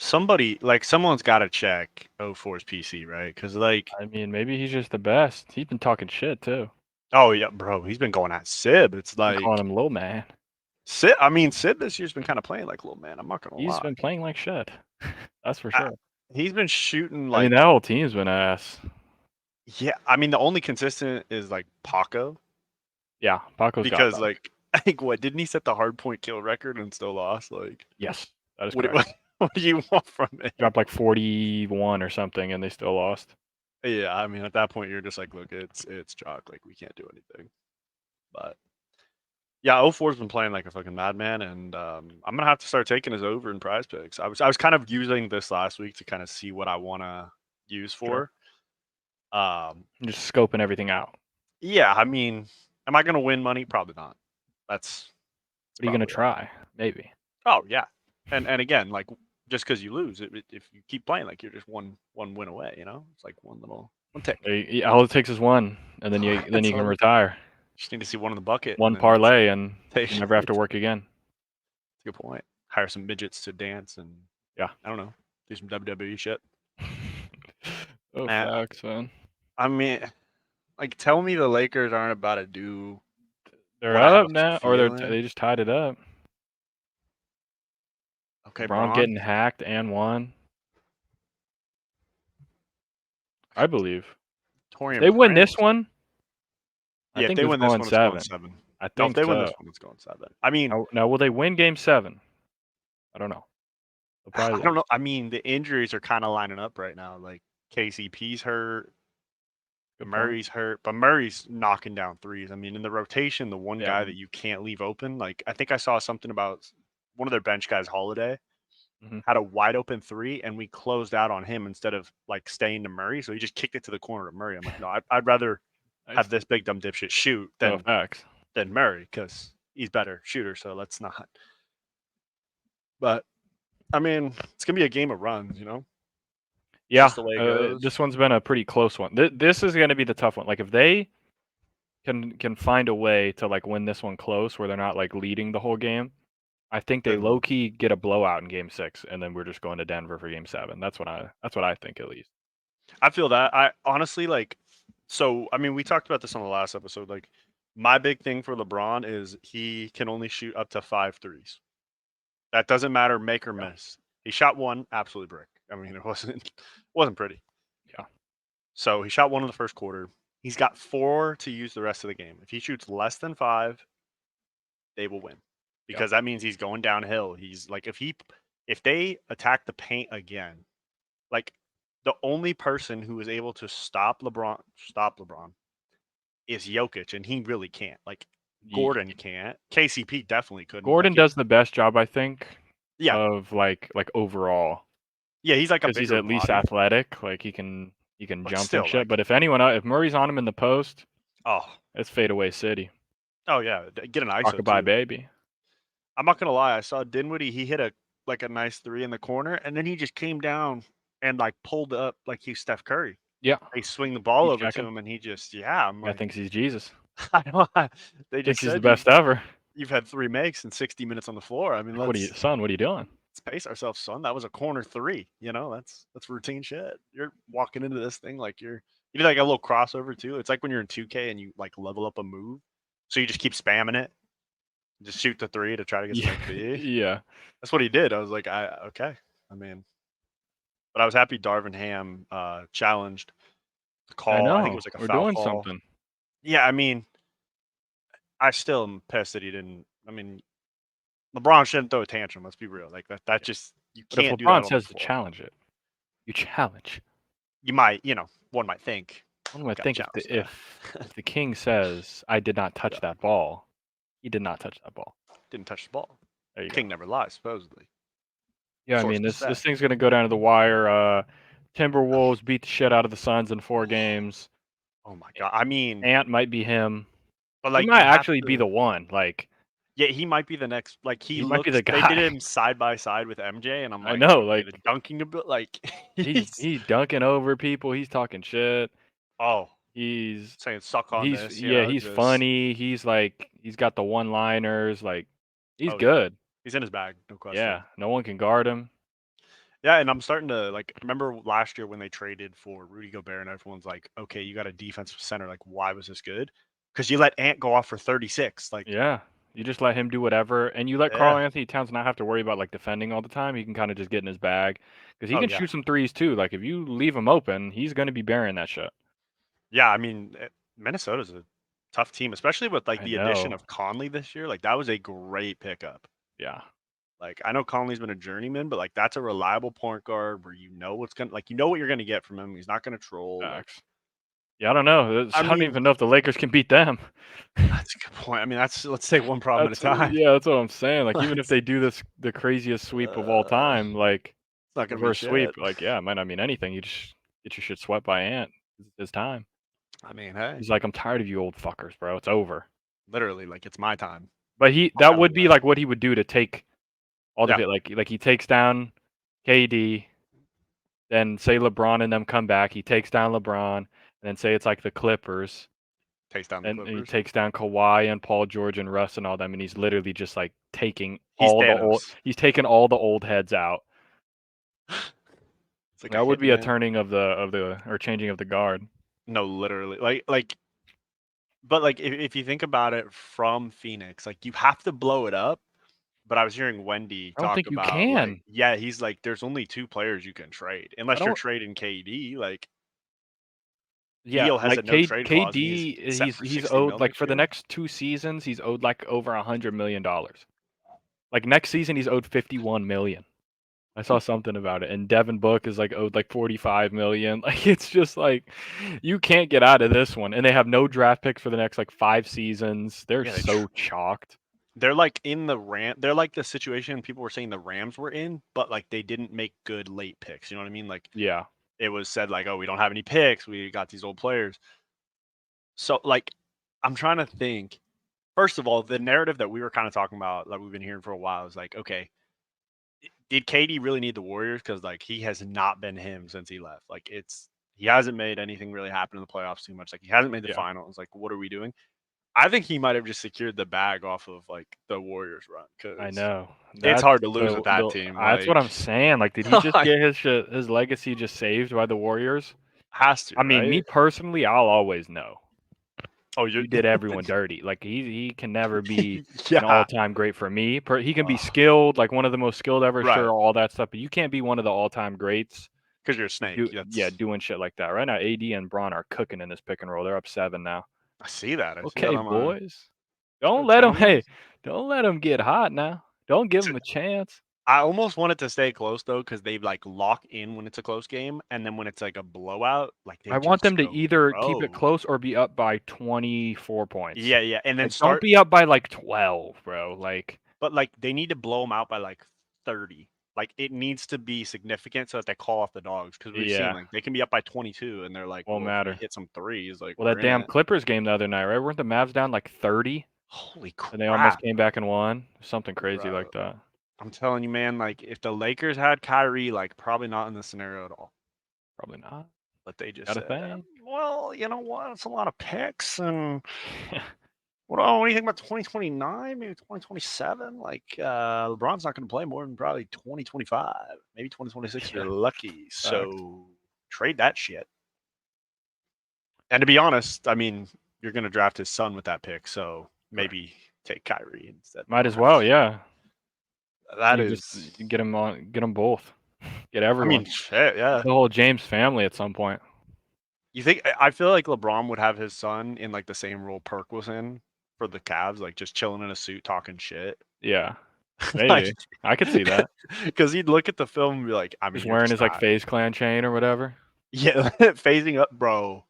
somebody like someone's got to check O4's PC, right? Because like, I mean, maybe he's just the best. He's been talking shit too. oh yeah, bro, he's been going at Sib. It's Been calling like him little man. Sid. I mean, Sid this year's been kind of playing like little man. I'm not gonna He's lie. been playing like shit. That's for I, sure. he's been shooting I mean, like that whole team's been ass. yeah. I mean, the only consistent is like Paco Yeah, Paco's got because them. like I think what didn't he set the hard point kill record and still lost? Like Yes, that is what? correct. What do you want from it? Dropped like 41 or something, and they still lost. Yeah, I mean, at that point, you're just like, look, it's chalk. Like we can't do anything. But yeah, O4's been playing like a fucking madman, and I'm gonna have to start taking his over in prize picks. I was kind of using this last week to kind of see what I want to use Sure. for. Um, Just scoping everything out. yeah, I mean, am I gonna win money? Probably not. That's What are you gonna probably try? Maybe. oh yeah, and again, like just because you lose, if you keep playing, like you're just one win away. You know, it's like one tick. All it takes is one, and then you That's can all. retire. Just need to see one in the bucket, and One then parlay, and take. you never have to work again. That's a good point. Hire some midgets to dance and Yeah. I don't know, do some WWE shit. Oh, Man, facts, man. I mean, like, tell me the Lakers aren't about to do They're what I have up a now, or feeling. they just tied it up. Okay, LeBron Braun. getting hacked and won. I believe. If Torian they win this Prince. one, I Yeah, if think they it's win this going one, it's going 7. 7. I No, if think they win this so. one, it's going 7. I mean, Now will they win game 7? I don't know. They'll I probably don't lose. know. I mean, the injuries are kind of lining up right now. Like KCP's hurt, Good point. Murray's hurt, but Murray's knocking down threes. I mean, in the rotation, the one Yeah. guy that you can't leave open. Like I think I saw something about one of their bench guys, Holiday, Mhm. had a wide open three, and we closed out on him instead of like staying to Murray. So he just kicked it to the corner of Murray. I'm like, no, I'd rather have Nice. this big dumb dipshit shoot No, facts. than Murray because he's better shooter. So let's not. But I mean, it's gonna be a game of runs, you know. It's Yeah, just the way it goes. this one's been a pretty close one. This is gonna be the tough one. Like, if they can find a way to, like, win this one close where they're not, like, leading the whole game, I think they Then low key get a blowout in game 6, and then we're just going to Denver for game 7. That's what I think at least. I feel that. I honestly like. So I mean, we talked about this on the last episode. Like, my big thing for LeBron is he can only shoot up to 5 threes. That doesn't matter, make or Yeah. miss. He shot one, absolutely brick. I mean, it wasn't pretty. Yeah. So he shot one in the first quarter. He's got 4 to use the rest of the game. If he shoots less than 5, they will win Yep. because that means he's going downhill. He's like if they attack the paint again, like the only person who is able to stop LeBron is Jokic, and he really can't. Like Ye Gordon can't. KCP definitely couldn't. Gordon Like if does the best job, I think, yeah, of, like, overall, yeah, he's like a because he's bigger at least body, athletic, like, he can but jump and still, shit, like but if anyone if Murray's on him in the post, oh it's fadeaway city. oh yeah, get an ISO Rock-a-bye too. baby. I'm not gonna lie, I saw Dinwiddie. He hit a nice three in the corner, and then he just came down and like pulled up like he's Steph Curry. Yeah. They swing the ball He's over to checking. him, and he just yeah. I'm Guy like, thinks he's Jesus. I don't. They just Thinks he's the said best ever. you've had 3 makes and 60 minutes on the floor. I mean, Like, what are you doing? let's pace ourselves, son. That was a corner three. You know, that's routine shit. You're walking into this thing like you do like a little crossover too. It's like when you're in 2K and you like level up a move, so you just keep spamming it, just shoot the three to try to get Yeah. some XP. Yeah. That's what he did. I was like, I okay. I mean, but I was happy Darvin Ham challenged the I call. I think it know. was like a We're foul doing call. something. Yeah, I mean, I still am pissed that he didn't. I mean, LeBron shouldn't throw a tantrum. Let's be real. Like that just you But if can't do that LeBron on the says to floor. challenge it, you challenge. You might, one might think, One would gotta think challenge that. if the king says, "I did not touch Yeah, that ball," he did not touch that ball. didn't touch the ball. There you go. King never lies, supposedly. Yeah, I mean, Sources this say. thing's gonna go down to the wire. Timberwolves beat the shit out of the Suns in 4 games. Oh my god. I mean, Ant might be him. but He like might you have actually be to. the one. Like, Yeah, he might be the next. Like he he might be the looks. They did guy. him side by side with MJ, and I'm I like, know. okay, the Like, dunking a bit. Like he's he's he's dunking over people. He's talking shit. oh He's saying suck on this, he's just funny. He's like he's got the one-liners. Like, he's oh yeah, good. he's in his bag, no question. Yeah, no one can guard him. Yeah, and I'm starting to like remember last year when they traded for Rudy Gobert, and everyone's like, "Okay, you got a defensive center. Like, why was this good? Because you let Ant go off for 36. Like, Yeah. You just let him do whatever, and you let Karl yeah, Anthony Towns not have to worry about like defending all the time. He can kind of just get in his bag because he oh can yeah, shoot some threes too. Like if you leave him open, he's going to be burying that shit. yeah. I mean, Minnesota's a tough team, especially with like I the addition know. of Conley this year. Like, that was a great pickup. Yeah. Like, I know Conley's been a journeyman, but like that's a reliable point guard where you know what's gonna like you know what you're gonna get from him. He's not gonna troll. Like, Facts. Yeah, I don't know. I I don't mean, even know if the Lakers can beat them. that's a good point. I mean, that's let's take one problem at a time. Yeah, that's what I'm saying. Like even if It's they do the craziest sweep of all time, like not gonna mean reverse sweep, shit. like yeah, it might not mean anything. You just get your shit swept by Ant. It's his time. I mean, hey, He's like, I'm tired of you old fuckers, bro. It's over. literally, like it's my time. But I'll that handle would be that. like what he would do to take all of Yeah, it. Like he takes down KD, then say LeBron and them come back. He takes down LeBron, and then say it's like the Clippers, takes down the and he Clippers. takes down Kawhi and Paul George and Russ and all them, and he's literally just like taking He's all the old. Thanos. He's taking all the old heads out. It's like a That would be a hitman. turning of the or changing of the guard. No, literally, but like if you think about it from Phoenix, like you have to blow it up. But I was hearing Wendy I don't talk think you about like, can. yeah, he's like, there's only two players you can trade I unless you're don't. trading KD. Like Yeah, Beal has a like no trade clause and he's KD, set for he's 60 owed mil like next for the year. next 2 seasons, he's owed like over $100 million. Like next season, he's owed 51 million. I saw something about it, and Devin Book is like owed like 45 million. Like it's just like you can't get out of this one, and they have no draft picks for the next like 5 seasons. They're Yeah, so chalked. they're like in the they're like the situation people were saying the Rams were in, but like they didn't make good late picks. You know what I mean? Like Yeah, it was said like, oh, we don't have any picks. We got these old players. So like I'm trying to think. First of all, the narrative that we were kind of talking about, like we've been hearing for a while, is like, okay, did KD really need the Warriors? Because like he has not been him since he left. Like he hasn't made anything really happen in the playoffs too much. Like he hasn't made the yeah, finals. Like what are we doing? I think he might have just secured the bag off of like the Warriors run I because know. it's That's hard to lose with that team. that's what Like I'm saying. Like, did he just like, get his legacy just saved by the Warriors? has to, I mean, me right? personally, I'll always know. Oh, you're You did everyone dirty. Like he can never be an yeah, all-time great for me. He can be skilled, like one of the most skilled ever, right. sure, all that stuff. But you can't be one of the all-time greats. Because you're a snake. Yeah, That's doing shit like that. Right now, AD and Braun are cooking in this pick and roll. They're up 7 now. I see that. I see that Okay, on my boys, don't let them. Tony. Hey, don't let them get hot now. Don't give them a chance. I almost want it to stay close though, because they like lock in when it's a close game, and then when it's like a blowout, like they I want just them to go either keep it rogue. close or be up by 24 points. Yeah, yeah, and then Like, don't start, be up by like 12, bro. Like, but like they need to blow them out by like 30. Like it needs to be significant so that they call off the dogs because we've seen yeah, like they can be up by 22 and they're like, won't well, if we matter. hit some threes, like Well, we're that in damn it. Clippers game the other night, right? Weren't the Mavs down like 30 Holy and they almost crap, came back and won? Something crazy bro! like that. I'm telling you, man. Like if the Lakers had Kyrie, like probably not in this scenario at all. Probably not. But they just Gotta said, think. well, you know what? It's a lot of picks and what do you think about 2029, maybe 2027? Like, LeBron's not going to play more than probably 2025, maybe 2026 if Yeah, you're lucky. facts. So trade that shit. And to be honest, I mean, you're going to draft his son with that pick, so Correct. maybe take Kyrie instead. Might as well, yeah. That You just is, get them both. Get I everyone. mean, shit, yeah. The whole James family at some point. You think I feel like LeBron would have his son in like the same role Perk was in for the Cavs, like just chilling in a suit talking shit. Yeah, Like, maybe. I could see that. because he'd look at the film and be like, I mean, Just you're wearing just his like not. FaZe Clan chain or whatever. Yeah, phasing up, bro.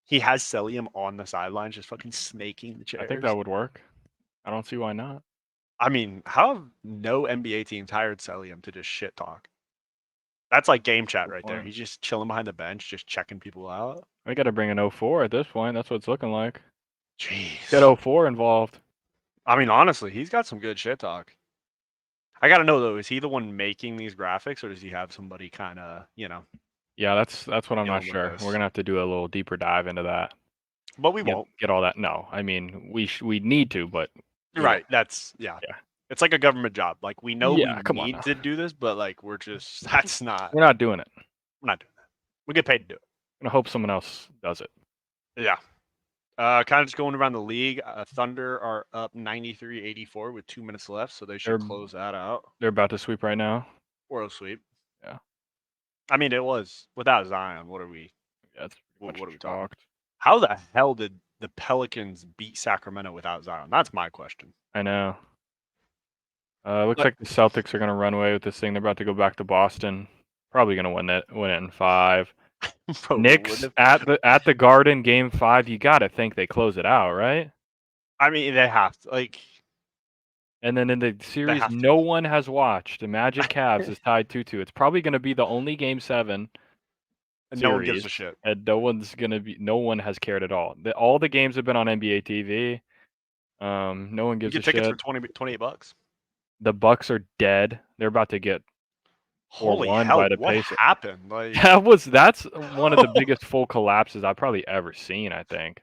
He has Celium on the sidelines, just fucking snaking the I think chairs. that would work. I don't see why not. I mean, how have no NBA teams hired Celium to just shit talk? That's like game chat Good right there. point. He's just chilling behind the bench, just checking people out. We got to bring an 04 at this point. That's what it's looking like. Get Jeez. 04 involved. I mean, honestly, he's got some good shit talk. I gotta know though, is he the one making these graphics, or does he have somebody kind of, Yeah, that's what I'm not dealing with sure. We're this? gonna have to do a little deeper dive into that. But we won't. Get all that. No, I mean we need to, but we Right. won't. That's yeah. Yeah. It's like a government job. Like we know Yeah, we come on need now. to do this, but like we're just that's not We're not doing it. we're not doing that. We get paid to do it. I'm gonna hope someone else does it. Yeah. Kind of just going around the league. Thunder are up 93-84 with 2 minutes left, so they should They're close that out. they're about to sweep right now. Or a sweep. Yeah. I mean, it was without Zion. What are we? Yeah, it's What pretty are we much talking? chalked. How the hell did the Pelicans beat Sacramento without Zion? That's my question. I know. Looks But- like the Celtics are gonna run away with this thing. They're about to go back to Boston. Probably gonna win it in 5. Bro, Knicks what if- at the Garden, Game 5. You gotta think they close it out, right? I mean, they have to. Like, And then in the series have to. no one has watched, the Magic Cavs is tied 2-2. It's probably gonna be the only Game 7 and no one gives a series, shit. and no one has cared at all. All the games have been on NBA TV. No one You gives a get tickets shit. for $28. The Bucks are dead. They're about to get Holy 4-1 hell! by the What Pacers. happened? Like, That's one of the biggest full collapses I've probably ever seen, I think.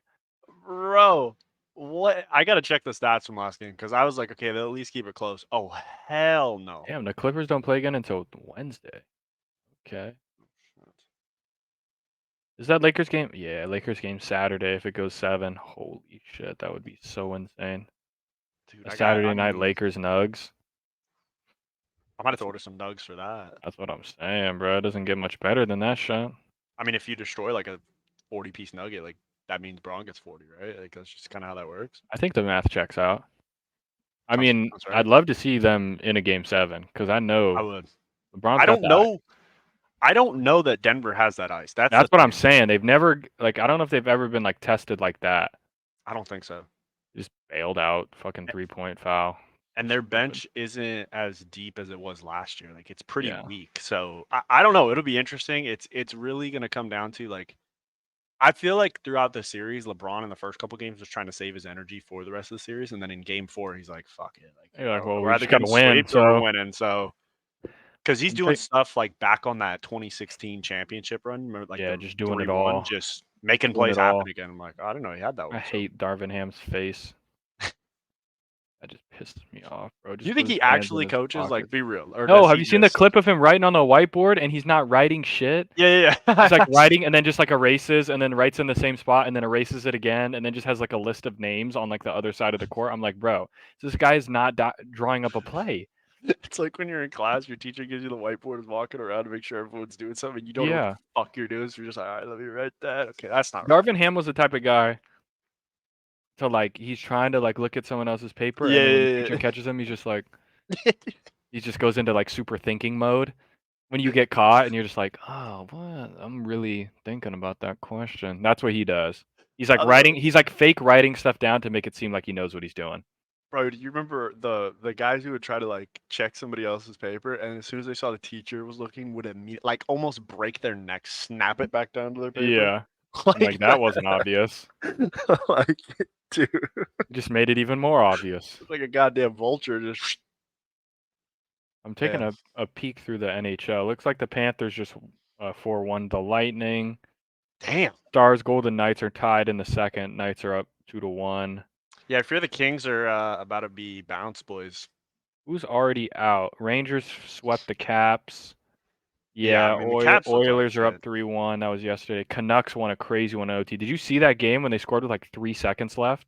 bro, what? I gotta check the stats from last game because I was like, okay, they'll at least keep it close. Oh hell no! Damn, the Clippers don't play again until Wednesday. Okay. Is that Lakers game? Yeah, Lakers game Saturday if it goes 7. Holy shit, that would be so insane. Dude, A Saturday night Lakers Nugs. I might have to order some nugs for that. That's what I'm saying, bro. It doesn't get much better than that shit. I mean, if you destroy like a 40-piece nugget, like that means Braun gets 40, right? Like that's just kind of how that works. I think the math checks out. I Sounds- mean, sounds right. I'd love to see them in a game 7 because I I know would. LeBron's I got don't that. know. I don't know that Denver has that ice. That's That's the what I'm thing. saying. They've never like I don't know if they've ever been like tested like that. I don't think so. Just bailed out, fucking 3-point foul. And their bench isn't as deep as it was last year. Like it's pretty Yeah. weak. So I don't know. It'll be interesting. It's really gonna come down to like I feel like throughout the series, LeBron in the first couple games was trying to save his energy for the rest of the series, and then in Game 4, he's like, "Fuck it!" Like, You're like, well, we we're just either gotta getting win, swept or we're so winning. So, because he's I'm doing ta- stuff like back on that 2016 championship run, remember, like Yeah, the just doing it 3-1, all. just making Doing plays it all. happen again. I'm like, I didn't know he had that one. I hate Darvin Ham's face. That just pisses me off, bro. Do you think he actually coaches? Like, be real. Or No, does have he you seen the just- clip of him writing on the whiteboard and he's not writing shit? Yeah. He's like writing and then just like erases and then writes in the same spot and then erases it again and then just has like a list of names on like the other side of the court. I'm like, bro, this guy is not drawing up a play. It's like when you're in class, your teacher gives you the whiteboard and walking around to make sure everyone's doing something. You don't know what the fuck you're doing, so you're just like, all right, let me write that. Okay, that's not right. Darvin Ham was the type of guy to like he's trying to like look at someone else's paper and then when the teacher catches him, he's just like he just goes into like super thinking mode. When you get caught and you're just like, oh, what? I'm really thinking about that question. That's what he does. He's like he's like fake writing stuff down to make it seem like he knows what he's doing. Bro, do you remember the guys who would try to like check somebody else's paper and as soon as they saw the teacher was looking, would immediately like almost break their neck, snap it back down to their paper? Yeah. Like that wasn't obvious. Like, dude. Just made it even more obvious. It's like a goddamn vulture just I'm taking a peek through the NHL. Looks like the Panthers just 4-1 the Lightning. Damn. Stars, Golden Knights are tied in the second. Knights are up 2-1. Yeah, I fear the Kings are about to be bounced, boys. Who's already out? Rangers swept the Caps. Yeah, Yeah, I mean, the Caps look like Oilers are up shit. 3-1. That was yesterday. Canucks won a crazy one in OT. Did you see that game when they scored with like 3 seconds left?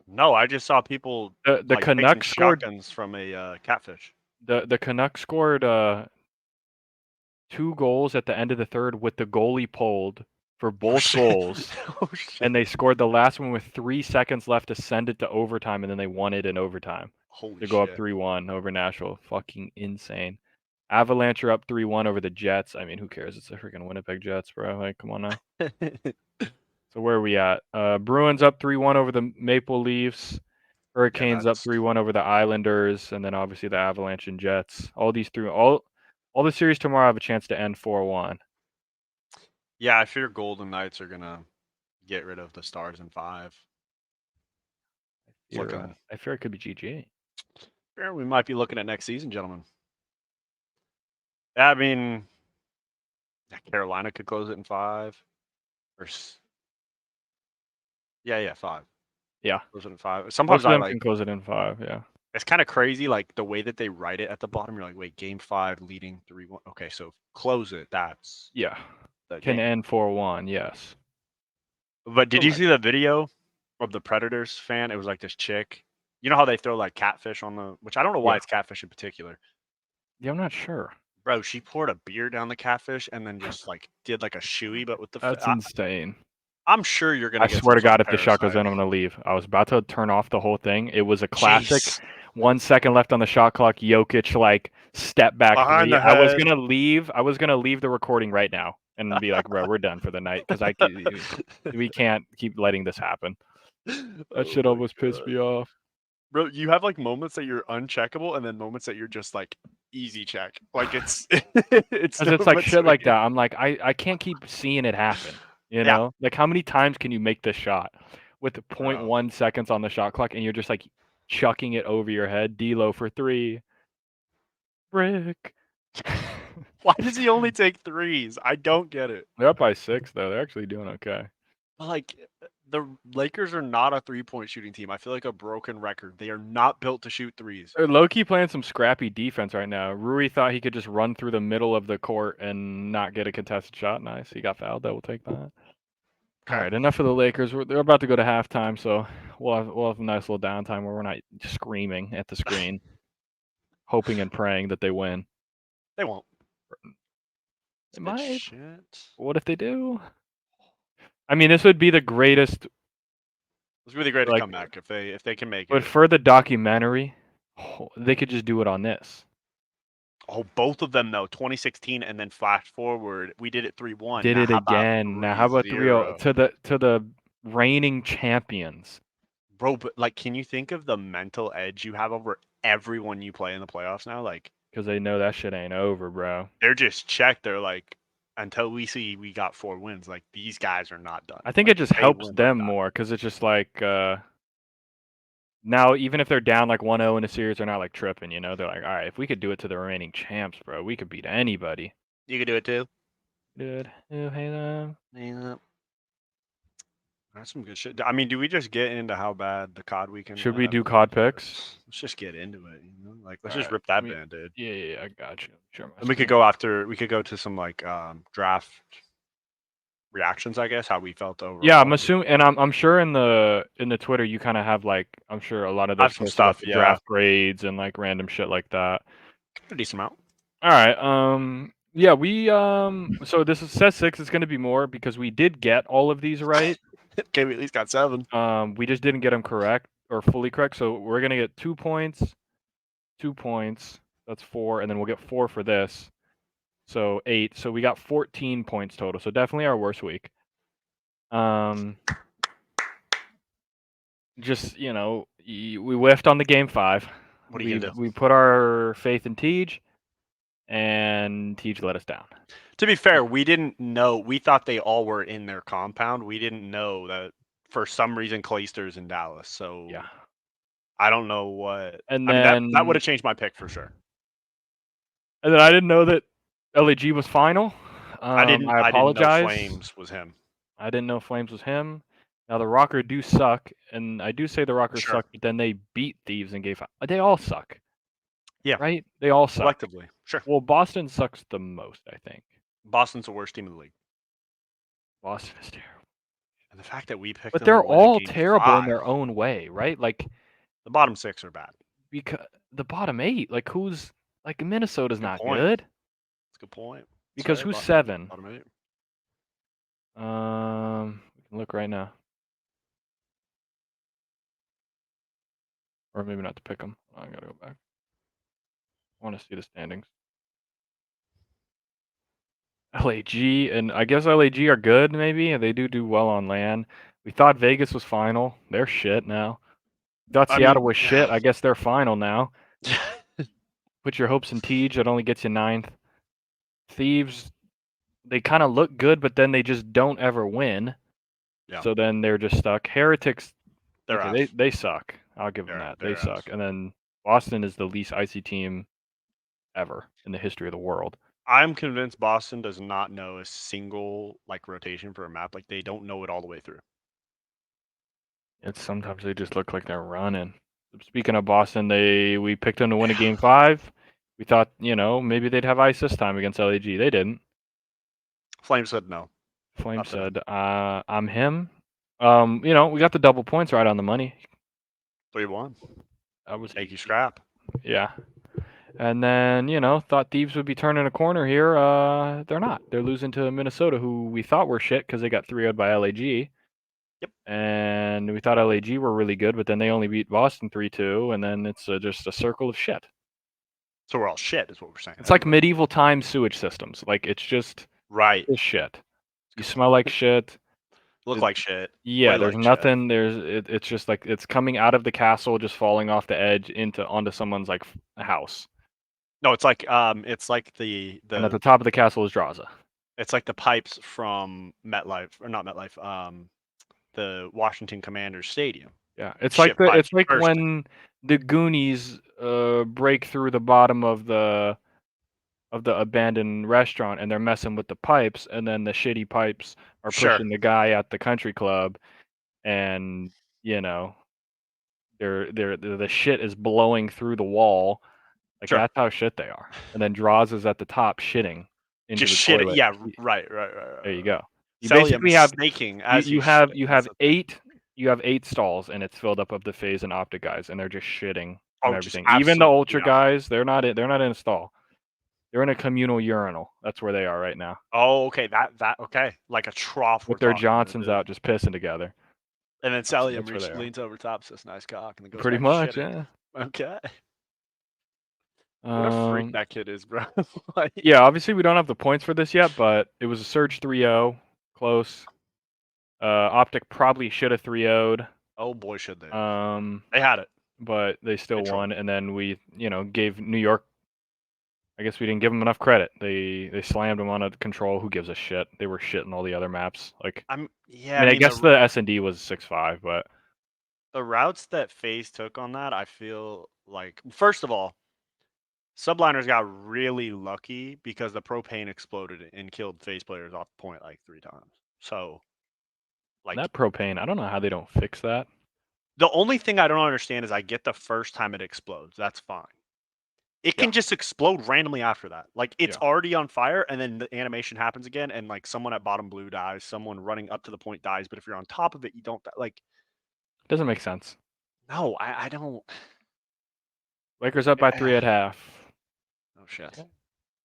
No, I just saw people The like, Canucks making scored. shotguns from a catfish. The Canucks scored 2 goals at the end of the third with the goalie pulled for both goals. Oh, shit. And they scored the last one with 3 seconds left to send it to overtime, and then they won it in overtime Holy to go shit. up 3-1 over Nashville. Fucking insane. Avalanche are up 3-1 over the Jets. I mean, who cares? It's the freaking Winnipeg Jets, bro. Like, come on now. So where are we at? Bruins up 3-1 over the Maple Leafs. Hurricanes up that's- 3-1 over the Islanders, and then obviously the Avalanche and Jets. All the series tomorrow have a chance to end 4-1. Yeah, I fear Golden Knights are gonna get rid of the Stars in 5. I fear it could be GG. Fear we might be looking at next season, gentlemen. I mean, Carolina could close it in 5. Or 5. Yeah. Close it in 5. Most Sometimes of I them like. can close it in 5, yeah. It's kind of crazy, like the way that they write it at the bottom. You're like, wait, game 5 leading 3-1. Okay, so close it. That's Yeah, the can game. end 4-1. Yes. But did you Correct. see the video of the Predators fan? It was like this chick. You know how they throw like catfish on the, which I don't know why Yeah. it's catfish in particular. Yeah, I'm not sure. Bro, she poured a beer down the catfish and then just like did like a shoey, but with the. That's insane. I'm sure you're gonna I get swear some to sort God, of if the shot goes in, parasite. I'm gonna leave. I was about to turn off the whole thing. It was a classic. Jeez. 1 second left on the shot clock. Jokic like step back Behind three. the I was head. gonna leave. I was gonna leave the recording right now and be like, "Bro, we're done for the night," because we can't keep letting this happen. That Oh shit my almost pissed God. me off. Bro, you have like moments that you're uncheckable and then moments that you're just like easy check. Like it's it's Cause no it's like in shit like between. that. I'm like, I can't keep seeing it happen. You Yeah. know, like how many times can you make this shot with the Bro. 0.1 seconds on the shot clock, and you're just like chucking it over your head? D'Lo for 3. Brick. Why does he only take threes? I don't get it. They're up by 6 though. They're actually doing okay. Like the Lakers are not a 3-point shooting team. I feel like a broken record. They are not built to shoot threes. They're low-key playing some scrappy defense right now. Rui thought he could just run through the middle of the court and not get a contested shot. Nice. He got fouled. That will take that. All Okay. right, enough of the Lakers. They're about to go to halftime, so we'll have a nice little downtime where we're not screaming at the screen, hoping and praying that they win. They won't. They Good might. shit. What if they do? I mean, this would be the greatest. It's really great to Like, come back if they can make but it. for the documentary, they could just do it on this. Oh, both of them though. 2016 and then flash forward, we did it 3-1. Did Now it how about again. Now how about 3-0 3-0? to the reigning champions? Bro, but like, can you think of the mental edge you have over everyone you play in the playoffs now? Like, Because they know that shit ain't over, bro. they're just checked. They're like, until we see we got 4 wins, like these guys are not done. I think Like, it just if they helps win, they're them done. more because it's just like now even if they're down like 1-0 in a series, they're not like tripping. You know, they're like, all right, if we could do it to the remaining champs, bro, we could beat anybody. You could do it too. Dude, oh, hey them. Yeah. That's some good shit. I mean, do we just get into how bad the COD weekend Should went? we I do feel COD like picks? let's just get into it. You know, like let's just Alright, rip that let me- band-aid. Yeah, I got you. Sure, my And we could screen. go after. We could go to some like draft reactions, I guess. How we felt overall. Yeah, I'm assuming, and I'm sure in the Twitter you kind of have like I'm sure a lot of I have those some posts about stuff. the Yeah, draft grades and like random shit like that. a decent amount. All right. Yeah, we so this says 6. It's going to be more because we did get all of these right. Okay, we at least got 7. We just didn't get them correct or fully correct. So we're going to get 2 points. 2 points. That's 4, and then we'll get 4 for this. So 8. So we got 14 points total. So definitely our worst week. Just, you know, we whiffed on the game 5. What are you gonna do? We put our faith in Tej, and Tej let us down. To be fair, we didn't know. We thought they all were in their compound. We didn't know that for some reason Clayster's in Dallas. So Yeah. I don't know what. And I mean, then that would have changed my pick for sure. And then I didn't know that LAG was final. I didn't apologize. know Flames was him. I didn't know Flames was him. Now the Rocker do suck, and I do say the Rockers Sure. suck, but then they beat Thieves and gave. They all suck. Yeah. Right? They all suck. Collectively, sure. Well, Boston sucks the most, I think. Boston's the worst team in the league. Boston is terrible. And the fact that we picked But them to they're win all game terrible 5, in their own way, right? Like the bottom 6 are bad. because the bottom 8, like who's like Minnesota's Good not point. good. That's a good point. Because Sorry, who's bottom 7? Bottom 8. We can look right now. Or maybe not to pick them. I gotta go back. I want to see the standings. LAG, and I guess LAG are good, maybe. They do well on land. We thought Vegas was final. They're shit now. Thought Seattle was shit. I guess they're final now. Put your hopes in Tej. It only gets you 9th. Thieves, they kind of look good, but then they just don't ever win. Yeah. So then they're just stuck. Heretics, They're okay, ass. they suck. I'll give them They're- that. they're They suck. ass. And then Boston is the least icy team ever in the history of the world. I'm convinced Boston does not know a single like rotation for a map. Like they don't know it all the way through. It's sometimes they just look like they're running. Speaking of Boston, we picked them to win a game 5. We thought, maybe they'd have ice this time against LAG. They didn't. Flame said no. Flame Up to them. said, I'm him. We got the double points right on the money. 3-1. That was Make you scrap. Yeah. And then, thought Thieves would be turning a corner here. They're not. They're losing to Minnesota, who we thought were shit because they got 3-0'd by LAG. Yep. And we thought LAG were really good, but then they only beat Boston 3-2, and then it's just a circle of shit. So we're all shit, is what we're saying. It's like medieval time sewage systems. Like, it's just right. It's shit. You smell like shit. Look like shit. Yeah, Play there's like nothing. It's just like it's coming out of the castle, just falling off the edge onto someone's like house. No, it's like the And at the top of the castle is Draza. It's like the pipes from MetLife, or not MetLife, the Washington Commanders Stadium. Yeah, it's Shit like pipes it's like bursting. when the Goonies break through the bottom of the abandoned restaurant and they're messing with the pipes, and then the shitty pipes are Sure. pushing the guy at the country club, and the shit is blowing through the wall. Like, Sure. that's how shit they are. And then Draws is at the top shitting into Just the shit. toilet. Yeah, right. There you go. You Cellium basically is have snaking as you shit. have 8 stalls, and it's filled up of the phase and optic guys, and they're just shitting and just everything. Even the absolutely, ultra yeah. guys, they're not in a stall. They're in a communal urinal. That's where they are right now. Oh, okay. That okay. Like a trough With their Johnsons out, just pissing together. And then Cellium where they are. leans over top, says nice cock, and then goes Pretty back much, to shitting. yeah. Okay. What a freak that kid is, bro. Like, Yeah, obviously we don't have the points for this yet, but it was a surge 3-0, close. Optic probably should have 3-0'd. oh boy, should they? They had it, but they still Control. won. And then we, gave New York. I guess we didn't give them enough credit. They slammed them on a control. Who gives a shit? They were shit in all the other maps. Like, I guess the S&D was 6-5, but the routes that FaZe took on that, I feel like, first of all, Subliners got really lucky because the propane exploded and killed FaZe players off point like 3 times. So, like, that propane, I don't know how they don't fix that. The only thing I don't understand is I get the first time it explodes. That's fine. It can just explode randomly after that. Like, it's already on fire, and then the animation happens again, and like someone at bottom blue dies, someone running up to the point dies. But if you're on top of it, you don't like. Doesn't make sense. No, I don't. Lakers up by 3 at half. Oh shit. Okay.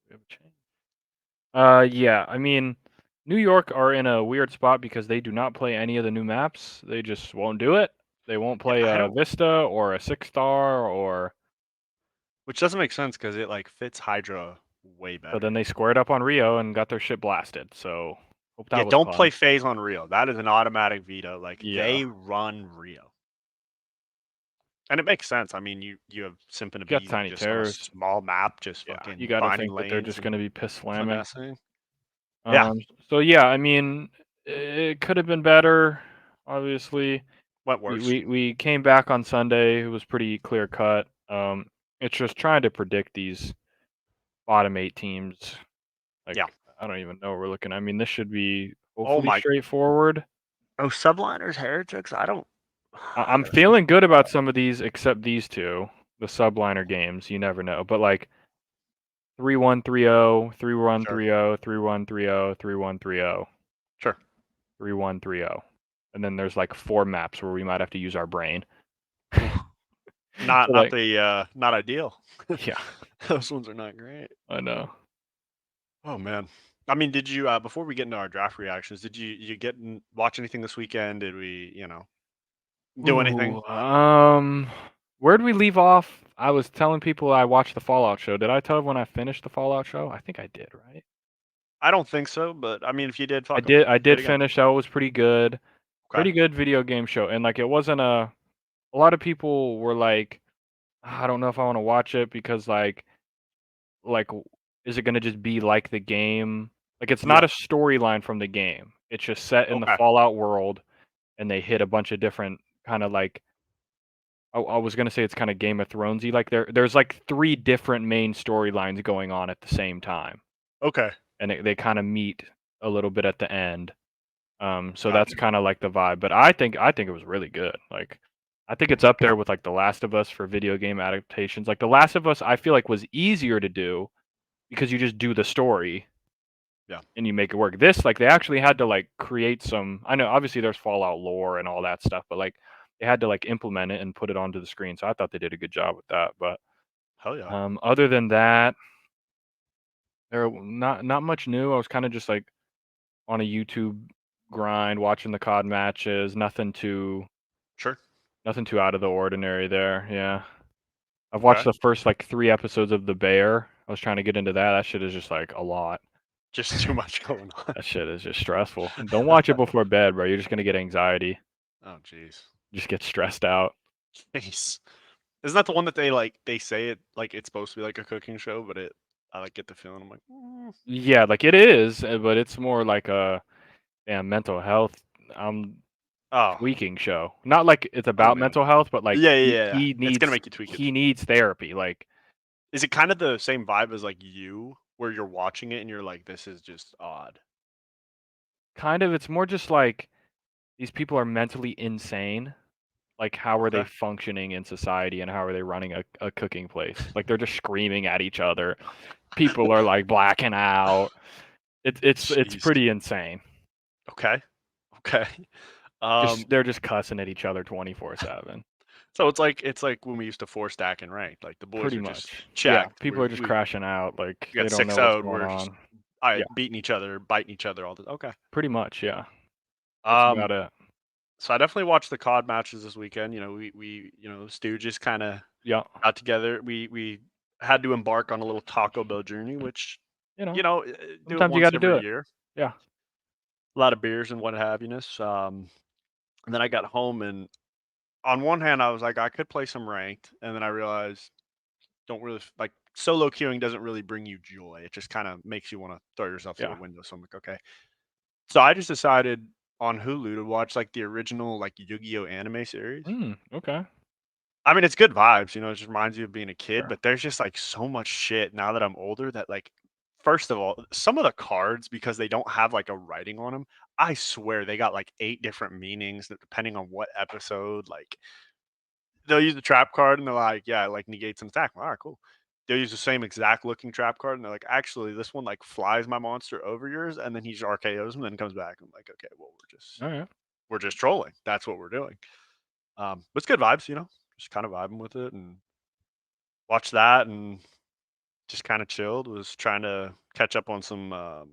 We have a change. Yeah, I mean, New York are in a weird spot because they do not play any of the new maps. They just won't do it. They won't play a Vista or a 6-star or. Which doesn't make sense because it like fits Hydra way better. But then they squared up on Rio and got their shit blasted. So hope that was don't fun. play FaZe on Rio. That is an automatic veto. Like, they run Rio. And it makes sense. I mean, you have Simp and got Tiny Terrors, small map, just fucking. You gotta think that they're just gonna be piss slamming. Yeah. So yeah, I mean, it could have been better. Obviously, went worse. We came back on Sunday. It was pretty clear cut. It's just trying to predict these bottom 8 teams. Like, I don't even know what we're looking. I mean, this should be hopefully straightforward. Oh, Subliners, Heretics. I'm feeling good about some of these, except these two, the Subliner games. You never know, but like 3-1, 3-0, 3-1, 3-0, 3-1, 3-0, 3-1, 3-0. Sure. 3-1, 3-0. And then there's like 4 maps where we might have to use our brain. not ideal. Yeah. Those ones are not great. I know. Oh man. I mean, did you before we get into our draft reactions, did you watch anything this weekend? Did we, do anything? Where'd we leave off? I was telling people I watched the Fallout show. Did I tell when I finished the Fallout show? I think I did, right? I don't think so, but I mean, if you did, I did finish. That was pretty good. Okay. Pretty good video game show. And like, it wasn't a lot of people were like, I don't know if I want to watch it because like is it going to just be like the game? Like, it's not a storyline from the game. It's just set in the Fallout world, and they hit a bunch of different kind of like, I was going to say it's kind of Game of Thronesy. Like, there's like 3 different main storylines going on at the same time. Okay. And they kind of meet a little bit at the end. So that's kind of like the vibe. But I think it was really good. Like, I think it's up there with like The Last of Us for video game adaptations. Like The Last of Us, I feel like was easier to do because you just do the story. Yeah. And you make it work. This, like, they actually had to like create some. I know obviously there's Fallout lore and all that stuff, but like they had to like implement it and put it onto the screen. So I thought they did a good job with that. But Hell yeah. other than that, there not much new. I was kind of just like on a YouTube grind, watching the COD matches. Sure. Nothing too out of the ordinary there. Yeah. I've watched Okay. the first like 3 episodes of The Bear. I was trying to get into that. That shit is just like a lot. Just too much going on. That shit is just stressful. Don't watch it before bed, bro. You're just gonna get anxiety. Oh jeez. Just get stressed out. Jeez. Isn't that the one that they say it like it's supposed to be like a cooking show, but I like get the feeling I'm like, Yeah, like it is, but it's more like a mental health oh, tweaking show. Not like it's oh about man. mental health, but like Yeah, yeah, yeah. he It's gonna needs make you tweak it. he needs therapy. Like Is it kind of the same vibe as like You, where you're watching it and you're like, this is just odd? kind of, it's more just like these people are mentally insane. Like how are they Okay. functioning in society and how are they running a cooking place? Like they're just screaming at each other. People are like blacking out. It's Jeez. pretty insane. Okay. Okay. Um, They're just cussing at each other 24/7. so it's like when we used to four stack and rank. Like the boys Pretty are just much. Yeah, checked. people are just crashing out. Like We they got don't six know what's out. going We're just on. Yeah, beating each other, biting each other all the. Okay. pretty much. Yeah, that's Um. about it. So I definitely watched the COD matches this weekend. We Stooges kind of Yeah, got together. We had to embark on a little Taco Bell journey, which you know, do it sometimes you once got to do every it. year. Yeah. A lot of beers and what have you. And then I got home and on one hand I was like I could play some ranked, and then I realized don't really like solo queuing doesn't really bring you joy. It just kind of makes you want to throw yourself through Yeah. a window. So I'm like, okay. So I just decided on Hulu to watch like the original like Yu-Gi-Oh anime series. Okay. I mean, it's good vibes, it just reminds you of being a kid, Sure. but there's just like so much shit now that I'm older that like first of all, some of the cards because they don't have like a writing on them, I swear they got like 8 different meanings that depending on what episode, like they'll use the trap card and they're like, yeah, it like negates an attack. All right, cool. They'll use the same exact looking trap card and they're like, actually, this one like flies my monster over yours, and then he just RKOs him, and then comes back. I'm like, okay, well, All right. we're just trolling. That's what we're doing. But it's good vibes, just kind of vibing with it and watch that and just kind of chilled. Was trying to catch up on some of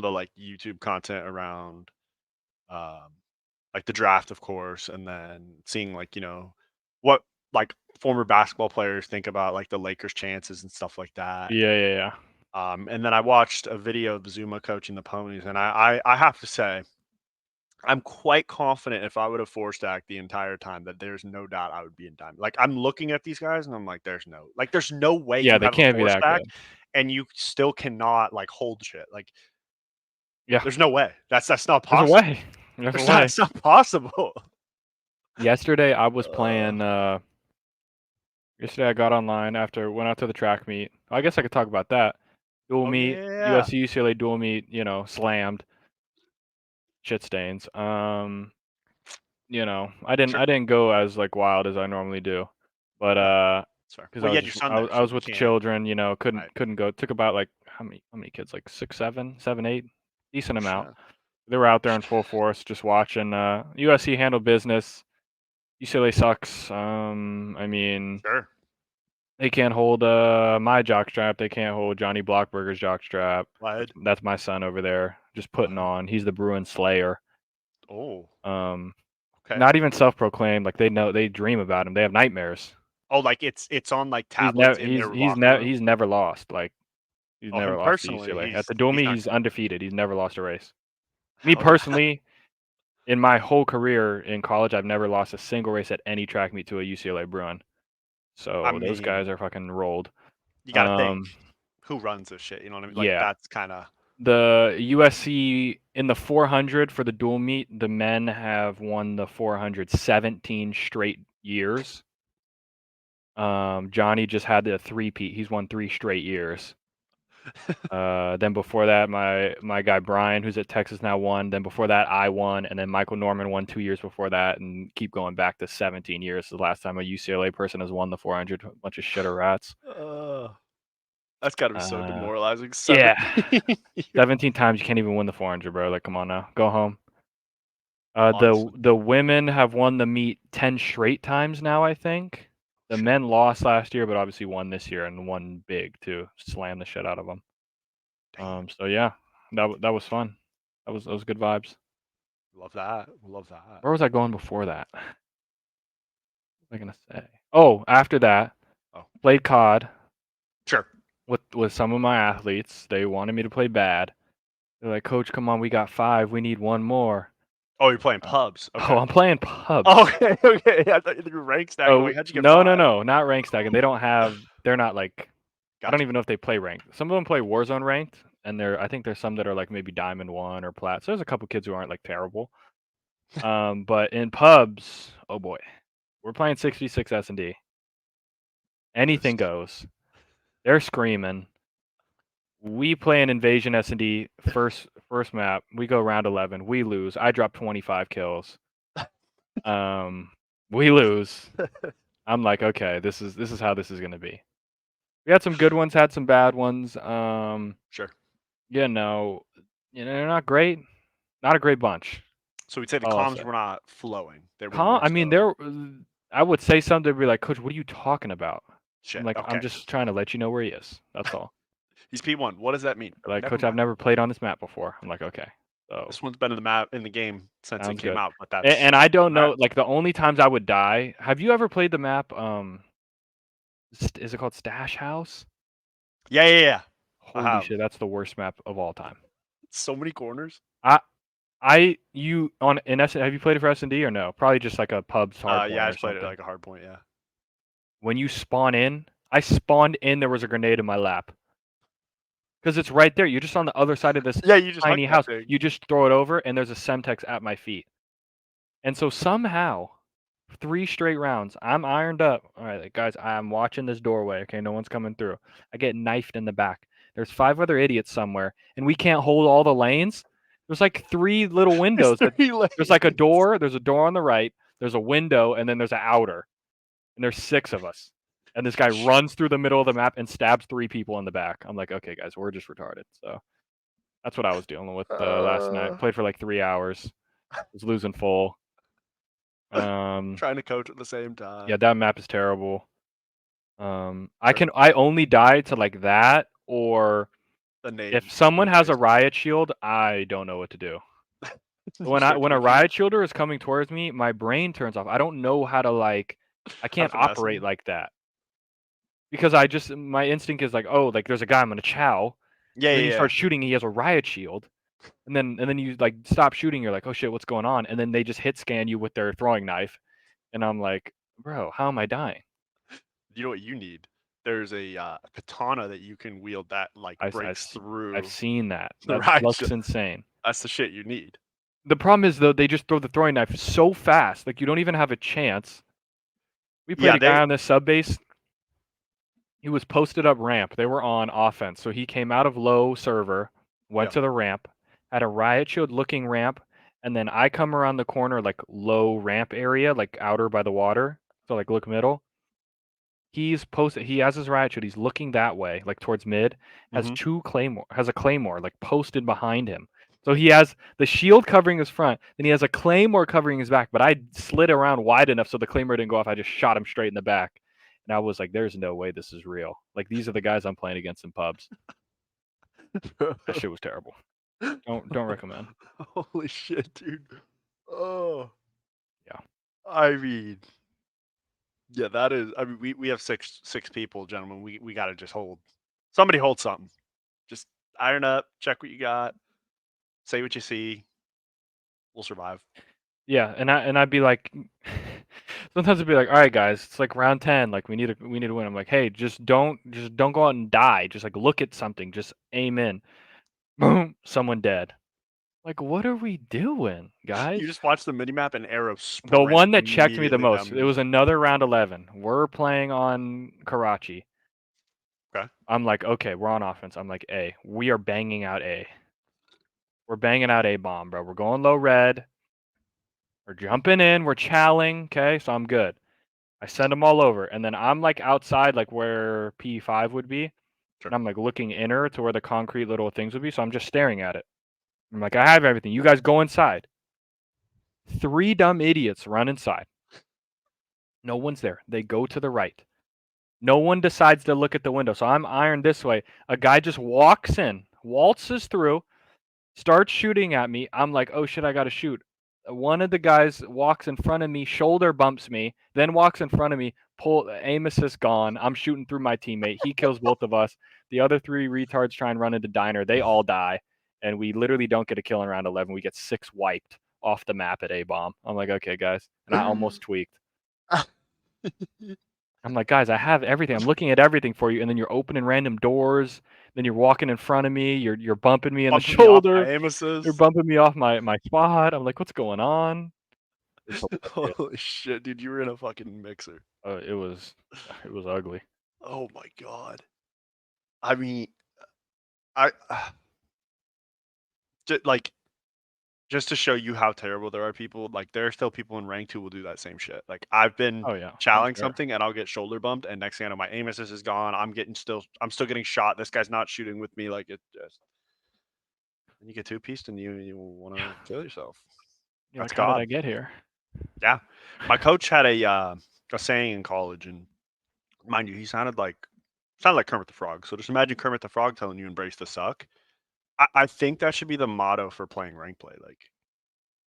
the like YouTube content around um, like the draft, of course, and then seeing like what like former basketball players think about like the Lakers' chances and stuff like that. Yeah. And then I watched a video of Zuma coaching the ponies, and I have to say, I'm quite confident if I would have four stacked the entire time that there's no doubt I would be in diamond. Like I'm looking at these guys and I'm like, there's no way Yeah, you they have a can't be four that stack good. and you still cannot like hold shit. Like Yeah. there's no way. That's not There's a possible. way. There's a There's not, way. it's not possible. Yesterday I was Uh, playing yesterday I got online after went out to the track meet. I guess I could talk about that. Dual oh meet, yeah. USC UCLA dual meet, slammed. Shit stains. Sure. I didn't go as like wild as I normally do. But Okay. Sorry. because Well, I you was had your just son there, I so was you with the can't. children, couldn't Right. couldn't go. It took about like how many kids? Like 6, 7, 7, 8, decent amount. Shit. They were out there in full force just watching USC handle business. UCLA sucks. I mean, Sure. they can't hold my jockstrap. They can't hold Johnny Blockberger's jockstrap. Glad. That's my son over there just putting on. He's the Bruin Slayer. Oh. Um, Okay. Not even self-proclaimed. Like they dream about him. They have nightmares. Oh, like it's on like tablets in their locker room. He's never lost. Like he's Oh, never him lost to personally, UCLA. At the dual he's meet, not he's good. undefeated. He's never lost a race. Me Hell yeah. personally, in my whole career in college, I've never lost a single race at any track meet to a UCLA Bruin. I So those mean, guys are fucking rolled. you got to think Um, who runs this shit. You know what I mean? Like yeah. that's kind of The USC in the 400 for the dual meet, the men have won the 400 17 straight years. Johnny just had the three-peat. He's won 3 straight years. Then before that, my guy Brian, who's at Texas now, won. Then before that, I won, and then Michael Norman won 2 years before that, and keep going back to 17 years. The last time a UCLA person has won the 400, bunch of shitter rats. That's gotta be so Uh, demoralizing. yeah. 17 years. 17 times you can't even win the 400, bro. Like, come on now, go home. Honestly. The women have won the meet 10 straight times now, I think. The Shit. men lost last year, but obviously won this year and won big too. Slam the shit out of them. Damn. So yeah, that was fun. That was good vibes. Love that. Love that. Where was I going before that? What was I gonna say? Oh, after that, Oh. played COD Sure. with some of my athletes. They wanted me to play bad. They're like, Coach, come on, we got 5. We need one more. Oh, you're playing pubs. Okay. Oh, I'm playing pubs. Oh, okay, okay. I thought you were rank stacking. Oh, Like, how'd you get no, 5? not rank stacking. They don't have. They're not like. I don't Gotcha. even know if they play ranked. Some of them play Warzone ranked, and I think there's some that are like maybe Diamond 1 or Plat. So there's a couple kids who aren't like terrible. But in pubs, oh boy, we're playing 6v6 S&D. Anything goes. They're screaming. We play an Invasion S&D first map. We go round 11. We lose. I drop 25 kills. We lose. I'm like, okay, this is how this is gonna be. We had some good ones, had some bad ones. Sure. You know, they're not great. Not a great bunch. So we'd say the All I'll comms say. were not flowing. They were more I mean, so I would say something to be like, Coach, what are you talking about? shit. I'm like, Okay. I'm just trying to let you know where he is. That's all. He's P1. What does that mean? They're like, Never Coach, I've mind. never played on this map before. I'm like, okay. So This one's been in the map in the game since it sounds came good. out, but that's And I don't know, alright. like the only times I would die. Have you ever played the map? Is it called Stash House? Yeah, yeah, yeah. I Holy have. shit, that's the worst map of all time. So many corners. Have you played it for S&D or no? Probably just like a pub's hardpoint Yeah, I or just played it something. like a hard point, yeah. When you spawn in, I spawned in, there was a grenade in my lap. Because it's right there. You're just on the other side of this Yeah, you just tiny hug that house. thing. You just throw it over, and there's a Semtex at my feet. And so somehow, 3 straight rounds, I'm ironed up. All right, like, guys, I'm watching this doorway. Okay, no one's coming through. I get knifed in the back. There's 5 other idiots somewhere, and we can't hold all the lanes. There's like 3 little windows. There's like a door. There's a door on the right. There's a window, and then there's an outer. And there's 6 of us. And this guy runs through the middle of the map and stabs 3 people in the back. I'm like, okay, guys, we're just retarded. So that's what I was dealing with last night. Played for like 3 hours. Was losing full. Trying to coach at the same time. Yeah, that map is terrible. I only die to like that, or if someone has a riot shield, I don't know what to do. When a riot shielder is coming towards me, my brain turns off. I don't know how to like. I can't operate like that because my instinct is like, oh, like there's a guy, I'm gonna chow. Yeah, and then yeah. you start shooting, he has a riot shield, and then you like stop shooting. You're like, oh shit, what's going on? And then they just hit scan you with their throwing knife, and I'm like, bro, how am I dying? You know what you need? There's a katana that you can wield that like breaks through. I've seen that. the That riot looks shield. insane. That's the shit you need. The problem is though, they just throw the throwing knife so fast, like you don't even have a chance. We played a guy on this sub base. He was posted up ramp. They were on offense, so he came out of low server, went to the ramp, had a riot shield looking ramp, and then I come around the corner like low ramp area, like outer by the water, so like look middle. He's posted. He has his riot shield. He's looking that way, like towards mid. Has a claymore like posted behind him. So he has the shield covering his front, then he has a claymore covering his back. But I slid around wide enough so the claymore didn't go off. I just shot him straight in the back, and I was like, "There's no way this is real. Like these are the guys I'm playing against in pubs." That shit was terrible. Don't recommend. Holy shit, dude. Oh. Yeah. I mean, yeah, that is. I mean, we have six people, gentlemen. We gotta just hold. Somebody hold something. Just iron up. Check what you got. Say what you see. We'll survive. Yeah, and I'd be like, sometimes I'd be like, all right, guys, it's like round 10, like we need to win. I'm like, hey, just don't go out and die. Just like look at something, just aim in. Boom, someone dead. Like, what are we doing, guys? You just watch the minimap and arrow sprint. The one that checked me the immediately most. down It was another round 11. We're playing on Karachi. Okay. I'm like, okay, we're on offense. I'm like, A. We are banging out A. We're banging out A bomb, bro. We're going low red. We're jumping in. We're chowing. Okay, so I'm good. I send them all over, and then I'm like outside, like where P5 would be, Sure. and I'm like looking inner to where the concrete little things would be. So I'm just staring at it. I'm like, I have everything. You guys go inside. 3 dumb idiots run inside. No one's there. They go to the right. No one decides to look at the window. So I'm ironed this way. A guy just walks in, waltzes through, starts shooting at me. I'm like, oh shit, I gotta shoot. One of the guys walks in front of me, shoulder bumps me, then walks in front of me, aim assist gone. I'm shooting through my teammate. He kills both of us. The other 3 retards try and run into diner. They all die. And we literally don't get a kill in round 11. We get 6 wiped off the map at A-bomb. I'm like, okay, guys. And I almost tweaked. I'm like, guys, I have everything. I'm looking at everything for you, and then you're opening random doors. Then you're walking in front of me. You're bumping me in the Bumping me off my shoulder. aim You're assist. bumping me off my spot. I'm like, what's going on? It's hilarious. Holy shit, dude! You were in a fucking mixer. It was ugly. Oh my god. I mean, I like just to show you how terrible there are people. Like there are still people in ranked who will do that same shit. Like I've been Oh yeah, for challenging sure. something and I'll get shoulder bumped, and next thing I know, my aim assist is gone. I'm still getting shot. This guy's not shooting with me. Like it just. And you get two-pieced and you want to kill yourself. You're That's like, how did God. I get here? Yeah. My coach had a saying in college, and mind you, he sounded like Kermit the Frog. So just imagine Kermit the Frog telling you embrace the suck. I think that should be the motto for playing ranked play. Like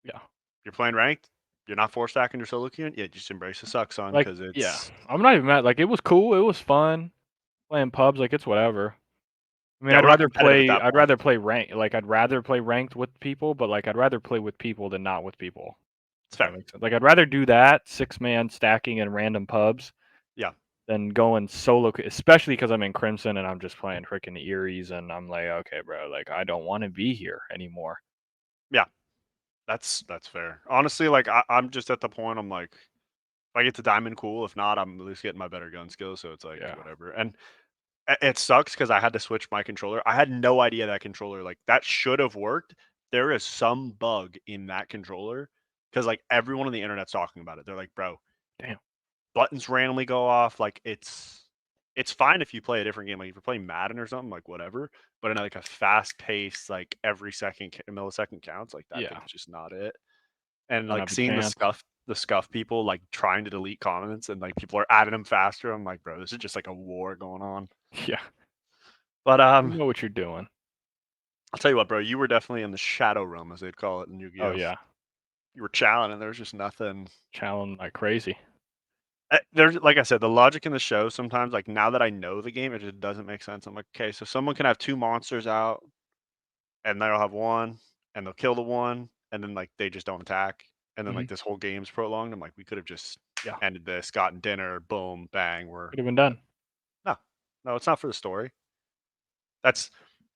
Yeah. you're playing ranked, you're not four stacking your solo queuing, yeah, just embrace the suck, son, Like, because yeah. it's I'm not even mad. Like, it was cool. It was fun playing pubs. Like, it's whatever. I mean, yeah, I'd we're not rather competitive at play. that I'd point. rather play ranked. Like, I'd rather play ranked with people, but like, I'd rather play with people than not with people. It's If that fair. makes sense. Like, I'd rather do that 6-man stacking in random pubs Yeah. than going solo, especially because I'm in Crimson and I'm just playing freaking Eries, and I'm like, okay, bro, like I don't want to be here anymore. Yeah. That's fair. Honestly, like I'm just at the point I'm like, if I get to diamond, cool. If not, I'm at least getting my better gun skills. So it's like Yeah. whatever. And it sucks because I had to switch my controller. I had no idea that controller, like, that should have worked. There is some bug in that controller because, like, everyone on the internet's talking about it. They're like, bro, Damn. buttons randomly go off. Like, it's fine if you play a different game. Like, if you're playing Madden or something, like, whatever. But in, like, a fast paced, like, every millisecond counts, like, that Yeah. thing's just not it. And, Don't like, have a seeing chance. the scuff people, like, trying to delete comments and, like, people are adding them faster. I'm like, bro, this is just, like, a war going on. Yeah. But, You know what you're doing. I'll tell you what, bro. You were definitely in the shadow realm, as they'd call it in Oh Yu-Gi-Oh. yeah. You were challenging, and there was just nothing. Challenge like crazy. There's, like I said, the logic in the show sometimes, like now that I know the game, it just doesn't make sense. I'm like, okay, so someone can have 2 monsters out, and they'll have one, and they'll kill the one, and then like they just don't attack, and then like Mhm. this whole game's prolonged. I'm like, we could have just Yeah. ended this, gotten dinner, boom, bang. Could have been done. No, no, it's not for the story. That's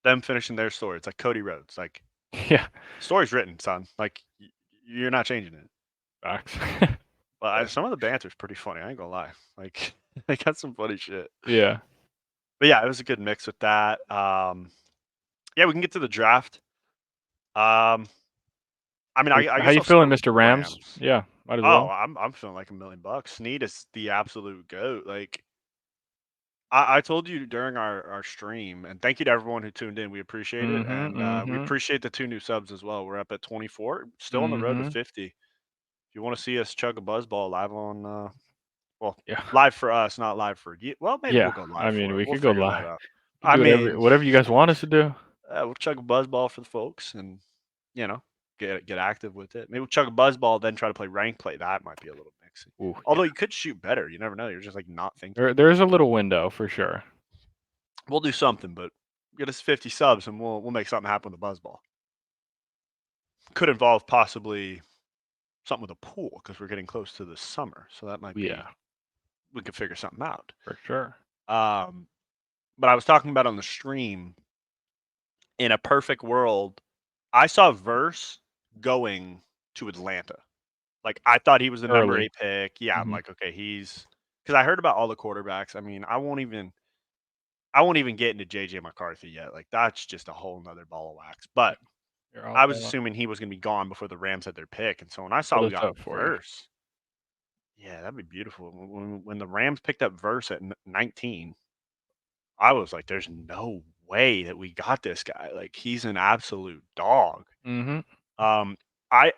them finishing their story. It's like Cody Rhodes. Like, Yeah. story's written, son. Like, you're not changing it. Facts. But some of the banter's pretty funny. I ain't gonna lie. Like they got some funny shit. Yeah. But yeah, it was a good mix with that. Yeah, we can get to the draft. I mean, I How guess you I'll start feeling, with Mr. the Rams? Rams. Yeah, might as Oh, well. I'm feeling like $1,000,000. Snead is the absolute goat. Like I told you during our stream, and thank you to everyone who tuned in. We appreciate it, Mhm. and we Mhm. appreciate the 2 new subs as well. We're up at 24, still on the road to Mhm. 50. If you want to see us chug a buzzball live on well, Yeah. live for us, not live for you. Well, maybe we'll Yeah. go I live mean, for it. we We'll could go figure live. that out. We could I do mean, whatever you guys want us to do. we'll chug a buzz ball for the folks and, you know, get active with it. Maybe we'll chug a buzz ball, then try to play rank play. That might be a little mixy. Ooh, Although yeah. you could shoot better. You never know. You're just like not thinking. There's a little window for sure. We'll do something, but get us 50 subs and we'll make something happen with the buzz ball. Could involve possibly something with a pool because we're getting close to the summer. So that might be Yeah, we could figure something out. for sure. But I was talking about on the stream, in a perfect world, I saw Verse going to Atlanta. Like I thought he was the number Early. 8 pick. Yeah, I'm Mhm. like, okay, he's because I heard about all the quarterbacks. I mean, I won't even. I won't even get into JJ McCarthy yet. Like that's just a whole nother ball of wax. But You're I was assuming he was going to be gone before the Rams had their pick, and so when I saw pull we this got up for you. Verse, yeah, that'd be beautiful. When the Rams picked up Verse at 19, I was like, "There's no way that we got this guy. Like he's an absolute dog." Mm-hmm. Um, I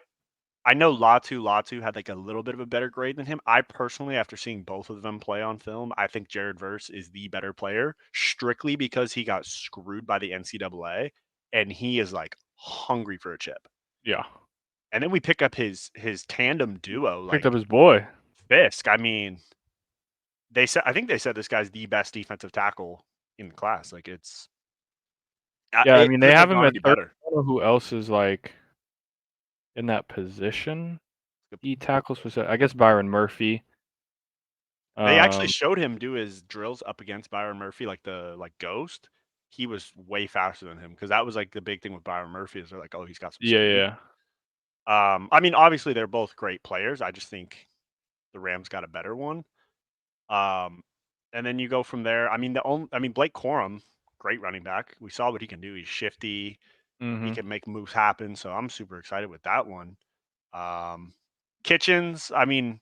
I know Latu had like a little bit of a better grade than him. I personally, after seeing both of them play on film, I think Jared Verse is the better player, strictly because he got screwed by the NCAA, and he is like hungry for a chip. Yeah. And then we pick up his tandem duo, Picked like up his boy. Fisk. I mean, I think they said this guy's the best defensive tackle in the class. Like it's Yeah, I it mean they couldn't have have him gone at any third. better. I don't know who else is like in that position. He tackles for, I guess, Byron Murphy. They actually showed him do his drills up against Byron Murphy, like the ghost. He was way faster than him because that was like the big thing with Byron Murphy is they're like, oh, he's got some speed. Yeah. I mean, obviously they're both great players. I just think the Rams got a better one. And then you go from there. I mean, Blake Corum, great running back. We saw what he can do. He's shifty. He Mm-hmm. can make moves happen. So I'm super excited with that one. Kitchens, I mean,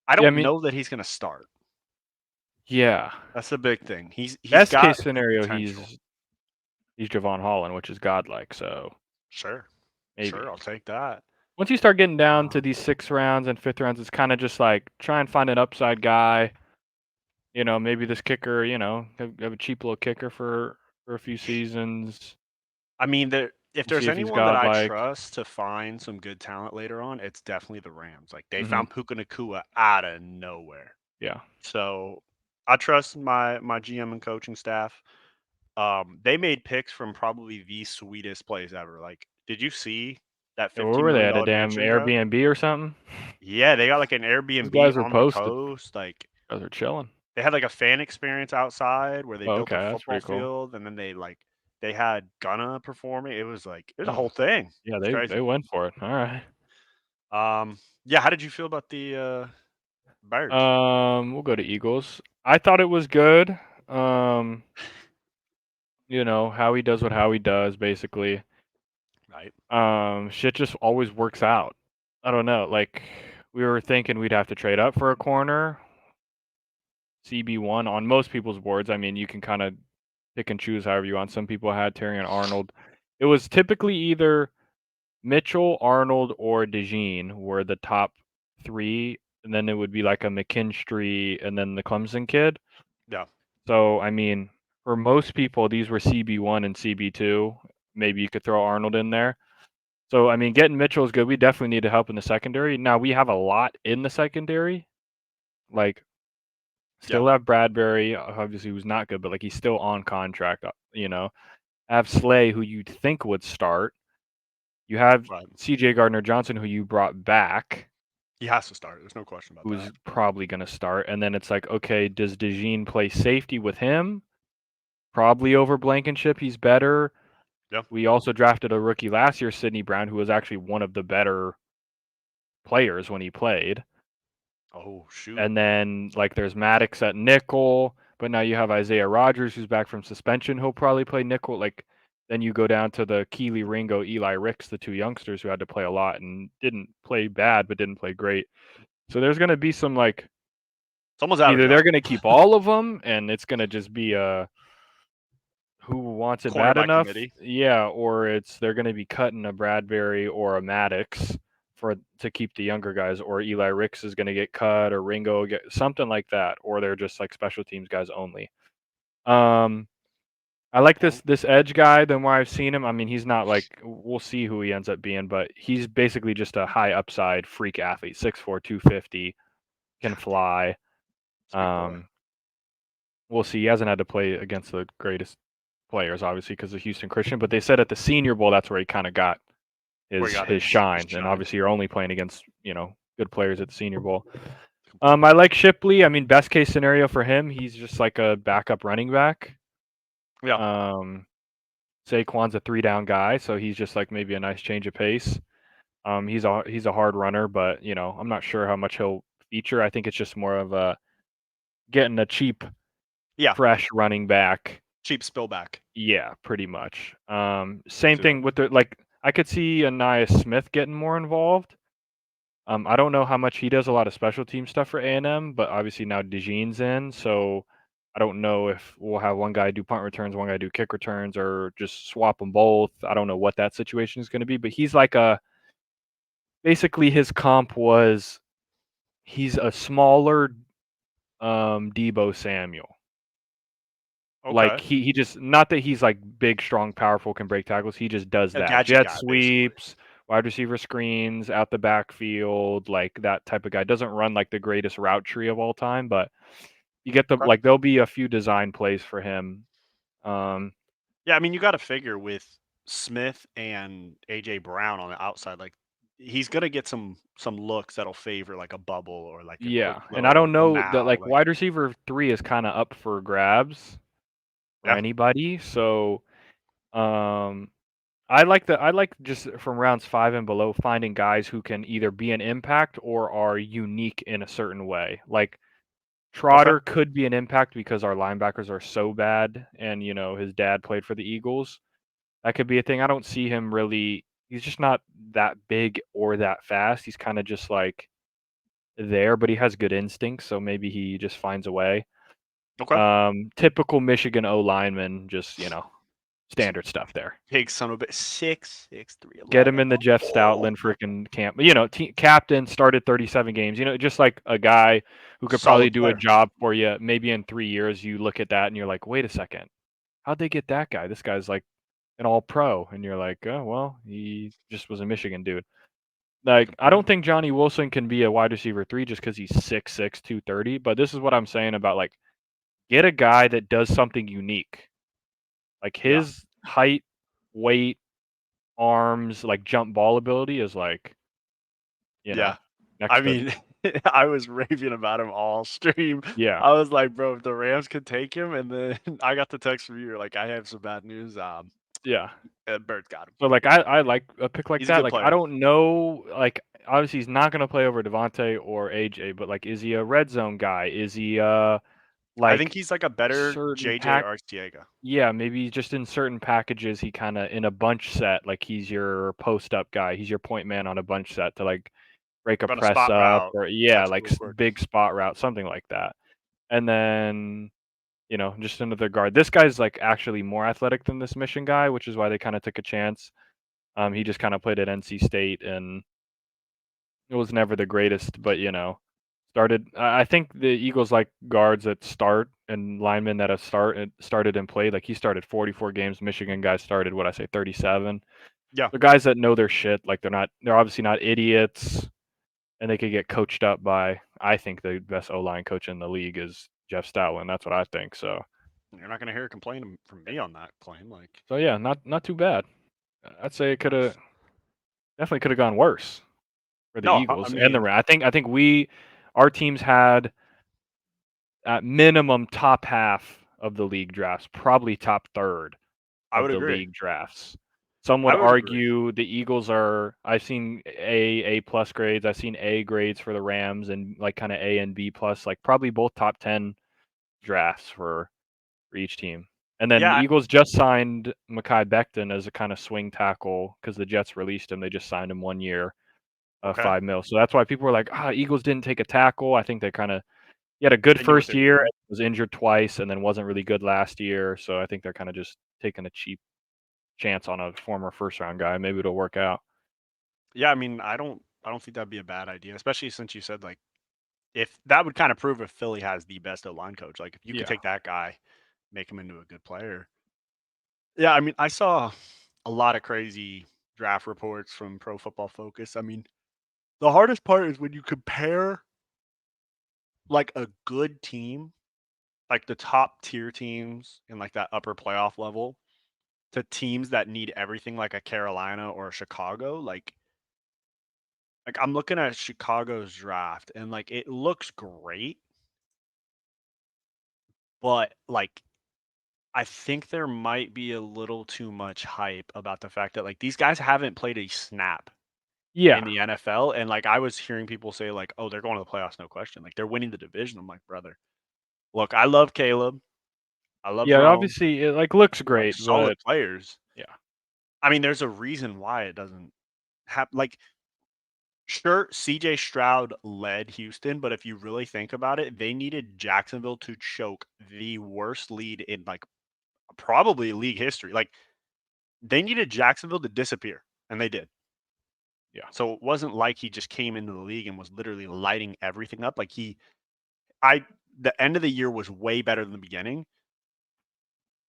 I Yeah, I don't mean, know that he's going to start. yeah. That's the big thing. He's Best got case scenario, potential. he's Javon Holland, which is godlike. So Sure. maybe Sure, I'll take that. once you start getting down to these 6th rounds and 5th rounds, it's kind of just like try and find an upside guy. You know, maybe this kicker. You know, have a cheap little kicker for a few seasons. I mean, if See there's if he's anyone that I godlike. trust to find some good talent later on, it's definitely the Rams. Like they Mm-hmm. found Puka Nakua out of nowhere. Yeah. So I trust my GM and coaching staff. They made picks from probably the sweetest plays ever. Like, did you see that Yeah, where $15 were they million at? A damn dimension drop? Airbnb or something? Yeah, they got like an Those guys Airbnb are on the posted. coast. Like Guys are chilling. they had like a fan experience outside where they Oh, built okay, a that's football pretty cool. field, and then they had Gunna performing. It was a Oh, whole thing. yeah, It's crazy. they went for it. All right. Yeah. How did you feel about the Bears? We'll go to Eagles. I thought it was good. Um, you know, Howie does what Howie does, basically. Right. Shit just always works out. I don't know. Like we were thinking we'd have to trade up for a corner. CB1 on most people's boards. I mean, you can kind of pick and choose however you want. Some people had Terry and Arnold. It was typically either Mitchell, Arnold, or DeJean were the top 3, and then it would be like a McKinstry and then the Clemson kid. Yeah. So, I mean, for most people, these were CB1 and CB2. Maybe you could throw Arnold in there. So, I mean, getting Mitchell is good. We definitely need to help in the secondary. Now, we have a lot in the secondary. Like, still have Bradbury, obviously, who's not good, but like he's still on contract, you know. I have Slay, who you'd think would start. You have Right. CJ Gardner-Johnson, who you brought back. He has to start. There's no question about Who's that. probably going to start. And then it's like, okay, does DeJean play safety with him? Probably over Blankenship. He's better. Yeah. We also drafted a rookie last year, Sidney Brown, who was actually one of the better players when he played. Oh, shoot. And then, like, there's Maddox at nickel. But now you have Isaiah Rodgers, who's back from suspension. He'll probably play nickel. Like, then you go down to the Keely Ringo, Eli Ricks, the 2 youngsters who had to play a lot and didn't play bad, but didn't play great. So there's going to be some, like, Someone's out of either they're job. going to keep all of them and it's going to just be who wants it bad Cornerback enough. committee. Yeah, or they're going to be cutting a Bradbury or a Maddox to keep the younger guys, or Eli Ricks is going to get cut, or Ringo get something like that, or they're just like special teams guys only. I like this edge guy. The more I've seen him, I mean, he's not like, we'll see who he ends up being, but he's basically just a high upside freak athlete, 6'4", 250, can fly. We'll see. He hasn't had to play against the greatest players, obviously, because of Houston Christian. But they said at the Senior Bowl, that's where he kind of got his shine. And obviously, you're only playing against good players at the Senior Bowl. I like Shipley. I mean, best case scenario for him, he's just like a backup running back. Yeah. Saquon's a 3-down guy, so he's just like maybe a nice change of pace. He's a hard runner, but I'm not sure how much he'll feature. I think it's just more of a getting a cheap, fresh running back Cheap spillback. Yeah, pretty much. Same See that? thing with the like. I could see Anais Smith getting more involved. I don't know how much he does a lot of special team stuff for A&M, but obviously now DeJean's in, so I don't know if we'll have one guy do punt returns, one guy do kick returns, or just swap them both. I don't know what that situation is going to be, but he's like basically his comp was he's a smaller Debo Samuel. Like Okay. he just not that he's like big, strong, powerful, can break tackles. He just does A that. gadget Jet guy, basically. sweeps, wide receiver screens, out the backfield, like that type of guy. Doesn't run like the greatest route tree of all time, but you get the Okay. like there'll be a few design plays for him. Yeah, I mean, you got to figure with Smith and AJ Brown on the outside, like he's gonna get some looks that'll favor like a bubble or like a quick Yeah, and I little don't know that now. like Like, wide receiver 3 is kind of up for grabs for yeah, anybody. So um I like just from rounds 5 and below finding guys who can either be an impact or are unique in a certain way. Like okay, Trotter could be an impact because our linebackers are so bad and his dad played for the Eagles. That could be a thing. I don't see him really he's just not that big or that fast. He's kind of just like there, but he has good instincts, so maybe he just finds a way. okay. Typical Michigan O lineman, just standard stuff there. Big son of a bitch, 6'6", Get him 311. in the Jeff Oh, Stoutland freaking camp. Captain started 37 games. Just like a guy who could probably solid do a player. job for you. Maybe in 3 years, you look at that and you're like, wait a second, how'd they get that guy? This guy's like an all pro, and you're like, oh well, he just was a Michigan dude. Like, Good I don't point. think Johnny Wilson can be a wide receiver 3 just because he's 6'6", 230. But this is what I'm saying about like get a guy that does something unique. Like Yeah, his height, weight, arms, like jump ball ability is like, you yeah. know, I next to mean, I was raving about him all stream. yeah, I was like, bro, if the Rams could take him, and then I got the text from you, like, I have some bad news. yeah. Bird got him. So like I like a pick like He's a that. good Like I player. don't know, like obviously he's not gonna play over Devontae or AJ, but like is he a red zone guy? Is he I think like he's like a better certain JJ pack Arcega. yeah, maybe just in certain packages he kinda in a bunch set, like he's your post up guy. He's your point man on a bunch set to like break a Run a press spot up route, or yeah, catch it like real quick. big spot route, something like that. And then just another guard. This guy's like actually more athletic than this mission guy, which is why they kind of took a chance. He just kind of played at NC State and it was never the greatest, but started. I think the Eagles like guards that start and linemen that have started and played. Like he started 44 games. Michigan guys started what I say 37. Yeah. The guys that know their shit. Like they're obviously not idiots, and they could get coached up by. I think the best O line coach in the league is Jeff Stoutland. That's what I think. So You're not gonna hear a complaint from me on that claim. Like, yeah, not too bad. I'd say it could have gone worse for the no, I Eagles and the mean, Rams. I think our teams had at minimum top half of the league drafts, probably top third I of would the agree. league drafts. Some would I would agree. argue the Eagles are. I've seen A plus grades. I've seen A grades for the Rams and like kind of A and B plus, like probably both top 10 drafts for each team. And then the Yeah, Eagles just signed Mekhi Becton as a kind of swing tackle because the Jets released him. They just signed him 1 year, okay. 5 mil. So that's why people were like, Eagles didn't take a tackle. I think he had a good They knew what first they were year, doing. was injured twice, and then wasn't really good last year. So I think they're kind of just taking a cheap chance on a former first round guy. Maybe it'll work out. Yeah, I mean, I don't think that'd be a bad idea, especially since you said like if that would kind of prove if Philly has the best O line coach. Like if you could Yeah. take that guy, make him into a good player. Yeah, I mean, I saw a lot of crazy draft reports from Pro Football Focus. I mean, the hardest part is when you compare like a good team, like the top tier teams in like that upper playoff level, to teams that need everything like a Carolina or a Chicago. Like I'm looking at Chicago's draft and like it looks great, but like I think there might be a little too much hype about the fact that like these guys haven't played a snap Yeah. in the NFL. And like I was hearing people say like, oh, they're going to the playoffs, no question. Like they're winning the division. I'm like, brother, look, I love Caleb. I love Yeah, Rome. obviously it like looks They're, like, great, solid but players. yeah. I mean, there's a reason why it doesn't happen. Like, sure, CJ Stroud led Houston, but if you really think about it, they needed Jacksonville to choke the worst lead in like probably league history. Like, they needed Jacksonville to disappear, and they did. Yeah. So it wasn't like he just came into the league and was literally lighting everything up. Like the end of the year was way better than the beginning.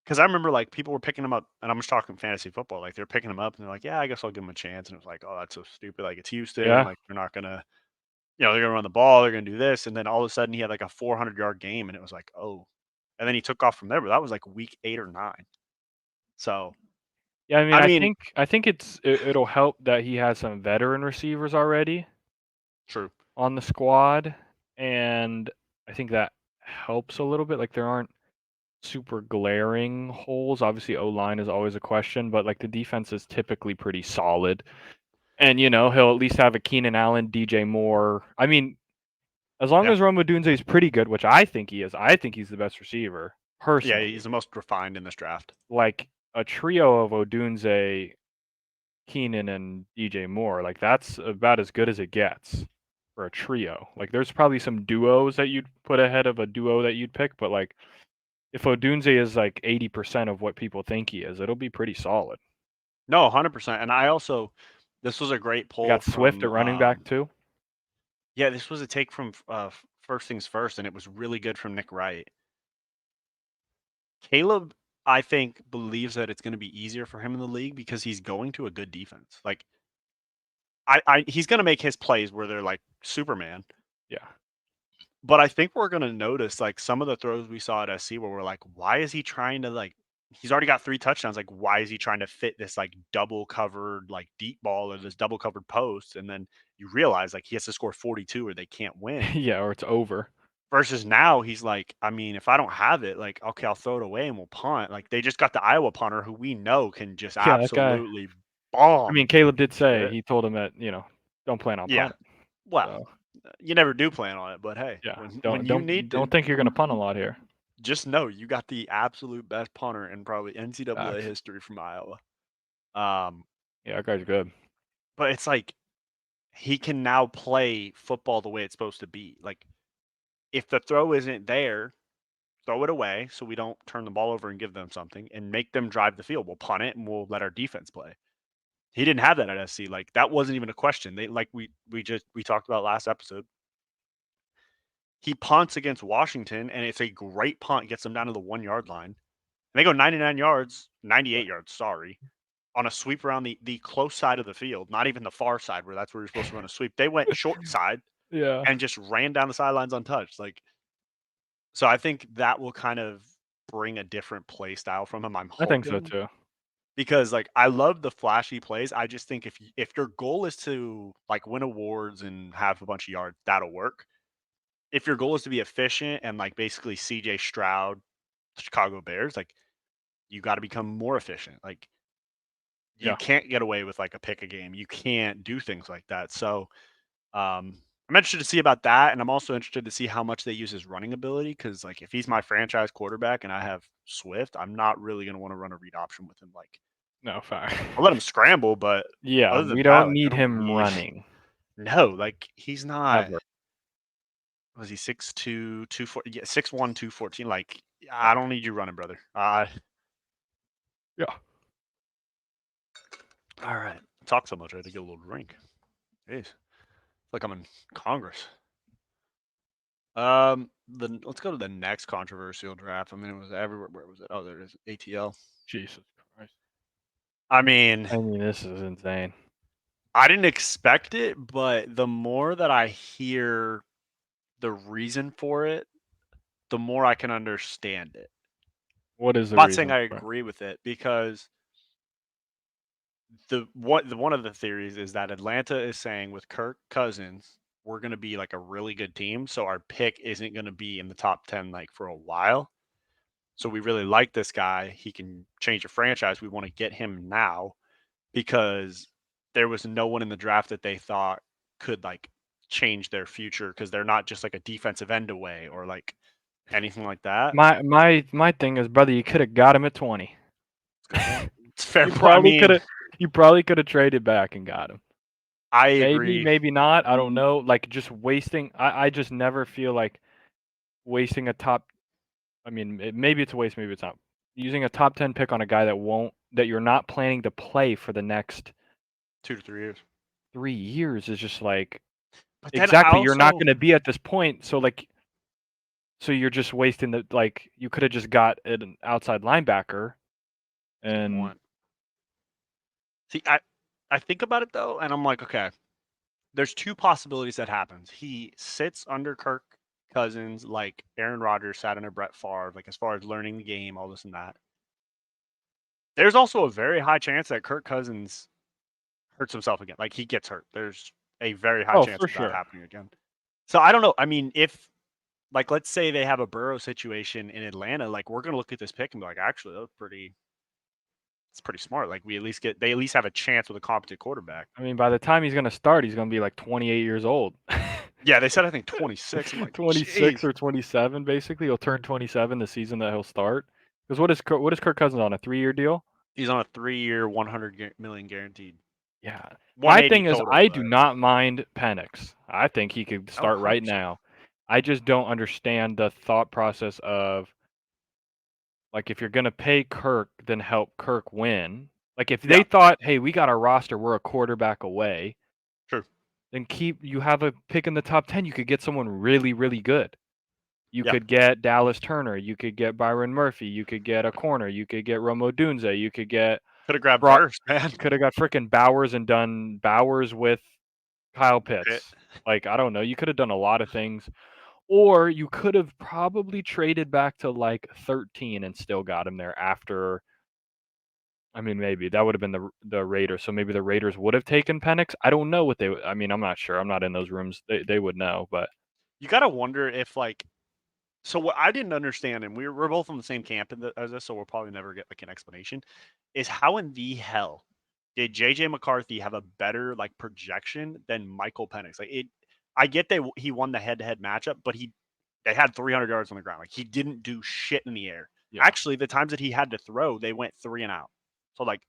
Because I remember like people were picking him up, and I'm just talking fantasy football. Like they're picking him up, and they're like, "Yeah, I guess I'll give him a chance." And it was like, "Oh, that's so stupid. Like it's Houston. Yeah. Like they're not gonna, they're gonna run the ball. They're gonna do this." And then all of a sudden, he had like a 400-yard game, and it was like, "Oh," and then he took off from there. But that was like week 8 or 9. So Yeah, I mean, I I mean, think I think it'll help that he has some veteran receivers already true. on the squad, and I think that helps a little bit. Like there aren't super glaring holes. Obviously, O-line is always a question, but like the defense is typically pretty solid. And he'll at least have a Keenan Allen, DJ Moore. I mean, as long Yeah, as Rome Odunze is pretty good, which I think he is, I think he's the best receiver yeah. personally. He's the most refined in this draft. Like a trio of Odunze, Keenan, and DJ Moore, like that's about as good as it gets for a trio. Like there's probably some duos that you'd put ahead of a duo that you'd pick, but like if Odunze is like 80% of what people think he is, it'll be pretty solid. No, 100%. And I also, this was a great I poll got Swift from, at running back too. yeah, this was a take from First Things First, and it was really good from Nick Wright. Caleb, I think, believes that it's going to be easier for him in the league because he's going to a good defense. Like, he's going to make his plays where they're like Superman. Yeah. But I think we're going to notice like some of the throws we saw at SC where we're like, why is he trying to like? He's already got 3 touchdowns. Like, why is he trying to fit this like double covered like deep ball or this double covered post? And then you realize like he has to score 42 or they can't win. Yeah, or it's over. Versus now, he's like, I mean, if I don't have it, like, okay, I'll throw it away and we'll punt. Like, they just got the Iowa punter who we know can just Yeah, that guy. absolutely I mean, bomb Caleb did say shit. he told him that don't plan on Yeah. punting. Well, So you never do plan on it, but hey, yeah, when don't you don't need to, don't think you're gonna punt a lot here. just know you got the absolute best punter in probably NCAA Facts. history from Iowa. Um, Yeah, that guy's good. but it's like he can now play football the way it's supposed to be. Like, if the throw isn't there, throw it away so we don't turn the ball over and give them something and make them drive the field. We'll punt it and we'll let our defense play. He didn't have that at SC. Like that wasn't even a question. They like we talked about last episode. He punts against Washington and it's a great punt, gets them down to the 1 yard line. And they go 99 yards, 98 yards, sorry, on a sweep around the close side of the field, not even the far side where that's where you're supposed to run a sweep. They went short side Yeah, and just ran down the sidelines untouched. Like, so I think that will kind of bring a different play style from him. I'm I think so hoping too. because like I love the flashy plays. I just think if your goal is to like win awards and have a bunch of yards, that'll work. If your goal is to be efficient and like basically CJ Stroud, Chicago Bears, like you got to become more efficient. Like you Yeah, can't get away with like a pick a game. You can't do things like that. So I'm interested to see about that, and I'm also interested to see how much they use his running ability. Because like if he's my franchise quarterback and I have Swift, I'm not really going to want to run a read option with him. Like no, fact. I'll let him scramble, but Yeah, other we than that, don't like I need don't him need running no, like he's not ever. was he 6'2", 240, yeah, 6'1", 214. Like I Fact. don't need you running, brother. Yeah. All right. Talk so much I had to get a little drink. Jeez. It's like I'm in Congress. Let's go to the next controversial draft. I mean, it was everywhere. Where was it? Oh, there it is. ATL. Jesus Christ. I mean, I mean, this is insane. I didn't expect it, but the more that I hear the reason for it, the more I can understand it. What is I'm the not saying reason I for it? agree with it because one of the theories is that Atlanta is saying with Kirk Cousins, we're going to be like a really good team, so our pick isn't going to be in the top 10 like for a while. So we really like this guy. He can change a franchise. We want to get him now because there was no one in the draft that they thought could like change their future because they're not just like a defensive end away or like anything like that. My thing is, brother, you could have got him at 20. It's fair. You Point. I probably could mean, have. You probably could have traded back and got him. I Maybe, agree. maybe not. I don't know. Like just wasting. I just never feel like wasting a top. I mean, maybe it's a waste. Maybe it's not. Using a top 10 pick on a guy that you're not planning to play for the next 2 to 3 years. 3 years is just like But then I exactly. You're not also going to be at this point. So you're just wasting the like. You could have just got an outside linebacker, and want. See, I think about it though, and I'm like, okay, there's two possibilities that happens. He sits under Kirk Cousins like Aaron Rodgers sat under Brett Favre, like as far as learning the game, all this and that. There's also a very high chance that Kirk Cousins hurts himself again. Like he gets hurt. There's a very high chance for of that sure. happening again. So I don't know. I mean, if like let's say they have a Burrow situation in Atlanta, like we're gonna look at this pick and be like, actually, that's pretty. It's pretty smart. Like they at least have a chance with a competent quarterback. I mean, by the time he's going to start, he's going to be like 28 years old. Yeah, they said I think 26. I'm like 26 jeez. or 27, basically. He'll turn 27 the season that he'll start. Because what is Kirk Cousins on, a 3-year deal? He's on a 3-year, 100 million guaranteed. Yeah. My 180 thing is, total, I do but not mind Penix. I think he could start right 100%. now. I just don't understand the thought process of, like, if you're going to pay Kirk, then help Kirk win. Like, if they Yeah. thought, hey, we got our roster, we're a quarterback away, True. then you have a pick in the top 10, you could get someone really, really good. You Yeah. could get Dallas Turner, you could get Byron Murphy, you could get a corner, you could get Romo Dunze, you could get Could have grabbed Brock. Burst, man. You could have got freaking Bowers and done Bowers with Kyle Pitts. Like, I don't know. You could have done a lot of things. Or you could have probably traded back to like 13 and still got him there after. I mean, maybe that would have been the Raiders. So maybe the Raiders would have taken Penix. I don't know what they. I mean, I'm not sure. I'm not in those rooms. They would know, but You got to wonder if like. So what I didn't understand, and we're both on the same camp as this, so we'll probably never get like an explanation, is how in the hell did JJ McCarthy have a better like projection than Michael Penix? Like it, I get that he won the head-to-head matchup, but they had 300 yards on the ground. Like he didn't do shit in the air. yeah. Actually, the times that he had to throw, they went 3 and out. So like,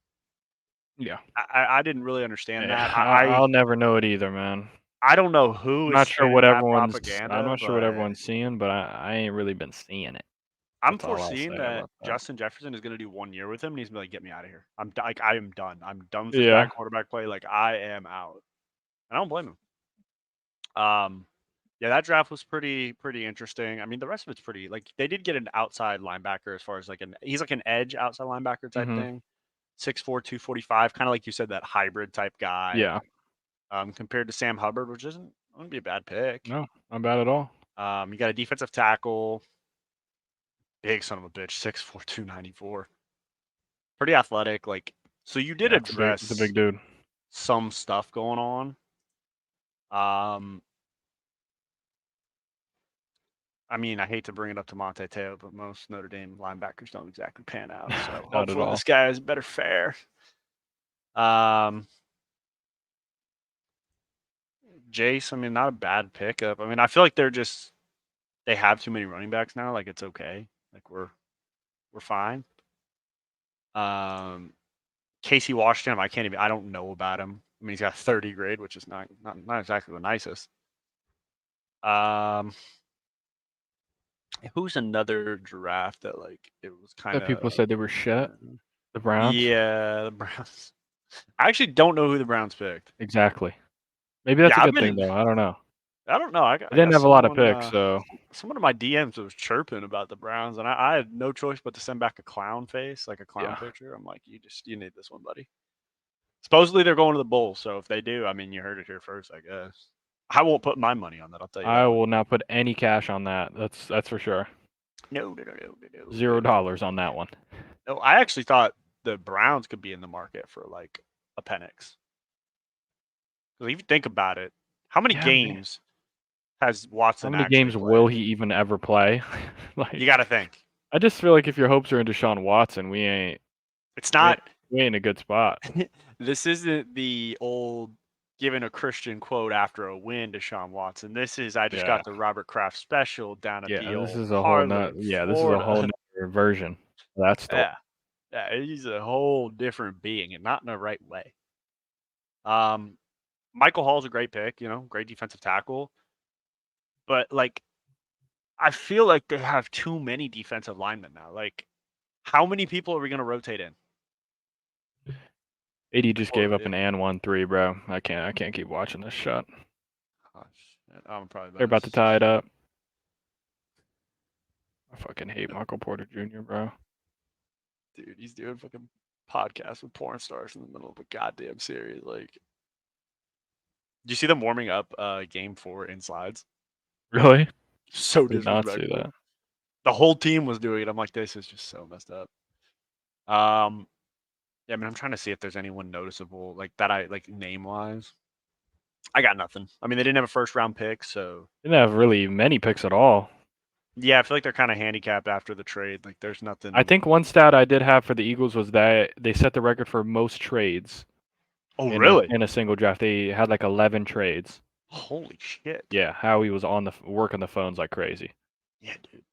Yeah, I didn't really understand that. I'll never know it either, man. I don't know who I'm is not sure what spinning that everyone's. I'm propaganda, not sure what but everyone's seeing, but I ain't really been seeing it. I'm That's all I'll foreseeing say that about that. Justin Jefferson is going to do 1 year with him, and he's going to be like, "Get me out of here. Like I am done. I'm done with this Yeah. bad quarterback play. Like I am out." And I don't blame him. Yeah, that draft was pretty interesting. I mean, the rest of it's pretty like they did get an outside linebacker as far as like he's like an edge outside linebacker type thing. 6'4", 245, kind of like you said, that hybrid type guy. Yeah. Compared to Sam Hubbard, which wouldn't be a bad pick. No, not bad at all. You got a defensive tackle, big son of a bitch, 6'4", 294. Pretty athletic. Like, so you did address It's a big dude. some stuff going on. I mean, I hate to bring it up to Monte Teo, but most Notre Dame linebackers don't exactly pan out. So Not at hopefully all. this guy has better fare. Jace, I mean, not a bad pickup. I mean, I feel like they have too many running backs now. Like it's okay. Like we're fine. Casey Washington, I don't know about him. I mean, he's got 30 grade, which is not exactly the nicest. Who's another draft that like it was kind of people said they were shit. The Browns. Yeah, the Browns. I actually don't know who the Browns picked. Exactly. Maybe that's Yeah, a good thing though. I don't know. I don't know. I didn't have a lot of picks, so someone in my DMs was chirping about the Browns, and I had no choice but to send back a clown face, like a clown picture. I'm like, you need this one, buddy. Supposedly they're going to the bowl, so if they do, I mean, you heard it here first, I guess. I won't put my money on that. I'll tell you. I will not put any cash on that. That's for sure. No. $0 on that one. No, I actually thought the Browns could be in the market for like a Penix. Because if you think about it, how many games has Watson? How many games will he even ever play? Like, you got to think. I just feel like if your hopes are in Deshaun Watson, we ain't. It's not. We ain't in a good spot. This isn't the old giving a Christian quote after a win to Sean Watson. This is I just Yeah. got the Robert Kraft special down at Yeah, the this old is a whole parlor not. in Yeah, this is a whole Florida. nother version of that story. Yeah. Yeah, he's a whole different being and not in the right way. Michael Hall's a great pick, great defensive tackle. But like I feel like they have too many defensive linemen now. Like, how many people are we gonna rotate in? AD just before gave we up do? an and 1-3, bro. I can't keep watching this shot. Oh, shit. I'm probably They're about to best. tie it up. I fucking hate Michael Porter Jr., bro. Dude, he's doing fucking podcasts with porn stars in the middle of a goddamn series. Like, do you see them warming up game 4 in slides? Really? So Did not see disrespectful. that. The whole team was doing it. I'm like, this is just so messed up. Yeah, I mean, I'm trying to see if there's anyone noticeable like that I like name wise. I got nothing. I mean, they didn't have a first round pick, so Didn't have really many picks at all. yeah, I feel like they're kind of handicapped after the trade. Like, there's nothing. I think one stat I did have for the Eagles was that they set the record for most trades Oh, in really? a single draft. They had like 11 trades. Holy shit. Yeah, Howie was on the working the phones like crazy. Yeah, dude.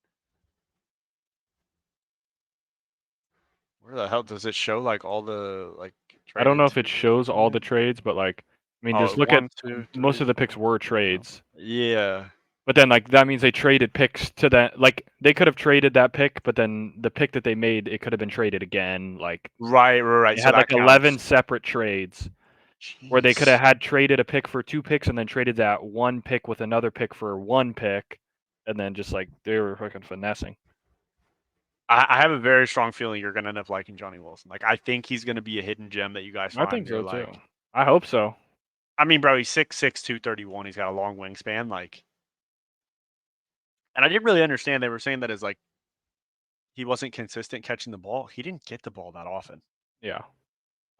Where the hell does it show like all the like? I don't know if traded it shows all the to- trades, but like, I mean, Oh, just look 1, at 2, most 3, of the picks 4, were 5. trades. Yeah. But then, like, that means they traded picks to that. Like, they could have traded that pick, but then the pick that they made, it could have been traded again. Like, Right. they So had like that 11 counts. separate trades where they could have Jeez. had traded a pick for 2 picks and then traded that one pick with another pick for 1 pick, and then just like they were fucking finessing. I have a very strong feeling you're gonna end up liking Johnny Wilson. Like, I think he's gonna be a hidden gem that you guys I find. think so You're too. like, I hope so. I mean, bro, he's 6'6", 231. He's got a long wingspan. Like, and I didn't really understand. They were saying that as like he wasn't consistent catching the ball. He didn't get the ball that often. Yeah.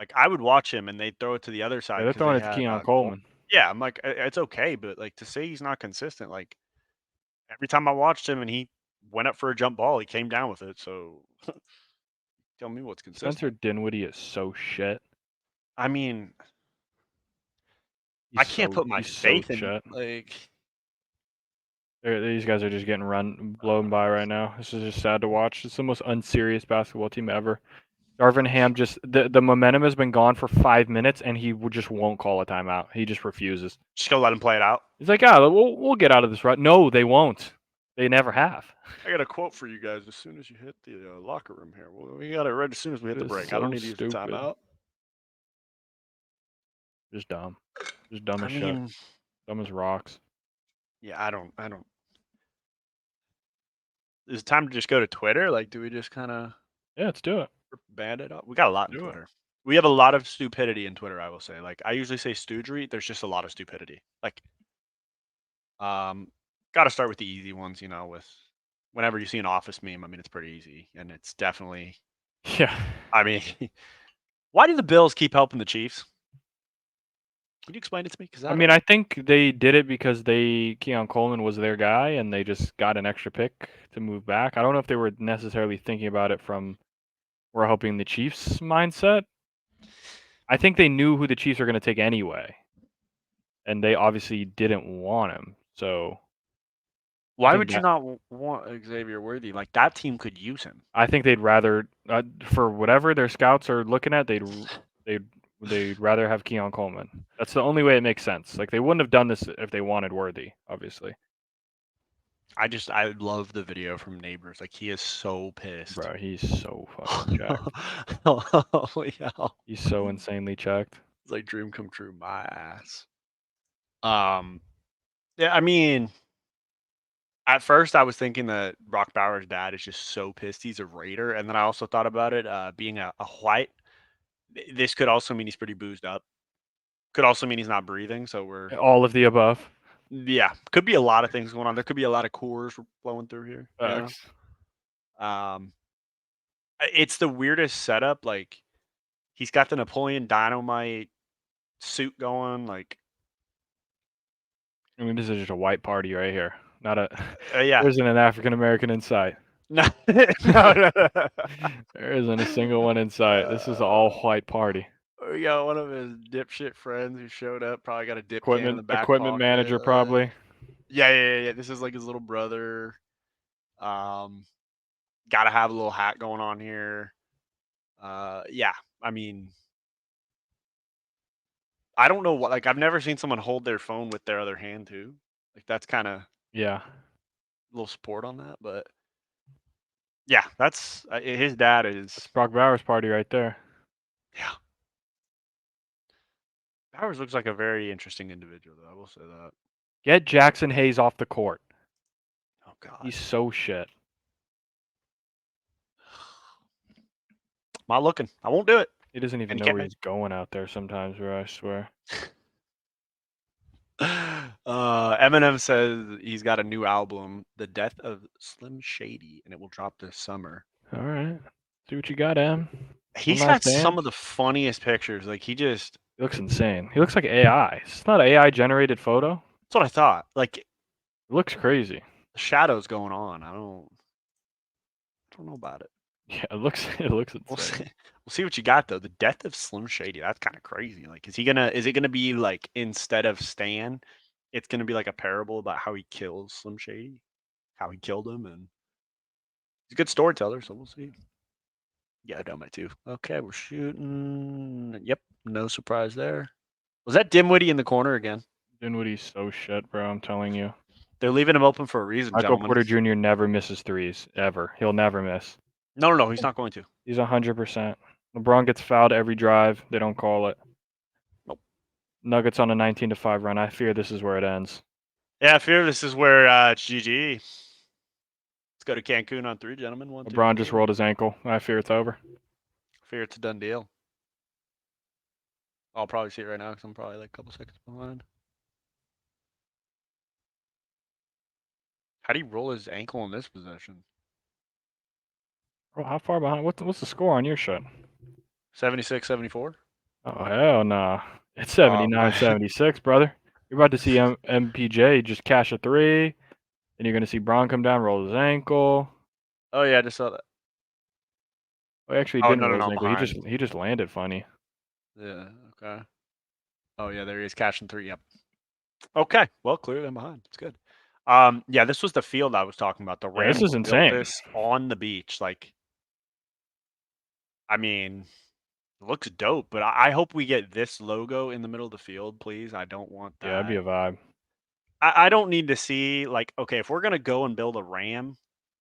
Like, I would watch him and they'd throw it to the other side Yeah, they're because they throwing it to had Keon Coleman. yeah, I'm like, it's okay, but like to say he's not consistent, like every time I watched him and he went up for a jump ball, he came down with it. So tell me what's consistent. Spencer Dinwiddie is so shit. I mean, He's I can't put my he's so faith in shit. like. These guys are just getting blown by right now. This is just sad to watch. It's the most unserious basketball team ever. Darvin Ham just the momentum has been gone for 5 minutes and he just won't call a timeout. He just refuses. Just go let him play it out. He's like, "Yeah, we'll get out of this rut." No, they won't. They never have. I got a quote for you guys as soon as you hit the locker room here. Well, we got it right as soon as we hit the It's break. I so don't need to use the stupid. timeout. Just dumb. Just dumb I as mean, shit. Dumb as rocks. yeah, I don't. Is it time to just go to Twitter? Like, do we just kind of Yeah, let's do it. band it up? We got a lot in Do it. Twitter. We have a lot of stupidity in Twitter, I will say. Like, I usually say stoogery. There's just a lot of stupidity. Like, got to start with the easy ones, with whenever you see an office meme, I mean, it's pretty easy. And it's definitely, Yeah. I mean, why do the Bills keep helping the Chiefs? Can you explain it to me? Because I mean, I think they did it because Keon Coleman was their guy, and they just got an extra pick to move back. I don't know if they were necessarily thinking about it from we're helping the Chiefs mindset. I think they knew who the Chiefs were going to take anyway, and they obviously didn't want him. So why would you not want Xavier Worthy? Like, that team could use him. I think they'd rather, for whatever their scouts are looking at, they'd rather have Keon Coleman. That's the only way it makes sense. Like, they wouldn't have done this if they wanted Worthy, obviously. I love the video from Neighbors. Like, he is so pissed. Bro, he's so fucking checked. Oh, yeah. He's so insanely checked. It's like dream come true, my ass. Yeah, I mean, at first I was thinking that Brock Bowers' dad is just so pissed he's a Raider, and then I also thought about it being a white. This could also mean he's pretty boozed up. Could also mean he's not breathing. So we're all of the above. Yeah, could be a lot of things going on. There could be a lot of cores flowing through here. It's the weirdest setup. Like, he's got the Napoleon Dynamite suit going. Like, I mean, this is just a white party right here. Not a. Yeah. There isn't an African American in sight. No. There isn't a single one in sight. This is an all white party. Yeah, one of his dipshit friends who showed up probably got a dip can in the back Equipment pocket. manager, probably. Yeah. This is like his little brother. Got to have a little hat going on here. Yeah, I mean, I don't know what. Like, I've never seen someone hold their phone with their other hand too. Like, that's kind of a Yeah. little support on that, but yeah, that's his dad is. That's Brock Bowers' party right there. Yeah. Powers looks like a very interesting individual, though. I will say that. Get Jackson Hayes off the court. Oh God, He's so shit. not looking. I won't do it. He doesn't even And know can't where he's going out there sometimes, bro. I swear. Eminem says he's got a new album, "The Death of Slim Shady," and it will drop this summer. All right. See what you got, Em. He's One got last some dance. of the funniest pictures. Like he just. He looks insane. He looks like AI. It's not an AI generated photo. That's what I thought. Like It looks crazy. the shadows going on. I don't know about it. Yeah, it looks We'll insane. see. We'll see what you got though. The Death of Slim Shady. That's kind of crazy. Like, is it gonna be like instead of Stan, it's gonna be like a parable about how he kills Slim Shady, how he killed him, and he's a good storyteller. So we'll see. Yeah, Dome too. Okay, we're shooting. Yep, no surprise there. Was that Dimwitty in the corner again? Dinwiddie's so shit, bro. I'm telling you. They're leaving him open for a reason, Michael gentlemen. Porter Jr. never misses threes ever. He'll never miss. No, he's not going to. He's 100%. LeBron gets fouled every drive. They don't call it. Nope. Nuggets on a 19-5 run. I fear this is where it ends. Yeah, I fear this is where it's GG. Let's go to Cancun on 3, gentlemen. 1, 2, LeBron just 3. rolled his ankle. I fear it's over. Fear it's a done deal. I'll probably see it right now because I'm probably like a couple seconds behind. How do you roll his ankle in this possession? Bro, how far behind? What's the score on your shit? 76, 74? Oh, hell nah. It's Oh, 79-76, brother. You're about to see MPJ just cash a three. Then you're going to see Braun come down, roll his ankle. Oh, yeah, I just saw that. Oh, he actually Oh, didn't no, roll his I'm ankle. behind. He just landed funny. Yeah, okay. Oh, yeah, there he is, cashing 3. Yep. Okay, well, clearly I'm behind. It's good. Yeah, this was the field I was talking about. The Yeah, this Rams is built insane. this on the beach. Like, I mean, it looks dope, but I hope we get this logo in the middle of the field, please. I don't want that. Yeah, that'd be a vibe. I don't need to see like, okay, if we're gonna go and build a Ram,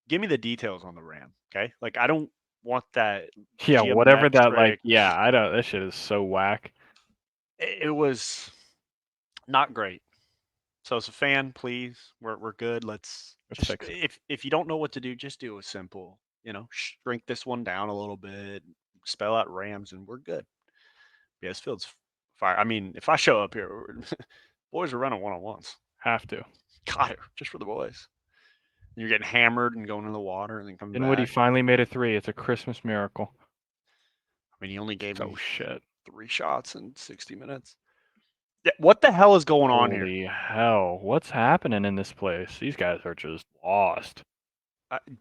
give me the details on the Ram. Okay, like I don't want that Yeah, whatever that geometric. yeah, I don't. That shit is so whack. It was not great. So as a fan, please, we're good. Let's Let's just fix it. if you don't know what to do, just do a simple. Shrink this one down a little bit, spell out Rams, and we're good. Yeah, this field's fire. I mean, if I show up here, boys are running one-on-ones. Have to. Got it, just for the boys. And you're getting hammered and going in the water and then coming Dinwiddie back. finally made a three. It's a Christmas miracle. I mean, he only gave So me shit. 3 shots in 60 minutes. Yeah, what the hell is going on here? Holy hell. What's happening in this place? These guys are just lost.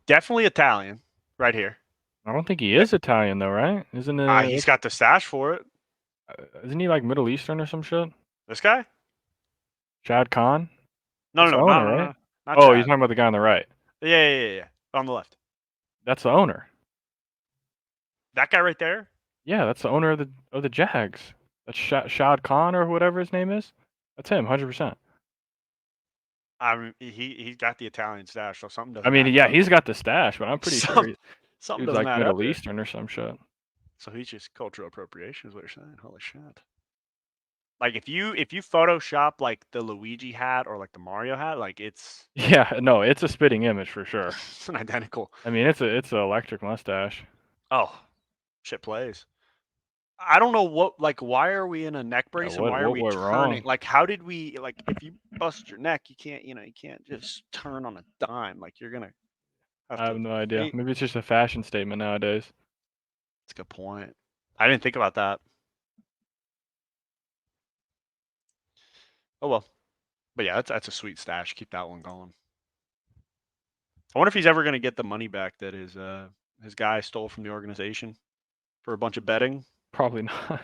Definitely Italian, right here. I don't think he is Italian though, right? He's got the stash for it. Isn't he like Middle Eastern or some shit? This guy? Shad Khan? No, That's the no, owner, no, right? no, not Oh, Chad. you're talking about the guy on the right. Yeah. On the left. That's the owner. That guy right there? Yeah, that's the owner of the Jags. That's Shad Khan or whatever his name is. That's him, 100%. I mean, he's got the Italian stash, so something doesn't. I mean, add yeah, up. he's got the stash, but I'm pretty sure he something was doesn't like add up Middle here. Eastern or some shit. So he's just cultural appropriation, is what you're saying. Holy shit! Like if you Photoshop like the Luigi hat or like the Mario hat, like it's Yeah, no, it's a spitting image for sure. it's an identical. I mean, it's an electric mustache. Oh, shit plays. I don't know why are we in a neck brace and why are what we went turning? wrong? Like, how did we, like, if you bust your neck, you can't just turn on a dime. Like, you're gonna have I have to no idea. wait. Maybe it's just a fashion statement nowadays. That's a good point. I didn't think about that. Oh well. But yeah, that's a sweet stash. Keep that one going. I wonder if he's ever gonna get the money back that his guy stole from the organization for a bunch of betting. Probably not.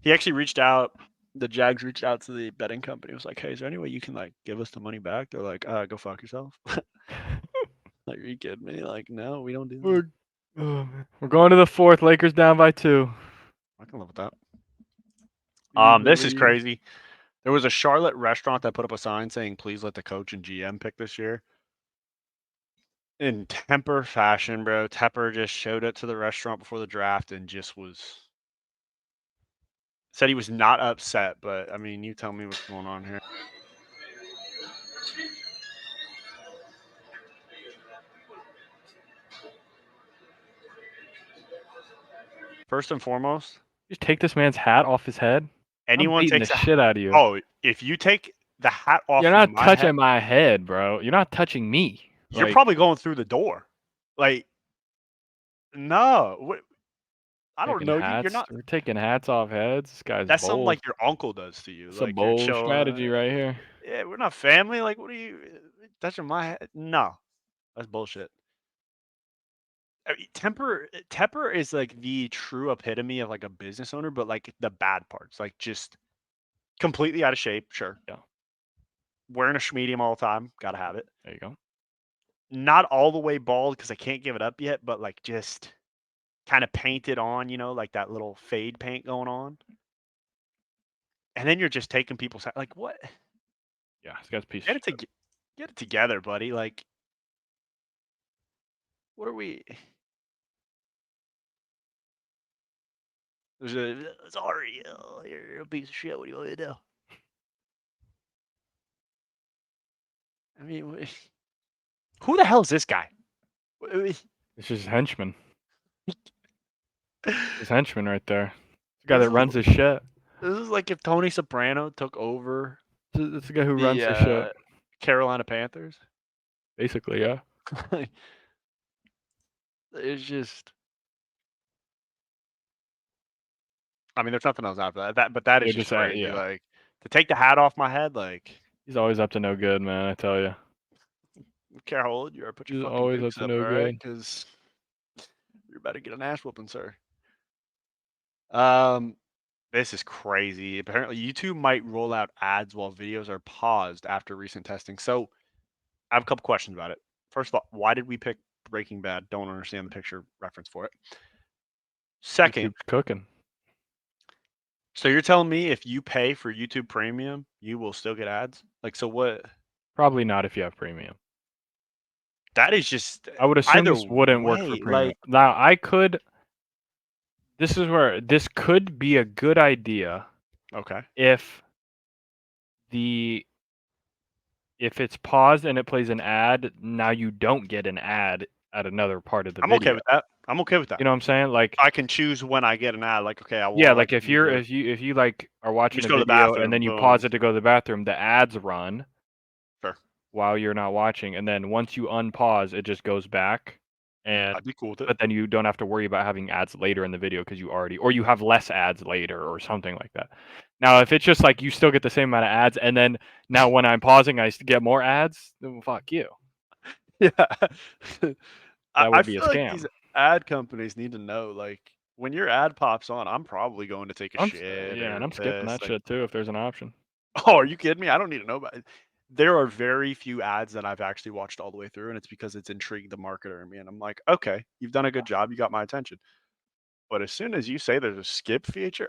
He actually reached out. The Jags reached out to the betting company. It was like, "Hey, is there any way you can like give us the money back?" They're like, "Go fuck yourself." Like, are you kidding me? Like, no, we don't do that. We're going to the fourth. Lakers down by 2. I can live with that. You This is believe. crazy. There was a Charlotte restaurant that put up a sign saying, "Please let the coach and GM pick this year." In Temper fashion, bro. Tepper just showed up to the restaurant before the draft and just said he was not upset. But I mean, you tell me what's going on here. First and foremost, Just take this man's hat off his head. I'm anyone beating takes the a shit out of you. oh, if you take the hat off You're not my touching head, my head, bro. You're not touching me. you're Like, probably going through the door. Like, no, I don't taking know you. You're hats. not. We're taking hats off heads. This guy's That's something bold. like your uncle does to you. It's a Like you're bold chilling. strategy right here. Yeah, we're not family. Like, what are you touching my head? No, that's bullshit. I mean, Tepper is like the true epitome of like a business owner, but like the bad parts, like just completely out of shape. Sure. Yeah. Wearing a schmedium all the time. Gotta have it. There you go. Not all the way bald because I can't give it up yet, but like just kind of painted on, like that little fade paint going on. And then you're just taking people's like what? Yeah, this guy's a piece Get of it shit. get it together, buddy. Like, what are we? Sorry, you're a piece of shit. What do you want me to do? I mean, who the hell is this guy? It's just henchman. His henchman right there. The guy This that is- runs his shit. This is like if Tony Soprano took over It's the guy who runs the shit. Carolina Panthers. Basically, yeah. It's just. I mean, there's nothing else after that. But that is Yeah, just just, crazy. yeah. Like to take the hat off my head, like He's always up to no good, man. I tell you. I don't care how old you are, put your He's fucking always up dukes to up, no all right? good. Because you're about to get an ass whooping, sir. This is crazy. Apparently, YouTube might roll out ads while videos are paused after recent testing. So, I have a couple questions about it. First of all, why did we pick Breaking Bad? Don't understand the picture reference for it. Second, YouTube's cooking. so you're telling me if you pay for YouTube Premium, you will still get ads? Like, so what? Probably not if you have premium. That is just I would assume either this wouldn't work for way, premium. like, Now, this is where this could be a good idea okay. if it's paused and it plays an ad, now you don't get an ad at another part of the I'm video. okay with that. I'm okay with that. You know what I'm saying? Like, I can choose when I get an ad. Like, okay, I want. yeah, like like if you like are watching just a go to the video bathroom, and then you boom. pause it to go to the bathroom, the ads run Sure. while you're not watching, and then once you unpause, it just goes back. And I'd be cool with it. but then you don't have to worry about having ads later in the video because you have less ads later or something like that. Now, if it's just like you still get the same amount of ads, and then now when I'm pausing, I get more ads, then fuck you. Yeah. That I would be a feel like scam. these ad companies need to know, like, when your ad pops on, I'm probably going to take a shit. Yeah, or and I'm skipping piss, that like, shit too if there's an option. Oh, are you kidding me? I don't need to know about it. There are very few ads that I've actually watched all the way through, and it's because it's intrigued the marketer in me. And I'm like, okay, you've done a good job. You got my attention. But as soon as you say there's a skip feature,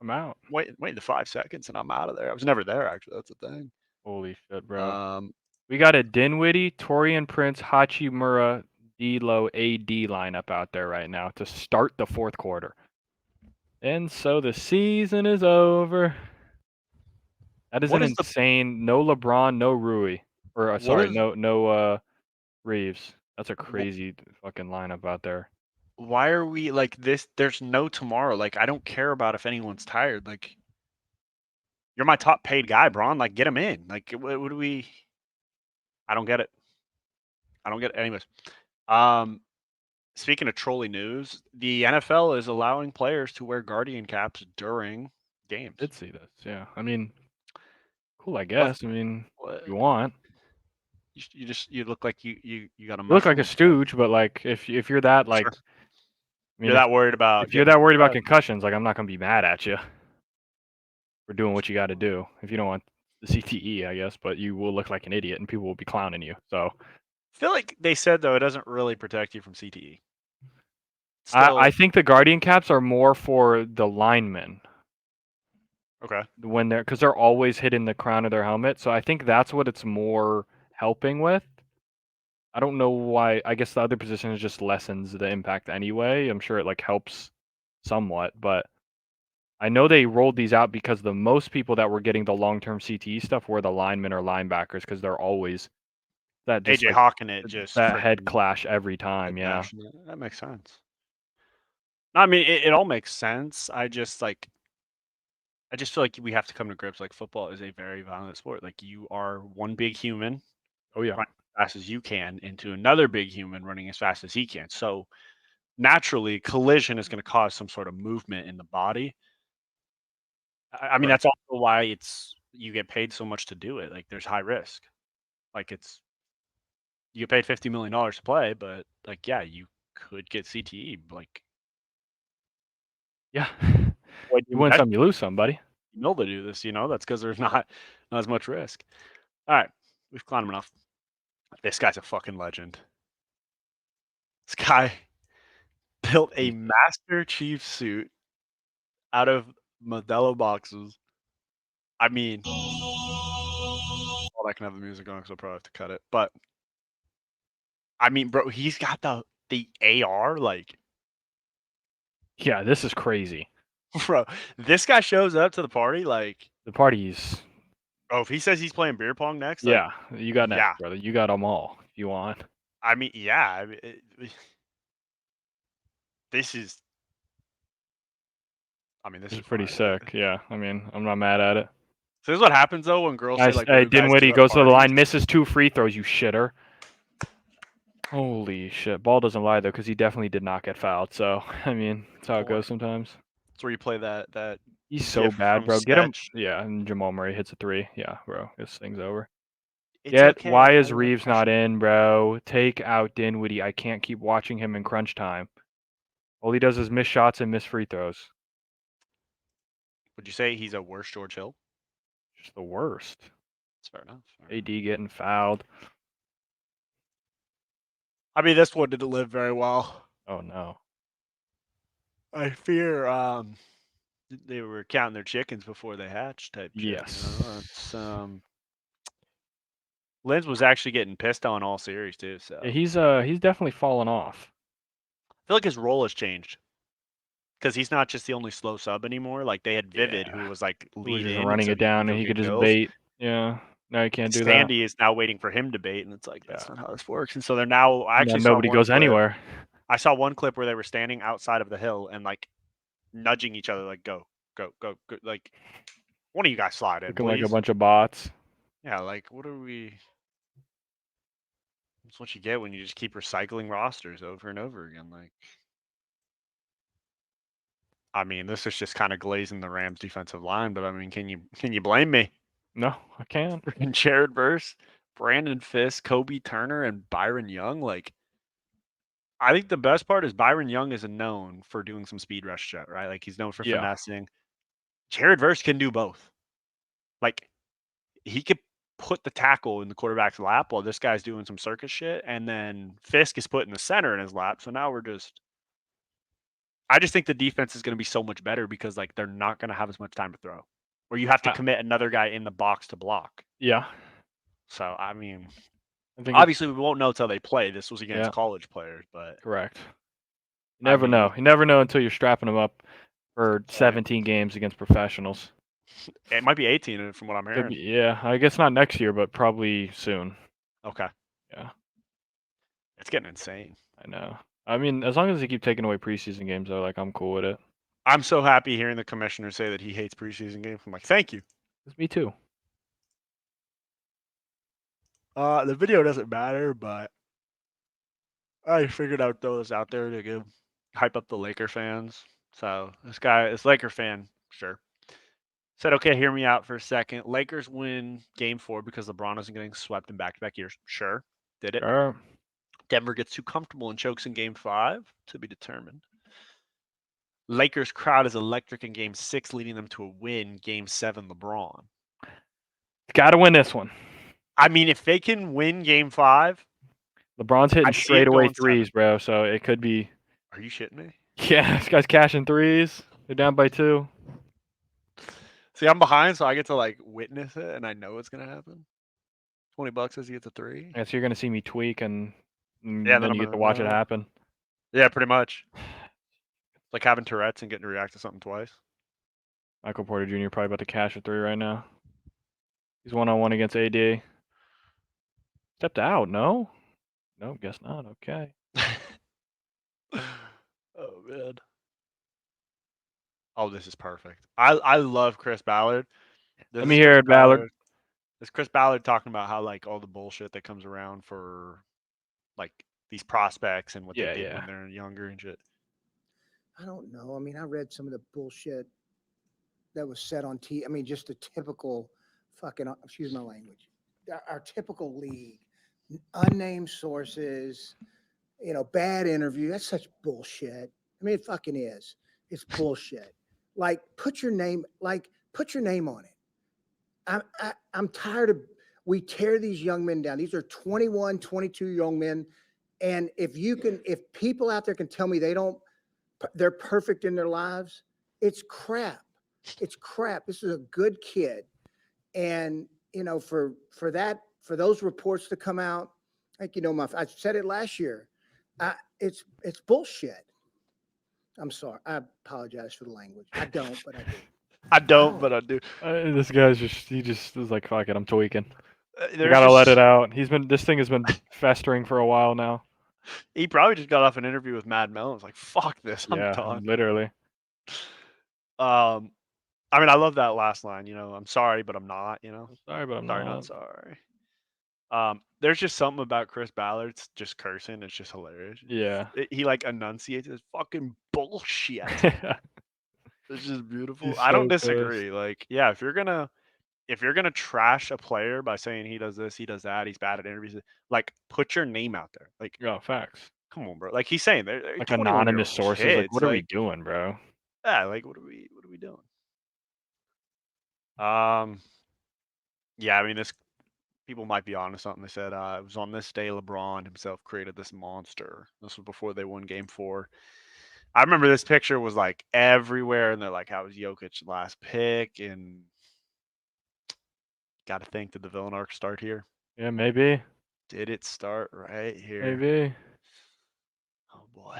I'm out. wait the 5 seconds and I'm out of there. I was never there, actually. That's the thing. Holy shit, bro. Um, We got a Dinwiddie, Torian Prince, Hachimura, D'Lo, AD lineup out there right now to start the fourth quarter. And so the season is over. That is What an is the- insane. No LeBron, no Rui, or sorry, is- no Reeves. That's a crazy fucking lineup out there. why are we like this? There's no tomorrow. Like, I don't care about if anyone's tired. Like, you're my top paid guy, Braun. Like, get him in. Like, what do we? I don't get it. I don't get it. Anyways, speaking of trolley news, the NFL is allowing players to wear Guardian caps during games. Did see this? Yeah, I mean, cool. I guess. I mean, you want. You look like you got a. You look like a stooge, but like if you're that like, Sure. I mean, You're that worried about. if you're that worried about concussions, like I'm not gonna be mad at you. for doing what you got to do. If you don't want the CTE, I guess, but you will look like an idiot and people will be clowning you. So I feel like they said though it doesn't really protect you from CTE. I think the Guardian caps are more for the linemen Okay. when because they're always hitting the crown of their helmet. So I think that's what it's more helping with. I don't know why. I guess the other position is just lessens the impact anyway. I'm sure it like helps somewhat, but I know they rolled these out because the most people that were getting the long-term CTE stuff were the linemen or linebackers because they're always that just AJ like Hawking it just that head freaking clash every time. head Yeah. bashing it. That makes sense. I mean, it all makes sense. I just feel like we have to come to grips. Like football is a very violent sport. Like you are one big human Oh yeah. running as fast as you can into another big human running as fast as he can. So naturally, collision is going to cause some sort of movement in the body. I mean, Right. that's also why you get paid so much to do it. Like there's high risk. Like you get paid $50 million to play, but like yeah, you could get CTE. Like Yeah. when You you win invest some, you lose some, buddy. mill to do this, that's because there's not as much risk. All right, we've clowned him enough. This guy's a fucking legend. This guy built a Jesus. Master Chief suit out of Modelo boxes. I mean, well, I can have the music on because I'll probably have to cut it. But I mean, bro, he's got the AR. Like, Yeah, this is crazy. bro, this guy shows up to the party. Like, The party's oh, if he says he's playing beer pong next, like, yeah. You got yeah. next, brother. You got them all if you want. I mean, yeah. I mean, this is. I mean, this This is is pretty fine. sick. Yeah. I mean, I'm not mad at it. So this is what happens though when girls say Nice. like, "What Hey, do guys Dinwiddie do at goes to the parties?" line, misses 2 free throws. You shitter. Holy shit. Ball doesn't lie, though, because he definitely did not get fouled. So, I mean, that's how it Boy, goes sometimes. that's where you play that He's so gif bad, from bro. Get him. Sketch. Yeah, and Jamal Murray hits a 3. Yeah, bro. This thing's over. It's okay. Why I is love Reeves not pressure. in, bro? Take out Dinwiddie. I can't keep watching him in crunch time. All he does is miss shots and miss free throws. Would you say he's a worse George Hill? Just the worst. That's fair enough. AD getting fouled. I mean, this one didn't live very well. Oh, no. I fear they were counting their chickens before they hatched type shit. Yes. It's Lenz was actually getting pissed on all series too. So Yeah, he's definitely fallen off. I feel like his role has changed because he's not just the only slow sub anymore. Like they had Vivid, Yeah. who was like He was lead just in, and running so it he could down go and he get could just kills. bait. Yeah. Now you can't do that. Sandy is now waiting for him to bait, and it's like that's Yeah. not how this works. And so they're now. I Now actually saw nobody one goes clip. anywhere. I saw one clip where they were standing outside of the hill and like nudging each other, like go, go, go, go. Like one of you guys slide in, Looking like a please. bunch of bots. Yeah, like what are we? That's what you get when you just keep recycling rosters over and over again. Like, I mean, this is just kind of glazing the Rams' defensive line, but I mean, can you blame me? No, I can't. And Jared Verse, Brandon Fisk, Kobe Turner, and Byron Young. Like, I think the best part is Byron Young is known for doing some speed rush shit, right? Like he's known for Yeah. finessing. Jared Verse can do both. Like he could put the tackle in the quarterback's lap while this guy's doing some circus shit, and then Fisk is put in the center in his lap. So now I just think the defense is going to be so much better because like they're not going to have as much time to throw, or you have to commit another guy in the box to block. Yeah. So I mean, I think obviously we won't know until they play. This was against Yeah. college players, but correct. You never know. You never know until you're strapping them up for 17 games against professionals. It might be 18 from what I'm Could hearing. be, yeah, I guess not next year, but probably soon. Okay. Yeah. It's getting insane. I know. I mean, as long as they keep taking away preseason games, though, like I'm cool with it. I'm so happy hearing the commissioner say that he hates preseason games. I'm like, thank you. Me too. The video doesn't matter, but I figured I'd throw this out there to hype up the Laker fans. So this Laker fan, sure, said, okay, hear me out for a second. Lakers win game 4 because LeBron isn't getting swept in back-to-back years. Sure, did it. Denver gets too comfortable and chokes in game 5, to be determined. Lakers crowd is electric in Game 6, leading them to a win. Game 7, LeBron. Got to win this one. I mean, if they can win Game 5, LeBron's hitting I see it straightaway going 7. threes, bro. So it could be. Are you shitting me? Yeah, this guy's cashing threes. They're down by 2. See, I'm behind, so I get to like witness it, and I know it's gonna happen. $20 as he gets a 3. Yeah, so you're gonna see me tweak, and Yeah, then you get to watch it happen. Yeah, pretty much. It's like having Tourette's and getting to react to something twice. Michael Porter Jr. probably about to cash a 3 right now. He's 1-on-1 against AD. Stepped out, no? No, guess not. Okay. Oh man. Oh, this is perfect. I love Chris Ballard. Let me hear it, Ballard. It's Chris Ballard talking about how like all the bullshit that comes around for like these prospects and what they did when they're younger and shit. I don't know. I mean, I read some of the bullshit that was said on TV. I mean, just the typical fucking, excuse my language, our typical league, unnamed sources, bad interview. That's such bullshit. I mean, it fucking is. It's bullshit. Like, put your name on it. I'm tired of, we tear these young men down. These are 21, 22 young men. And if people out there can tell me they're perfect in their lives, it's crap. It's crap. This is a good kid. And, for those reports to come out, like, I said it last year, it's bullshit. I'm sorry. I apologize for the language. I don't, but I do. I don't, but I do. This guy's he just is like, fuck it, I'm tweaking. You There's gotta just- let it out. This thing has been festering for a while now. He probably just got off an interview with Mad Mel and was like, fuck this, I'm done. Literally. I mean, I love that last line, I'm sorry, but I'm not, I'm sorry, but I'm sorry, not. not sorry. There's just something about Chris Ballard's just cursing. It's just hilarious. Yeah. He like enunciates his fucking bullshit. It's just beautiful. He's I don't so pissed. disagree. Like, yeah, if you're gonna trash a player by saying he does this, he does that, he's bad at interviews, like put your name out there. Like, Yeah, facts. come on, bro. Like he's saying they're Like 21-year-old anonymous sources. Like, kids, what are we doing, bro? Yeah, like what are we doing? Yeah, I mean, this people might be onto something. They said it was on this day LeBron himself created this monster. This was before they won Game 4. I remember this picture was like everywhere, and they're like, "How was Jokic's last pick?" And got to think, did the villain arc start here? Yeah, maybe. Did it start right here? Maybe. Oh boy.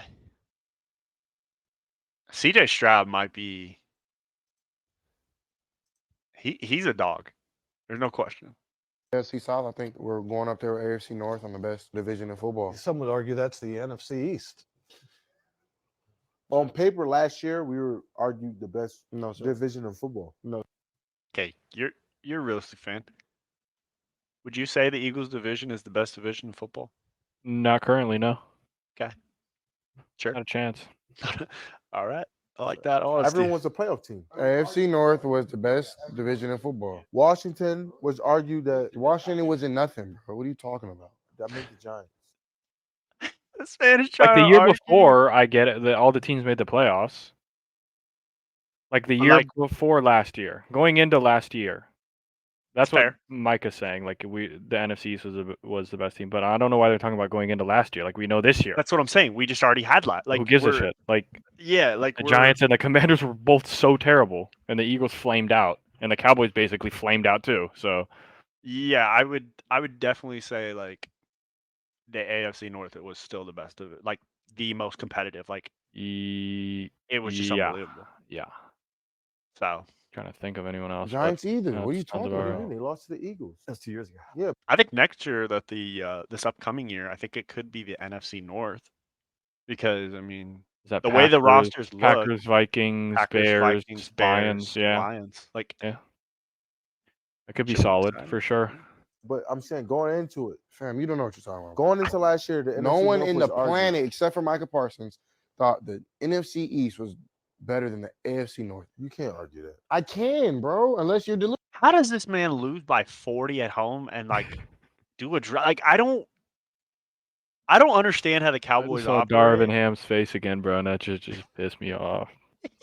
CJ Stroud might be. He's a dog. There's no question. AFC South, I think we're going up there with AFC North on the best division in football. Some would argue that's the NFC East. On paper, last year we were argued the best No, sir. division in football. No, Okay, you're a realistic fan. Would you say the Eagles division is the best division in football? Not currently, no. Okay. Sure. Not a chance. All right. I like that. Honesty. everyone was a playoff team. AFC North was the best division in football. Washington was argued that Washington wasn't nothing, bro. What are you talking about? That made the Giants. This man is Like trying the to year argue. before, I get it. All the teams made the playoffs. Like the But, year like- before last year, going into last year. That's what Fair. Micah's saying. Like the NFC East was the best team, but I don't know why they're talking about going into last year. Like we know this year. That's what I'm saying. We just already had like Who gives a we're- shit? Like Yeah, like the we're- Giants and the Commanders were both so terrible, and the Eagles flamed out, and the Cowboys basically flamed out too. So Yeah, I would definitely say like the AFC North, it was still the best of it, like the most competitive. Like it was just yeah, unbelievable. yeah. So Trying to think of anyone else. but Giants either. no, What are you it sounds talking about about? right. They lost to the Eagles. That's 2 years ago. I think next year that this upcoming year, I think it could be the NFC North, because I mean Is that the way the Packers- rosters look, Packers, Vikings, Packers, Bears, Vikings, Lions, Bears, yeah, Lions, like it could be should be solid exciting. for sure. But I'm saying going into it, fam, you don't know what you're talking about. Going into last year, no NFC one North in the was argued. planet except for Micah Parsons thought the NFC East was better than the AFC North. You can't argue that. I can, bro, unless you're deluded. How does this man lose by 40 at home and like do a drive? Like I don't understand how the I just Cowboys saw operate. Darvin Ham's face again, bro, and that just pissed me off.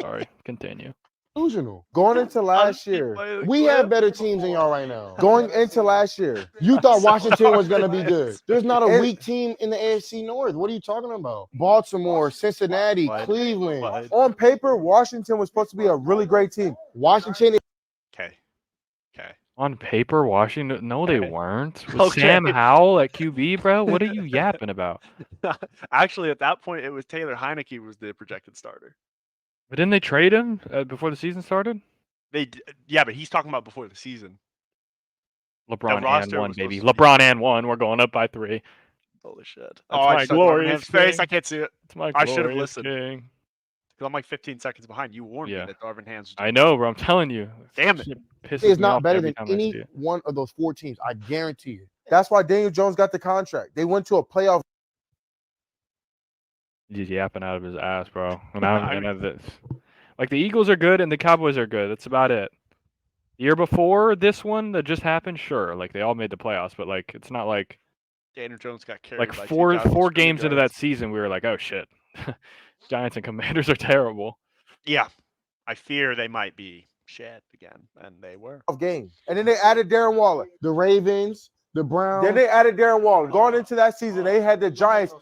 Sorry, continue. Delusional. Going into last keep year, playing the we have clip. better teams than y'all right now. Going into last year, you thought So Washington was going to be hard. good. There's not a weak team in the AFC North. What are you talking about? Baltimore, Cincinnati, What? Cleveland. What? On paper, Washington was supposed to be a really great team. Washington is Okay. Okay. On paper, Washington. No, they Okay. weren't. With Okay. Sam Howell at QB, bro. What are you yapping about? Actually, at that point, it was Taylor Heineke was the projected starter. But didn't they trade him before the season started? Yeah, but he's talking about before the season. LeBron and roster one, was baby. supposed to be- LeBron and one. We're going up by 3. Holy shit! That's I my just saw Darvin glorious Ham's face. I king. can't see it It's my I should have glorious listened. king. because I'm like 15 seconds behind. You warned Yeah. me that Darvin Ham's. I know, bro. I'm telling you. Damn it. Shit pisses is me not off better every than time I any see it. one of those 4 teams. I guarantee you. That's why Daniel Jones got the contract. They went to a playoff. He's yapping out of his ass, bro. And I like the Eagles are good and the Cowboys are good. That's about it. The year before this one that just happened, sure, like they all made the playoffs, but like it's not like Daniel Jones got carried like by four 2,000 four scrimmage games into yards. that season we were like, oh shit, Giants and Commanders are terrible. Yeah, I fear they might be shit again, and they were. Game. And then they added Darren Waller. The Ravens, the Browns. Then they added Darren Waller. Going into that season, they had the Giants.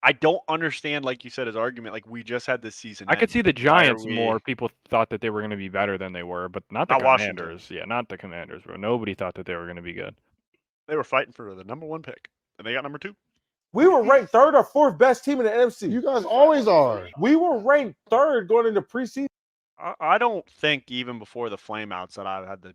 I don't understand, like you said, his argument. Like we just had this season. I could end. see the Why are Giants we- more. People thought that they were going to be better than they were, but not the Not Washington. Commanders. Yeah, not the Commanders, bro. Nobody thought that they were going to be good. They were fighting for the number 1 pick, and they got number 2. We were ranked 3rd or 4th best team in the NFC. You guys always are. We were ranked 3rd going into preseason. I don't think even before the flameouts that I had the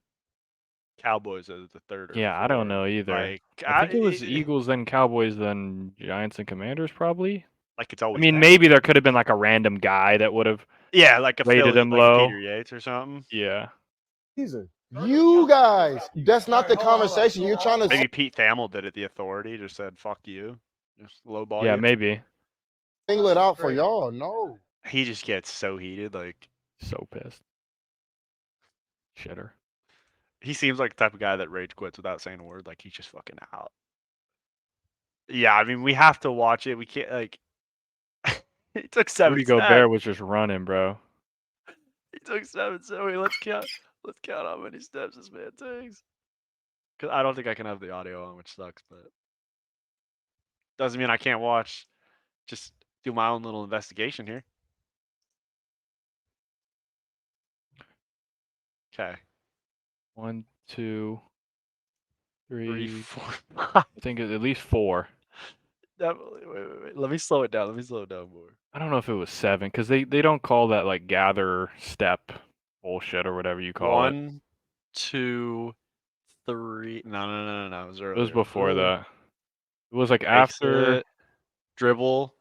Cowboys as the 3rd. Or Yeah, I don't 4th. know either. Like I think it was Eagles, then Cowboys, then Giants and Commanders, probably. Like it's I always. mean, been. maybe there could have been like a random guy that would have. Yeah, like a rated Philly, him like low. Peter Yates or something. Yeah. Season. You guys. That's not the conversation. You're trying to. Maybe Pete Thamel did it. The Authority just said "fuck you," just lowball. Yeah, you. maybe. Single it out for y'all. No. He just gets so heated. Like So pissed. Shitter. he seems like the type of guy that rage quits without saying a word. Like he's just fucking out. Yeah, I mean we have to watch it. We can't like. He took 7 Rudy steps. Gobert was just running, bro. He took 7. So wait, let's count. Let's count how many steps this man takes. Cause I don't think I can have the audio on, which sucks, but doesn't mean I can't watch. Just do my own little investigation here. Okay. 1, 2, 3, 3. 4, 5. I think at least 4. Definitely. Wait. Let me slow it down. More. I don't know if it was 7 because they don't call that like gather step bullshit or whatever you call it. 1, 2, 3. No. It was It earlier. was before Ooh. that. It was like Takes after it, dribble,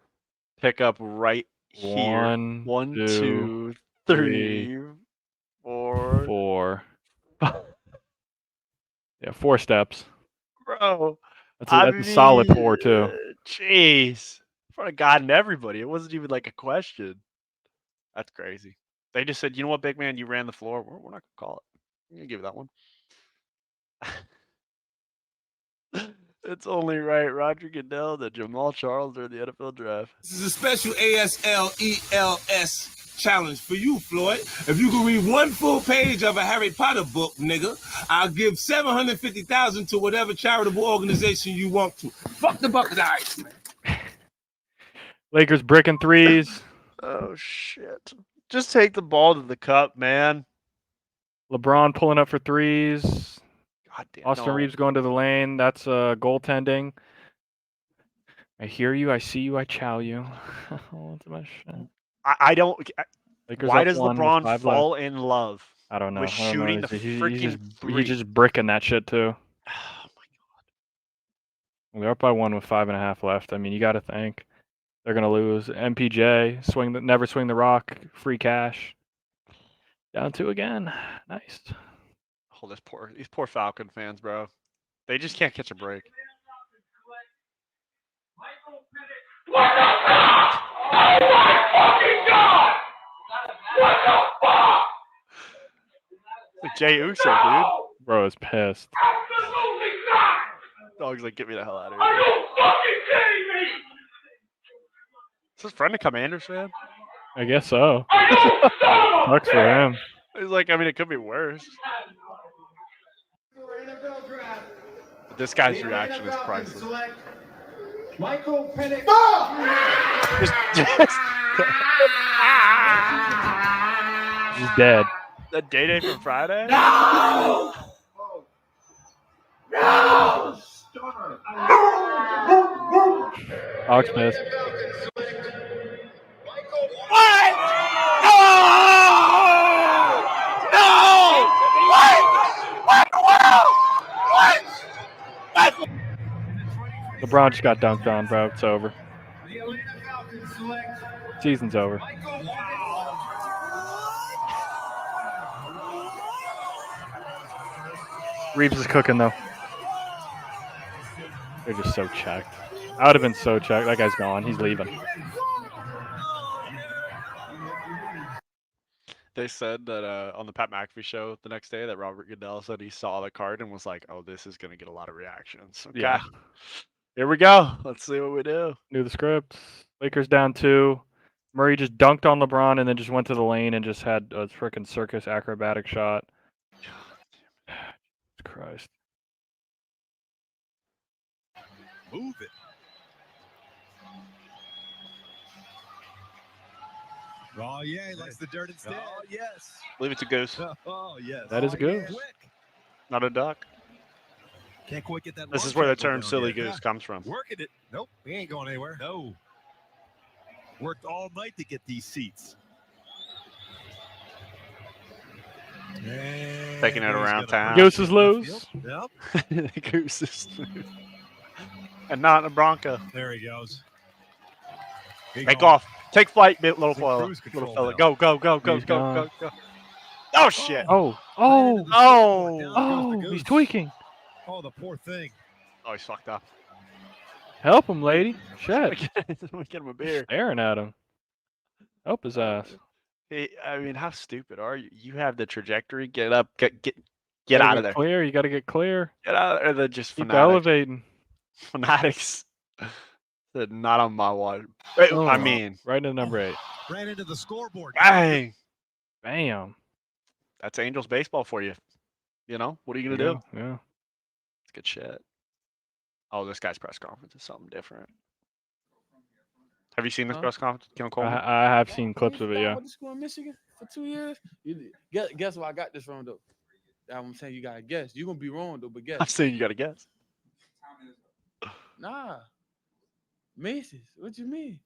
pick up right here. 1, 1, 2, 2, 3, 4. 4. Yeah, 4 steps. Bro, That's a solid 4 too. Jeez, in front of God and everybody, it wasn't even like a question. That's crazy. They just said, "You know what, big man, you ran the floor. We're not gonna call it. I'm gonna give you that one." It's only right, Roger Goodell, that Jamal Charles during the NFL draft. This is a special ASLELS challenge for you, Floyd. If you can read 1 full page of a Harry Potter book, nigga, I'll give $750,000 to whatever charitable organization you want to. Fuck the bucket of ice, man. Lakers bricking threes. Oh shit! Just take the ball to the cup, man. LeBron pulling up for threes. God damn. Austin no. Reeves going to the lane. That's goaltending. I hear you. I see you. I chow you. What's my shit? I don't. Lakers Why up does 1 with LeBron 5 left. fall in love? I don't know. with I don't know. shooting the freaking three? He's just bricking that shit too. Oh my They're up by 1 with 5.5 left. I mean, you got to think they're gonna lose. MPJ never swing the rock. Free cash. Down 2 again. Nice. Oh, these poor Falcon fans, bro. They just can't catch a break. What the fuck? Oh my fucking god! What the fuck? Like Jay Uso, dude. Bro is pissed. Absolutely not! Dog's like, get me the hell out of Are here. you fucking kidding me? Is this friend a Commanders fan? I guess so. Are you son of a Sucks for bitch? him. He's like, I mean, it could be worse. But this guy's reaction is priceless. Michael Penix. Just He's dead. the day from Friday. No! No! Hawks missed. What? No! No! What? What? LeBron just got dunked on, bro. It's over. Season's over. Reeves is cooking though. They're just so checked. I would have been so checked. That guy's gone. He's leaving. They said that on the Pat McAfee show the next day that Robert Goodell said he saw the card and was like, "Oh, this is gonna get a lot of reactions." Okay. Yeah. Here we go. Let's see what we do. Knew the script. Lakers down 2. Murray just dunked on LeBron and then just went to the lane and just had a freaking circus acrobatic shot. Christ. Move it. Oh yeah, he likes the dirt instead. Oh yes. Leave it to Goose, Oh yes. That is a goose. Quick. not a duck. Can't quite get that. This long is where the triangle term down "silly yet. goose" comes from. Working it. Nope, we ain't going anywhere. No. Worked all night to get these seats. And Taking it he's around gonna town. bring it Goose is to left loose. field. Yep. Goose is loose. And not a Bronco. There he goes. He Take going. off. Take flight, little Some fella. cruise Little control fella. now. Go, go, go, go, He's go, gone. go, go. Oh shit. Oh, Ran into oh, the scoreboard. Down oh, goes the he's goose. tweaking. Oh, the poor thing. Oh, he's fucked up. Help him, lady. Shit. We get him a beer. Staring at him. Help his ass. Hey, I mean, how stupid are you? You have the trajectory. Get up. Get Gotta out get of there. Clear. You got to get clear. Get out of there. They're just Keep fanatics. elevating. Fanatics. Said not on my watch. I Oh. mean, Right into number 8. Ran into the scoreboard. bang. Bam. That's Angels baseball for you. You know, what are you gonna do? Yeah. It's good shit. Oh, this guy's press conference is something different. Have you seen this Huh? press conference, Kim Coleman? I have seen clips of it, yeah. I went to school in Michigan for 2 years. Guess where I got this from, though? I'm saying you gotta guess. You're gonna be wrong though, but I'm guess. saying you gotta guess. Nah. Macy's. What you mean?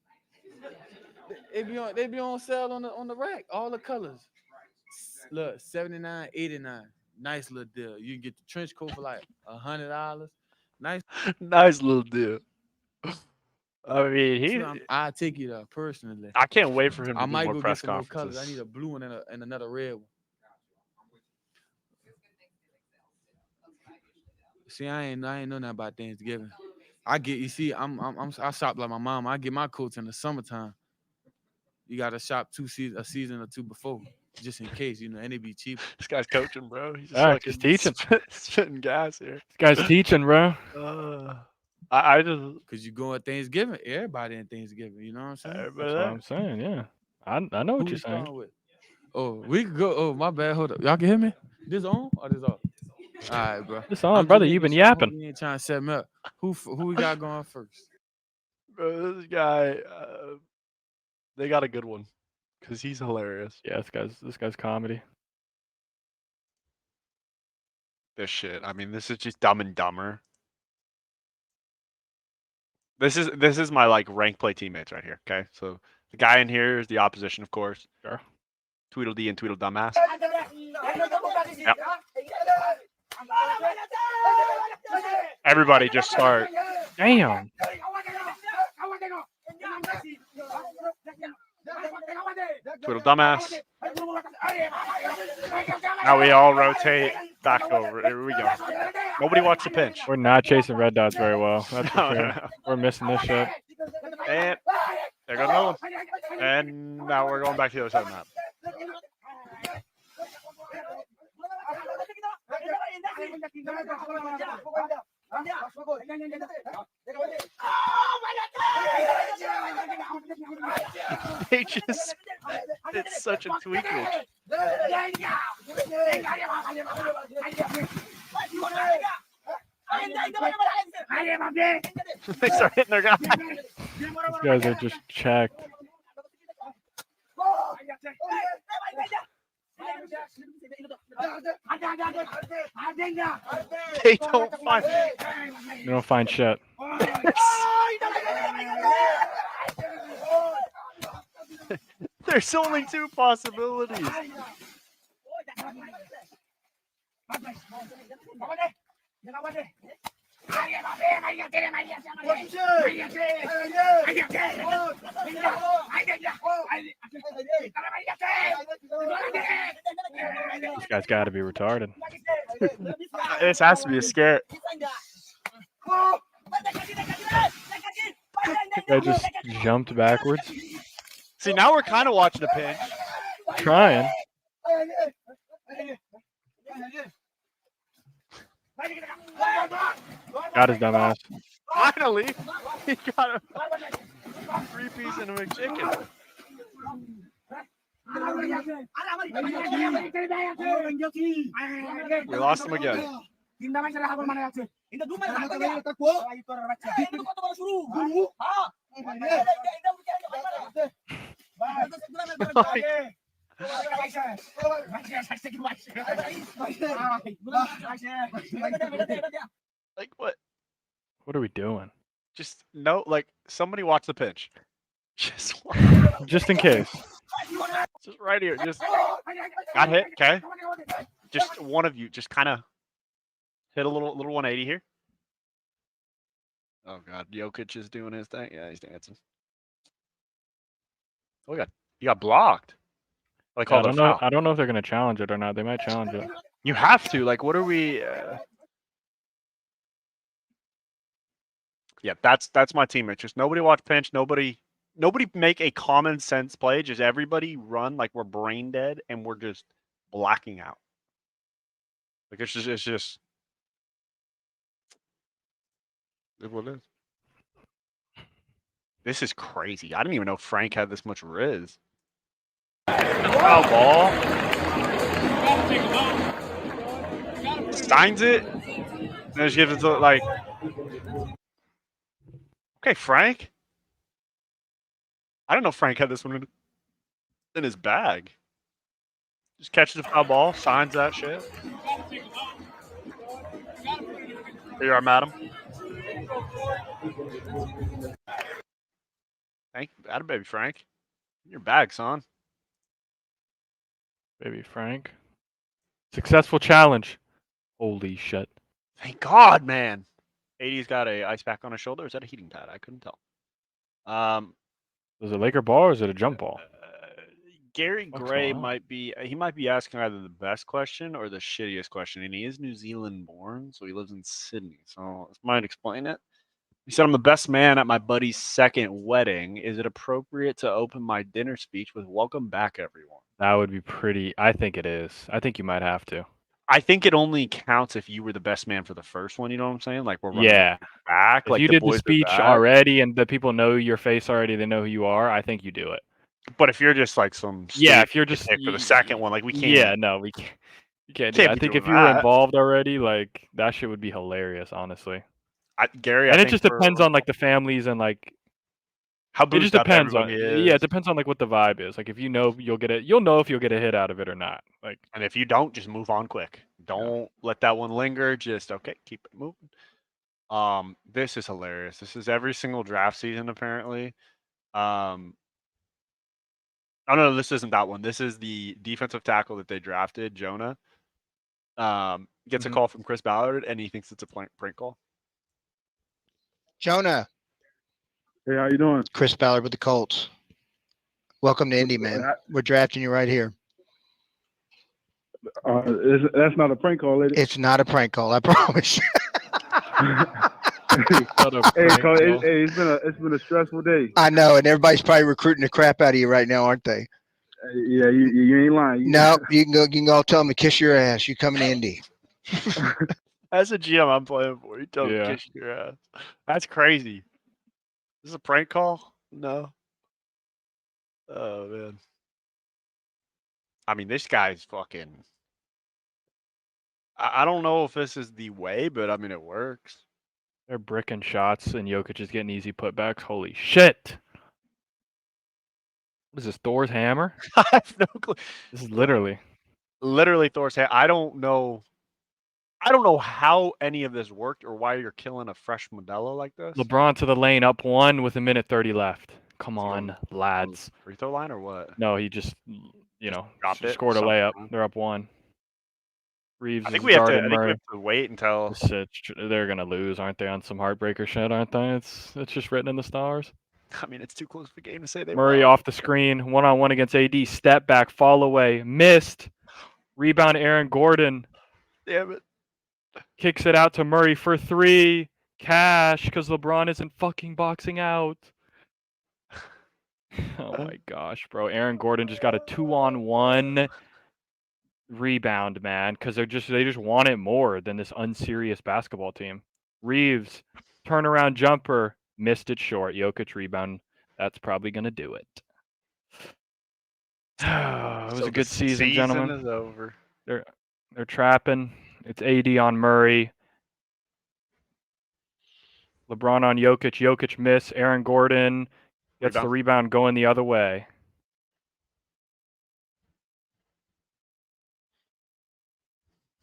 They be on sale on the rack. All the colors. Look, $79, $89. Nice little deal. You can get the trench coat for like $100. Nice. Nice little deal. I mean, I'll take you there personally. I can't wait for him to I do might more go get press some more colors. conferences. I need a blue one and another red one. See, I ain't know nothing about Thanksgiving. I shop like my mom. I get my coats in the summertime. You gotta shop a season or two before, just in case, and they be cheap. This guy's coaching, bro. He's just All right, fucking just teaching. spitting gas here. This guy's teaching, bro. I just Cause you go at Thanksgiving, everybody in Thanksgiving. You know what I'm saying? everybody That's what there. I'm saying, yeah. I know what Who you're we saying. starting with? Oh, we could go. Oh, my bad. Hold up. Y'all can hear me? This on or this off? All right, bro. It's on, I'm brother. just You've been making sure yapping. You ain't trying to set me up. Who we got going first? Bro, this guy, they got a good one because he's hilarious. Yeah, this guy's comedy. This shit. I mean, this is just Dumb and Dumber. This is my like rank play teammates right here. Okay, so the guy in here is the opposition, of course. Sure. Tweedledee and Tweedledumbass. Yep. Everybody just start. Damn. Tweedledumbass. Now we all rotate back over. Here we go. Nobody watched the pinch. We're not chasing red dots very well. That's for No, sure. no. We're missing this shit. And there goes another one. And now we're going back to the other side of the map. They just That's such a tweakage. They start hitting their guy. These guys are just checked. They don't find. You don't find shit. There's only two possibilities. This guy's got to be retarded. This has to be a scare. Guy just jumped backwards. See, now we're kind of watching a pinch. Trying. Got his dumb ass. Finally, he got a 3-piece and a McChicken. We lost him again. Like what? What are we doing? Just no, like somebody watch the pitch. Just Just in case. just right here. Just got hit. Okay. Just one of you. Just kind of hit a little 180 here. Oh God, Jokic is doing his thing. Yeah, he's dancing. Oh God, you got blocked. Like I don't know. I don't know if they're gonna challenge it or not. They might challenge it. You have to. Like, what are we? Yeah, that's my teammate. Just nobody watch pinch. Nobody make a common sense play. Just everybody run like we're brain dead and we're just blacking out. Like it's just it's what it is. This is crazy. I didn't even know Frank had this much riz. Foul ball. Signs it. Then just gives it to like. Okay, Frank. I don't know Frank had this one in his bag. Just catches the foul ball, signs that shit. Here you are, madam. Thank you. Atta baby, Frank. In your bag, son. Baby Frank. Successful challenge. Holy shit. Thank God, man. 80's got a ice pack on his shoulder. Is that a heating pad? I couldn't tell. Is it a Laker ball or is it a jump ball? Gary What's Gray going on? might be asking either the best question or the shittiest question, and he is New Zealand born, so he lives in Sydney. So this might explain it. He said, "I'm the best man at my buddy's second wedding. Is it appropriate to open my dinner speech with welcome back, everyone?" That would be pretty. I think it is. I think you might have to. I think it only counts if you were the best man for the first one. You know what I'm saying? Like we're running Yeah. back. If Like you the did the boys are speech back. already and the people know your face already, they know who you are, I think you do it. But if you're just like some Yeah, stupid if you're just pick for the second one, like we can't. Yeah, no, we can't. You can't do Can't that. I be think doing if you were that. involved already, like that shit would be hilarious, honestly. Gary, And I it think just depends on like the families and like how it just boozed up depends on everybody yeah, is. it depends on like what the vibe is. Like if you know you'll get it, you'll know if you'll get a hit out of it or not. Like And if you don't, just move on quick. Don't let that one linger. Just okay, keep it moving. This is hilarious. This is every single draft season apparently. Oh no, this isn't that one. This is the defensive tackle that they drafted, Jonah. Gets a call from Chris Ballard, and he thinks it's a prank call. Jonah, Hey, how you doing? Chris Ballard with the Colts. Welcome to Indy, man. We're drafting you right here. That's not a prank call, lady. It's not a prank call, I promise. Hey, Cole, it's been a stressful day. I know, and everybody's probably recruiting the crap out of you right now, aren't they? Yeah, you ain't lying. No, you can go tell them to kiss your ass. You coming to Indy. As a GM, I'm playing for you. Tell me Yeah. kiss your ass. That's crazy. This is a prank call? No. Oh man. I mean, this guy's fucking. I don't know if this is the way, but I mean, it works. They're bricking shots, and Jokic is getting easy putbacks. Holy shit! What is this, Thor's hammer? I have no clue. This is literally. Thor's hand. I don't know how any of this worked or why you're killing a fresh Modelo like this. LeBron to the lane, up 1 with 1:30 left. Come Is he on, on lads. Free throw line or what? No, he just, dropped it, scored a something, layup. huh? They're up 1. Reeves I is think we have to. I guarding think we Murray. have to wait until. They're gonna lose, aren't they? On some heartbreaker shit, aren't they? It's just written in the stars. I mean, it's too close of a game to say they. Murray won. off the screen, 1-on-1 against AD. Step back, fall away, missed. Rebound, Aaron Gordon Damn it. kicks it out to Murray for 3. Cash, because LeBron isn't fucking boxing out. Oh my gosh, bro. Aaron Gordon just got a 2-on-1 rebound, man, because they just want it more than this unserious basketball team. Reeves, turnaround jumper, missed it short. Jokic rebound. That's probably gonna do it. It was So a good the season, gentlemen. Is over. They're trapping. It's AD on Murray. LeBron on Jokic. Jokic miss. Aaron Gordon gets the rebound going the other way.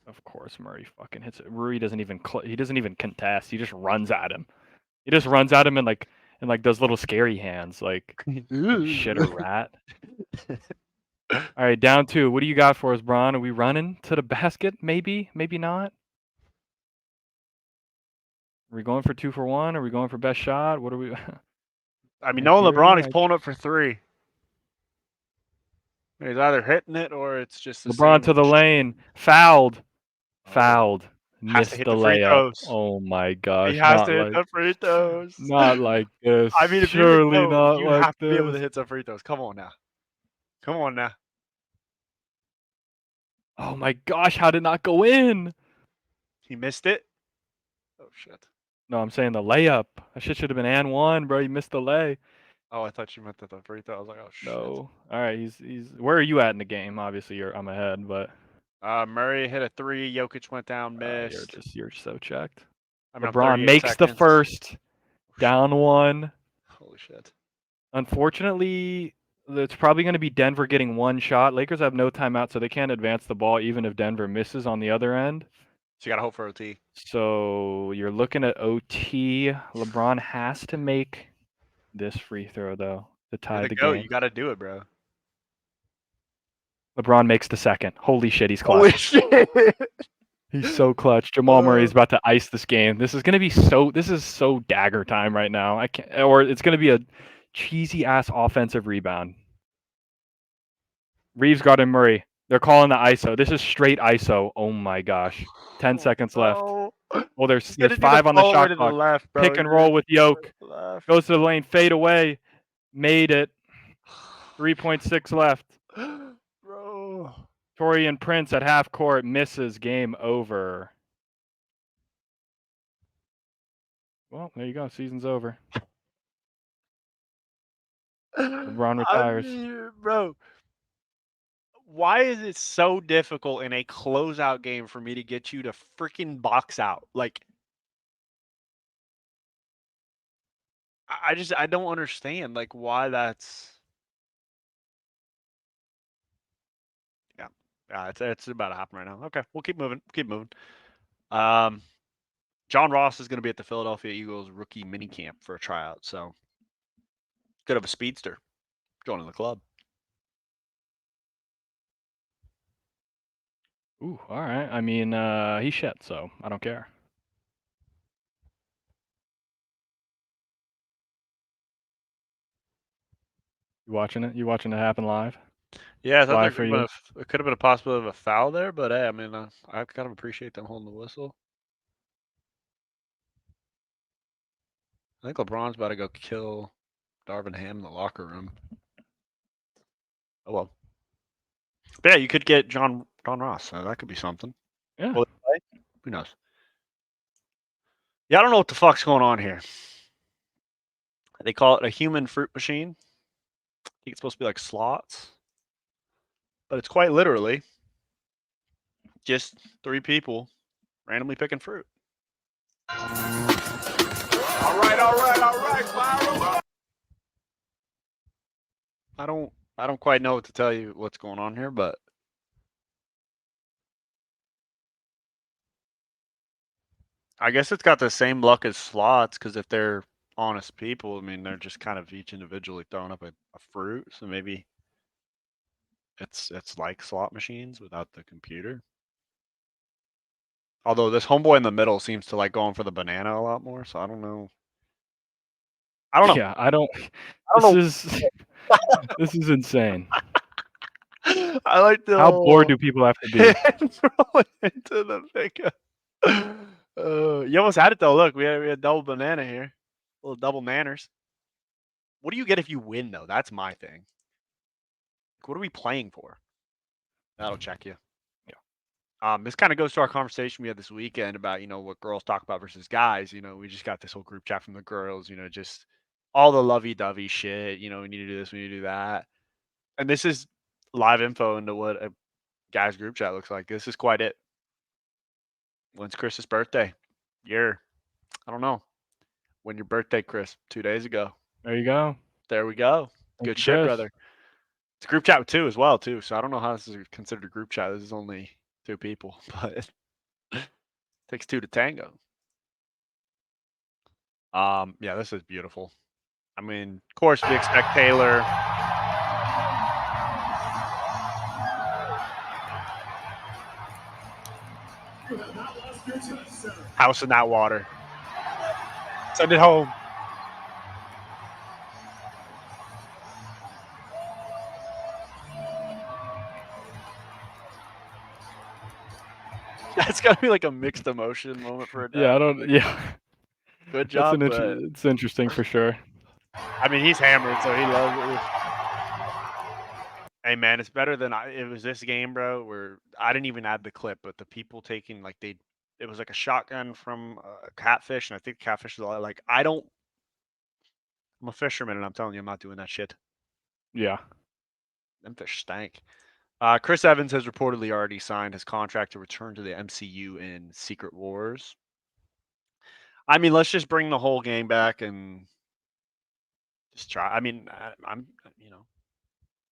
Of course, Murray fucking hits it. Rui doesn't even he doesn't even contest. He just runs at him. He just runs at him and like those little scary hands, like shit or rat. All right, down 2. What do you got for us, Bron? Are we running to the basket? Maybe, maybe not. Are we going for 2 for 1? Are we going for best shot? What are we? I mean, no LeBron. He's pulling up for 3. He's either hitting it or it's just. LeBron to the lane, fouled. Has to Missed hit the the free layup. throws. Oh my gosh! He has not to hit like, the free throws. Not like this. I mean, if surely you not you like have to be able to this. hit some free throws. Come on now. Come on now. Oh my gosh! How did it not go in? He missed it. Oh shit. No, I'm saying the layup. That shit should have been and 1, bro. You missed the lay. Oh, I thought you meant that the free throw. I was like, oh shit. No. All right. He's. Where are you at in the game? Obviously, I'm ahead, but. Murray hit a 3. Jokic went down, missed. You're so checked. I mean, I'm LeBron 38 makes the seconds. first. Down 1. Holy shit. Unfortunately, it's probably going to be Denver getting 1 shot. Lakers have no timeout, so they can't advance the ball even if Denver misses on the other end. So you got to hope for OT. So you're looking at OT. LeBron has to make this free throw, though, to tie the game. You got to do it, bro. LeBron makes the second. Holy shit, he's Holy clutch. shit. He's so clutch. Jamal Murray's about to ice this game. This is so dagger time right now. It's going to be a cheesy ass offensive rebound. Reeves guarding Murray. They're calling the ISO. This is straight ISO. Oh my gosh. 10 seconds left. Oh, Well, there's 5 on the shot clock. Left, bro. Pick and roll with Yoke. Left. Goes to the lane. Fade away. Made it. 3.6 left. Bro. Torian Prince at half court misses. Game over. Well, there you go. Season's over. LeBron retires. I mean, bro. Why is it so difficult in a closeout game for me to get you to freaking box out? Like, I don't understand like why that's. Yeah, it's about to happen right now. Okay, we'll keep moving. John Ross is going to be at the Philadelphia Eagles rookie minicamp for a tryout. So, good of a speedster joining the club. Ooh, all right. I mean, he shit, so I don't care. You watching it? You watching it happen live? Yeah, I thought Live for you. it could have been a possibility of a foul there, but hey, I mean, I kind of appreciate them holding the whistle. I think LeBron's about to go kill Darvin Ham in the locker room. Oh well. But yeah, you could get John Ross, so that could be something. Yeah. Will he play? Who knows? Yeah, I don't know what the fuck's going on here. They call it a human fruit machine. I think it's supposed to be like slots. but it's quite literally just 3 people randomly picking fruit. All right, fire 'em up. I don't quite know what to tell you what's going on here, but I guess it's got the same luck as slots because if they're honest people, I mean, they're just kind of each individually throwing up a fruit. So maybe it's like slot machines without the computer. Although this homeboy in the middle seems to like going for the banana a lot more, so I don't know. I don't know. Yeah, I don't. don't This is insane. I like the How bored do people have to be? throw it into the pickup. You almost had it though. Look, we had double banana here, little double manners. What do you get if you win though? That's my thing. What are we playing for? That'll check you. Yeah. This kind of goes to our conversation we had this weekend about what girls talk about versus guys. We just got this whole group chat from the girls. Just all the lovey-dovey shit. We need to do this, we need to do that, and this is live info into what a guy's group chat looks like. This is quite it. When's Chris's birthday? I don't know. When your birthday, Chris? 2 days ago. There you go. There we go. Thank Good you, shit, Chris. brother. It's a group chat with 2 as well, too. So I don't know how this is considered a group chat. This is only 2 people, but it takes 2 to tango. Yeah, this is beautiful. I mean, of course, we expect Taylor. House in that water. Send it home. That's gotta be like a mixed emotion moment for a dad. Yeah, I don't. Yeah, Good that's job. it's interesting for sure. I mean, he's hammered, so he loves it. Hey man, it's better than it was this game, bro. Where I didn't even add the clip, but the people taking it was like a shotgun from a catfish, and I think catfish is like I'm a fisherman, and I'm telling you, I'm not doing that shit. Yeah. Them fish stank. Chris Evans has reportedly already signed his contract to return to the MCU in Secret Wars. I mean, let's just bring the whole gang back and just try. I mean, I'm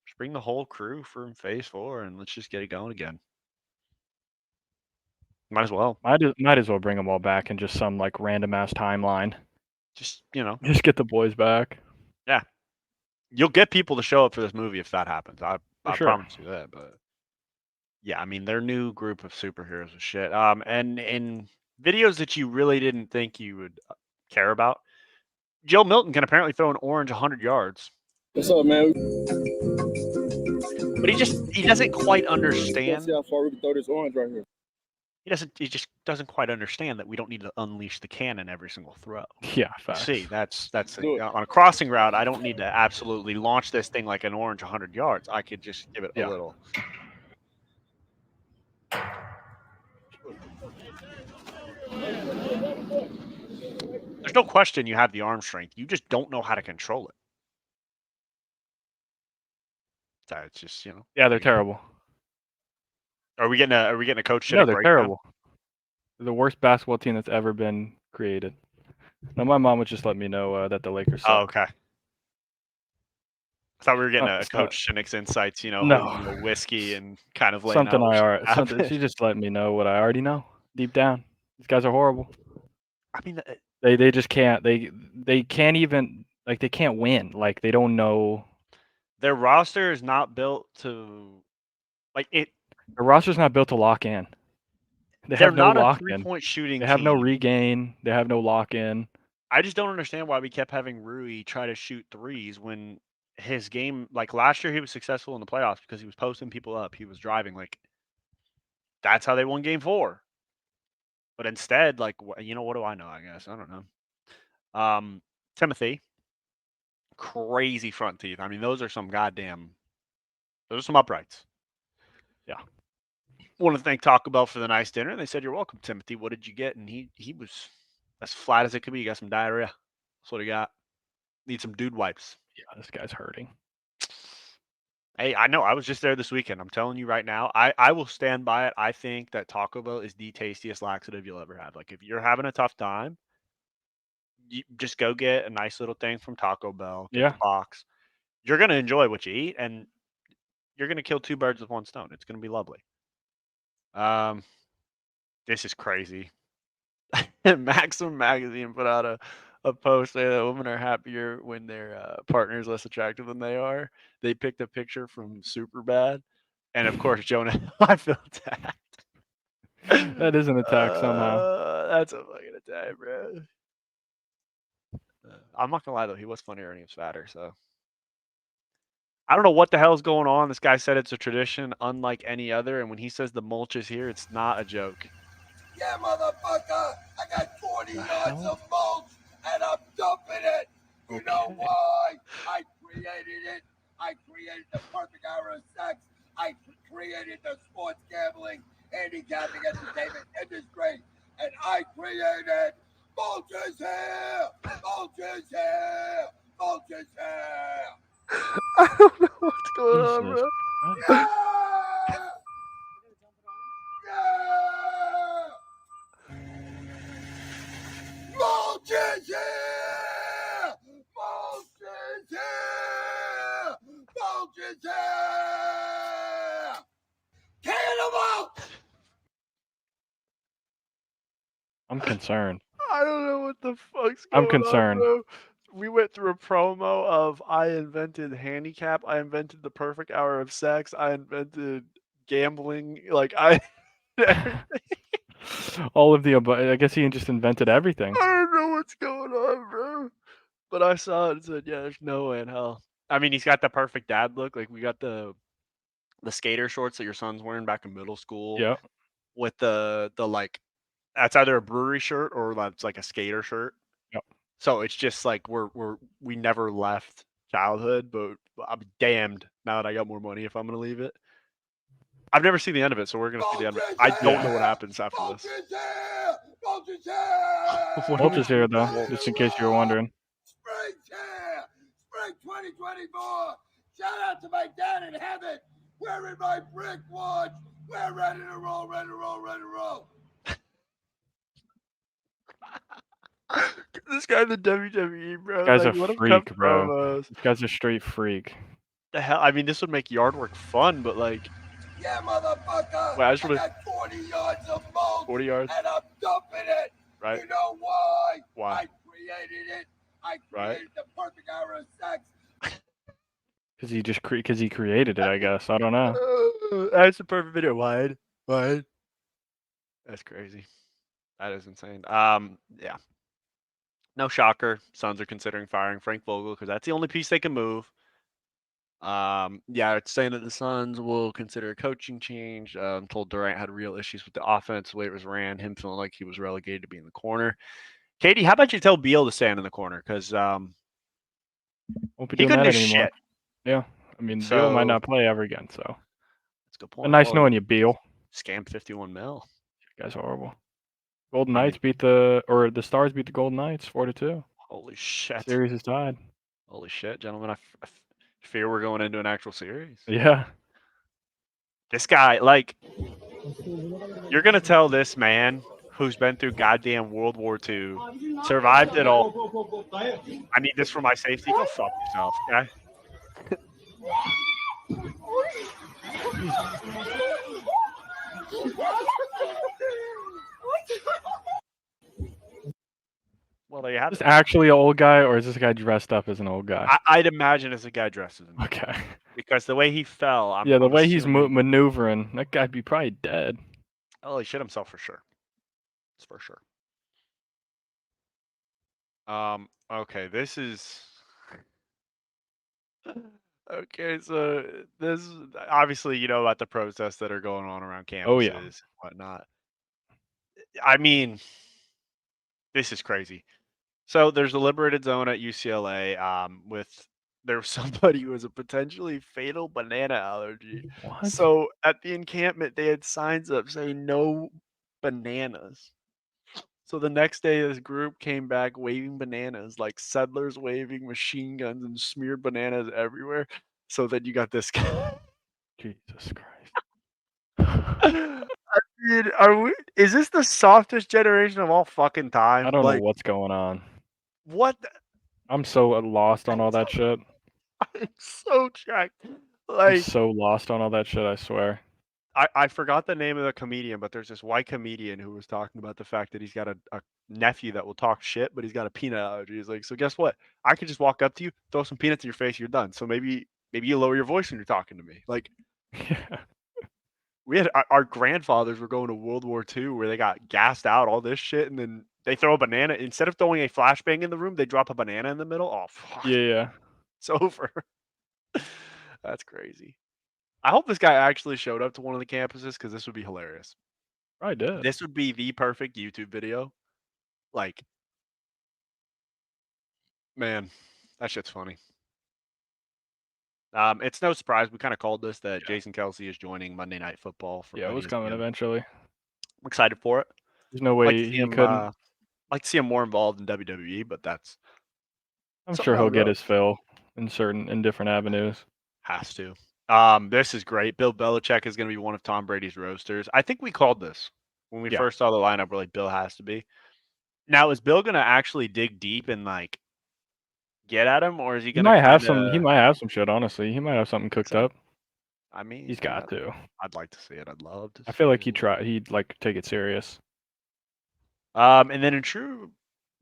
just bring the whole crew from Phase 4 and let's just get it going again. Might as well. Might as well bring them all back in just some like random ass timeline. Just Just get the boys back. Yeah. You'll get people to show up for this movie if that happens. I sure. promise you that. But yeah, I mean, their new group of superheroes was shit. And in videos that you really didn't think you would care about, Joe Milton can apparently throw an orange 100 yards. What's up, man? But he doesn't quite understand. See how far we can throw this orange right here. He just doesn't quite understand that we don't need to unleash the cannon every single throw. Yeah, facts. See, that's on a crossing route. I don't need to absolutely launch this thing like an orange 100 yards. I could just give it a little. There's no question you have the arm strength. You just don't know how to control it. So it's just Yeah, they're terrible. Are we getting a coach? No, they're terrible. They're the worst basketball team that's ever been created. Now, my mom would just let me know that the Lakers suck. Oh, okay. I thought we were getting a Coach Shinnick's insights, No. holding a whiskey and kind of laying Something out she just let me know what I already know deep down. These guys are horrible. I mean, they just can't. They can't even they can't win. Like they don't know. Their roster is not built to it. Their roster's not built to lock in. They They're have no not a lock in. 3-point shooting They have no team. regain. They have no lock in. I just don't understand why we kept having Rui try to shoot threes when his game, like last year, he was successful in the playoffs because he was posting people up. He was driving. That's how they won Game 4. But instead, what do I know? I guess I don't know. Timothy, crazy front teeth. I mean, those are some uprights. Yeah. Want to thank Taco Bell for the nice dinner. And they said, "You're welcome, Timothy. What did you get?" And he was as flat as it could be. You got some diarrhea. That's what he got. Need some dude wipes. Yeah, this guy's hurting. Hey, I know. I was just there this weekend. I'm telling you right now. I will stand by it. I think that Taco Bell is the tastiest laxative you'll ever have. Like, if you're having a tough time, you just go get a nice little thing from Taco Bell. Get the Yeah. box. You're gonna enjoy what you eat, and you're gonna kill two birds with one stone. It's gonna be lovely. This is crazy. Maxim Magazine put out a post saying that women are happier when their partner is less attractive than they are. They picked a picture from Superbad, and of course, Jonah, I feel attacked. That is an attack somehow. That's a fucking attack, bro. I'm not gonna lie though, he was funnier and he was fatter, so I don't know what the hell's going on. This guy said it's a tradition unlike any other, and when he says the mulch is here, it's not a joke. Yeah, motherfucker, I got 40 yards hell? of mulch and I'm dumping it. You know why? I created it. I created the perfect hour of sex. I created the sports gambling, handicapping entertainment industry. And I created mulch is here. Mulch is here. Mulch is here. I don't know what's going on, Jesus bro. Yeah! Yeah! Mulch is here! Mulch is here! Mulch is here! Cannibal! I'm concerned. I don't know what the fuck's I'm going concerned. on, bro. We went through a promo of I invented handicap, I invented the perfect hour of sex, I invented gambling, like I All of the above. I guess he just invented everything. I don't know what's going on, bro. But I saw it and said, yeah, there's no way in hell. I mean, he's got the perfect dad look. Like we got the skater shorts that your son's wearing back in middle school. Yeah. With the like, that's either a brewery shirt or that's like a skater shirt. Yep. So it's just like we never left childhood, but I'm damned now that I got more money if I'm gonna leave it. I've never seen the end of it, so we're gonna see the end of it. I don't know what happens after this. Mulch is here! Mulch is here though, just in case you were wondering. Spring's here! Spring 2024! Shout out to my dad in heaven! We're in my brick watch! We're ready to roll, ready to roll, ready to roll! This guy in the WWE, bro. This guy's like, a let him freak, cut bro. promos. This guy's a straight freak. The hell? I mean, this would make yard work fun, but like, Yeah, motherfucker! Wait, I just wanna- got 40 yards of mulch 40 yards, and I'm dumping it! right? You know why? Why? I created it! I Right. created the perfect hour of sex! Because he just because he created it, I guess. I don't know. That's a perfect video. Wide. That's crazy. That is insane. Yeah. No shocker. Suns are considering firing Frank Vogel because that's the only piece they can move. Yeah, it's saying that the Suns will consider a coaching change. I'm told Durant had real issues with the offense, the way it was ran, him feeling like he was relegated to be in the corner. Katie, how about you tell Beal to stand in the corner? Because Won't be he doing couldn't that do anymore. shit. Yeah. I mean, Beal might So- not play ever again, so. That's a good point. Nice Well, knowing you, Beal. Scam 51 mil. You guys are horrible. Golden Knights beat the Stars beat the Golden Knights 4-2. Holy shit. Series is tied. Holy shit, gentlemen. I fear we're going into an actual series. Yeah. This guy, like, you're going to tell this man who's been through goddamn World War II, survived it all. I need this for my safety. Go fuck yourself, okay? Well, there you have Is it. this actually an old guy, or is this guy dressed up as an old guy? I'd imagine it's a guy dressed as a Okay. because the way he fell, Yeah, the I'm way he's assuming- maneuvering, that guy'd be probably dead. Oh, he shit himself for sure. It's for sure. Okay, this is okay. So this obviously you know about the protests that are going on around campuses Oh, yeah. and whatnot. I mean, this is crazy. So there's a liberated zone at UCLA. With there was somebody who has a potentially fatal banana allergy. What? So at the encampment, they had signs up saying no bananas. So the next day, this group came back waving bananas, like settlers waving machine guns and smeared bananas everywhere. So then you got this guy. Jesus Christ. Dude, is this the softest generation of all fucking time? I don't Like, know what's going on. what? I'm so lost on all that shit. I'm so checked. I'm Like, so lost on all that shit, I swear. I forgot the name of the comedian, but there's this white comedian who was talking about the fact that he's got a nephew that will talk shit, but he's got a peanut allergy. He's like, so guess what? I could just walk up to you, throw some peanuts in your face, you're done. So maybe you lower your voice when you're talking to me. Like, Yeah. we had our grandfathers were going to World War II where they got gassed out, all this shit, and then they throw a banana instead of throwing a flashbang in the room, they drop a banana in the middle. Oh, fuck. Yeah. It's over. That's crazy. I hope this guy actually showed up to one of the campuses because this would be hilarious. I did. This would be the perfect YouTube video. Like, man, that shit's funny. It's no surprise we kind of called this that Jason Kelsey is joining Monday Night Football. Yeah, it was coming ESPN. eventually. I'm excited for it. There's no Like way to see he him, couldn't. like to see him more involved in WWE, but that's I'm something sure down he'll the get road. his fill in different avenues. Has to. This is great. Bill Belichick is going to be one of Tom Brady's roasters. I think we called this when we Yeah. first saw the lineup. We're like, Bill has to be. Now, is Bill going to actually dig deep and like get at him, or is he He going to might have kinda... some. He might have some shit. Honestly, he might have something cooked up. I mean, He's got to. I'd like to see it. I'd love to. I feel see like it. he'd like take it serious. And then in true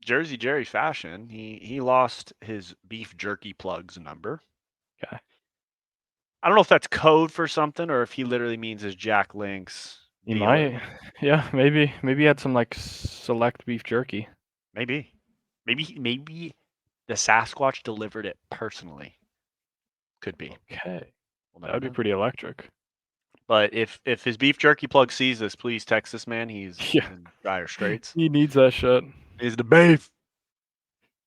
Jersey Jerry fashion, he lost his beef jerky plugs number. Okay. I don't know if that's code for something or if he literally means his Jack Links. He dealer. might. Yeah, maybe he had some like select beef jerky. Maybe the Sasquatch delivered it personally. Could be. Okay. We'll That never would be know. pretty electric. But if his beef jerky plug sees this, please text this man. He's Yeah. in dire straits. He needs that shit. He's the beef.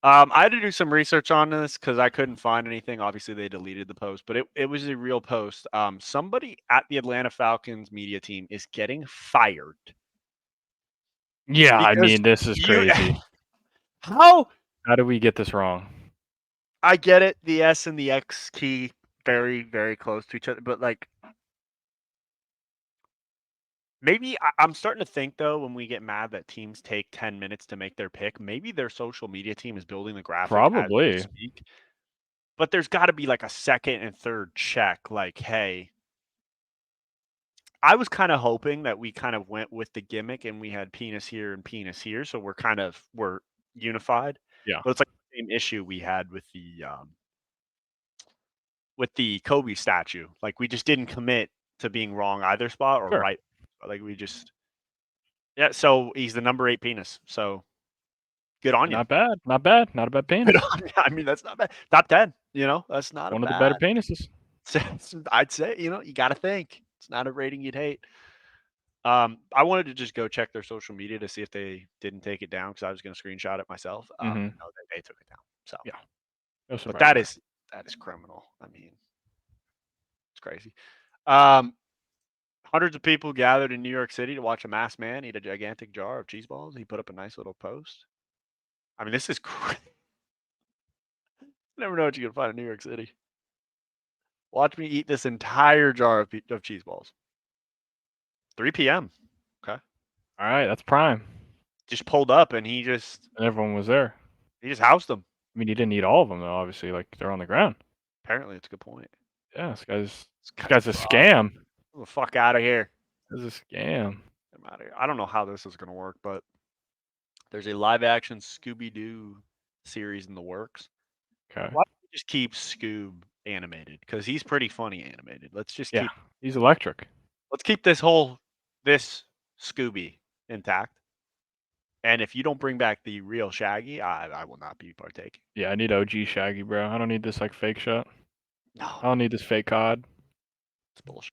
I had to do some research on this because I couldn't find anything. Obviously, they deleted the post, but it was a real post. Somebody at the Atlanta Falcons media team is getting fired. Yeah, I Because mean, this is crazy. How? How did we get this wrong? I get it. The S and the X key very, very close to each other, but like maybe I'm starting to think though when we get mad that teams take 10 minutes to make their pick, maybe their social media team is building the graphic as we Probably. speak. But there's got to be like a second and third check. Like, hey, I was kind of hoping that we kind of went with the gimmick and we had penis here and penis here, so we're unified. Yeah. But it's like the same issue we had with the Kobe statue. Like we just didn't commit to being wrong either spot or Sure. right. Like we just so he's the number 8 penis. So good on you. Not bad. Not bad. Not a bad penis. Good on you. I mean, that's not bad. Top 10, that's not One a of the bad. better penises. I'd say, you got to think. It's not a rating you'd hate. I wanted to just go check their social media to see if they didn't take it down because I was going to screenshot it myself. No, they took it down. So Yeah. No but surprise. that is criminal. I mean, it's crazy. Hundreds of people gathered in New York City to watch a masked man eat a gigantic jar of cheese balls. He put up a nice little post. I mean, this is crazy. Never know what you can find in New York City. Watch me eat this entire jar of cheese balls. 3 p.m. Okay. All right, that's prime. Just pulled up and he just And everyone was there. housed them. I mean, he didn't eat all of them though. Obviously, like they're on the ground. Apparently, it's a good point. Yeah, this guy's a scam. Get the fuck out of here. This is a scam. I'm out of here. I don't know how this is going to work, but there's a live action Scooby Doo series in the works. Okay. Why don't we just keep Scoob animated? Because he's pretty funny animated. Let's just Yeah, he's electric. let's keep this Scooby intact. And if you don't bring back the real Shaggy, I will not be partaking. Yeah, I need OG Shaggy, bro. I don't need this like fake shit. No, I don't need this fake COD. it's bullshit.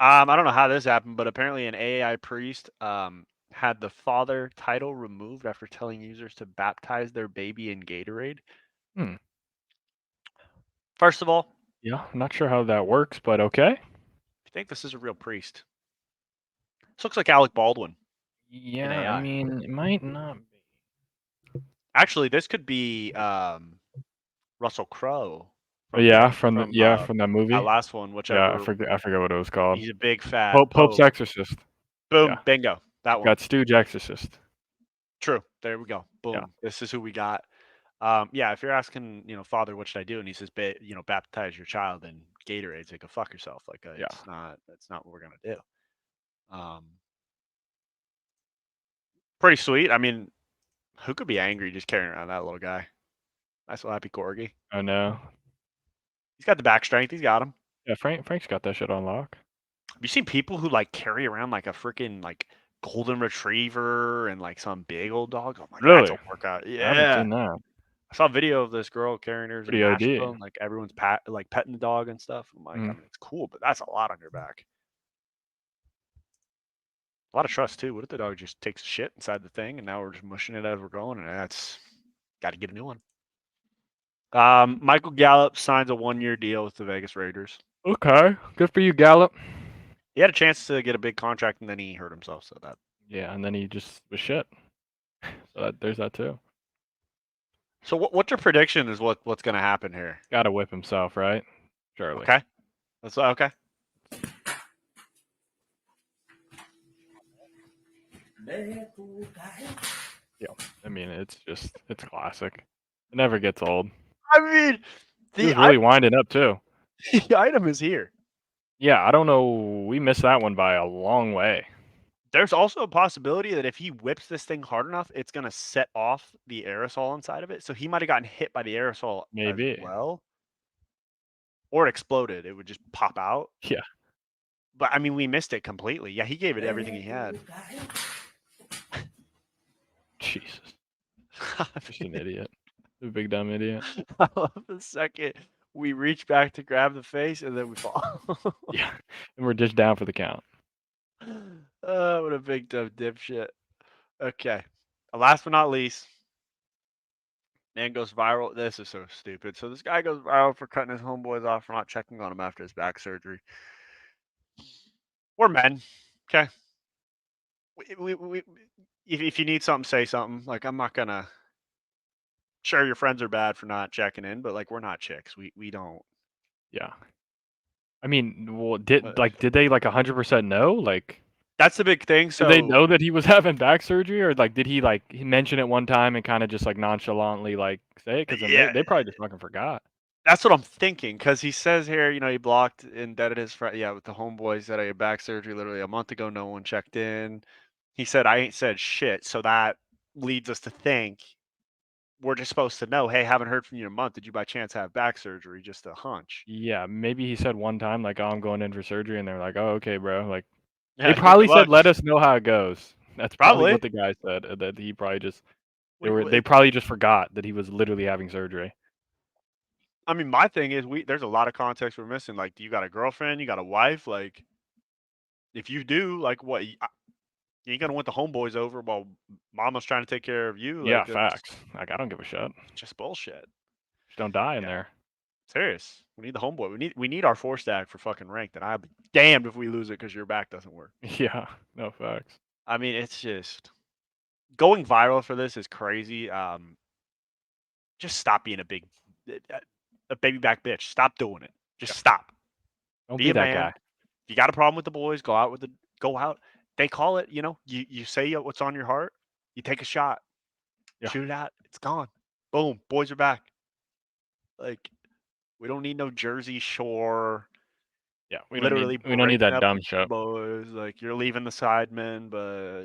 I don't know how this happened, but apparently an AI priest had the father title removed after telling users to baptize their baby in Gatorade. Hmm. First of all, Yeah, I'm not sure how that works, but okay. I think this is a real priest. This looks like Alec Baldwin. Yeah, AI. I mean, it might not be. Actually, this could be Russell Crowe Yeah, from from, that movie. that last one, Yeah, whichever. I forget what it was called. He's a big fat Pope's Pope. Exorcist. Boom, yeah. bingo. That one. Got Stooge Exorcist. True. There we go. Boom. Yeah. This is who we got. Yeah, if you're asking, Father, what should I do? And he says, baptize your child in Gatorade. It's like, go fuck yourself. Like, Yeah. that's not what we're gonna do. Pretty sweet. I mean, who could be angry just carrying around that little guy? Nice little happy corgi. I know. He's got the back strength. He's got him. Yeah, Frank's got that shit on lock. Have you seen people who like carry around like a freaking like golden retriever and like some big old dog? I'm like, that's Really? a workout. I haven't Yeah. seen that. I saw a video of this girl carrying hers in Pretty OD. Nashville, and like everyone's petting the dog and stuff. I'm like, I mean, it's cool, but that's a lot on your back. A lot of trust too. What if the dog just takes a shit inside the thing, and now we're just mushing it as we're going, and that's got to get a new one. Michael Gallup signs a 1-year deal with the Vegas Raiders. Okay, good for you, Gallup. He had a chance to get a big contract, and then he hurt himself. So that. Yeah, and then he just was shit. So there's that too. So what's your prediction? Is what's going to happen here? Got to whip himself, right? Surely. Okay. That's okay. Yeah, I mean it's classic. It never gets old. I mean, He was really winding up too. The item is here. Yeah, I don't know. We missed that one by a long way. There's also a possibility that if he whips this thing hard enough, it's going to set off the aerosol inside of it. So he might have gotten hit by the aerosol Maybe. as well. Or it exploded. It would just pop out. Yeah. But, I mean, we missed it completely. Yeah, he gave it everything he had. Jesus. Just an idiot. A big dumb idiot. I love the second we reach back to grab the face and then we fall. Yeah. And we're just down for the count. Oh, what a big dumb dipshit. Okay. Last but not least, man goes viral. This is so stupid. So this guy goes viral for cutting his homeboys off for not checking on him after his back surgery. We're men. Okay. If you need something, say something. Like, I'm not gonna. Sure, your friends are bad for not checking in, but like, we're not chicks. We don't. Yeah. I mean, well, did they like 100% know? Like, that's the big thing. So did they know that he was having back surgery, or like did he mention it one time and kind of just like nonchalantly like say it? Because they probably just fucking forgot. That's what I'm thinking, because he says here, he blocked and indebted his friend. Yeah, with the homeboys that I had back surgery literally a month ago. No one checked in. He said, I ain't said shit. So that leads us to think we're just supposed to know, hey, haven't heard from you in a month. Did you by chance have back surgery? Just a hunch. Yeah, maybe he said one time, like, oh, I'm going in for surgery. And they're like, oh, okay, bro. Like, Yeah, they probably good said, luck. let us know how it goes. That's probably Probably. what the guy said. That he probably just, they probably just forgot that he was literally having surgery. I mean, my thing is, there's a lot of context we're missing. Like, do you got a girlfriend? You got a wife? Like, if you do, like, what? You ain't gonna want the homeboys over while mama's trying to take care of you. Yeah, Like, that's facts. Like, I don't give a shit. just bullshit. Just don't die in there. Serious. We need the homeboy. We need our 4-stack for fucking ranked, and I'll be damned if we lose it because your back doesn't work. Yeah, no facts. I mean, it's just going viral for this is crazy. Just stop being a baby back bitch. Stop doing it. Just stop. Don't Be be a that man. guy. If you got a problem with the boys, go out. They call it, you say what's on your heart. You take a shot. Yeah. Shoot it out. It's gone. Boom. Boys are back. Like, we don't need no Jersey Shore. Yeah, we literally don't need breaking that up dumb with shit. boys. Like, you're leaving the sidemen, but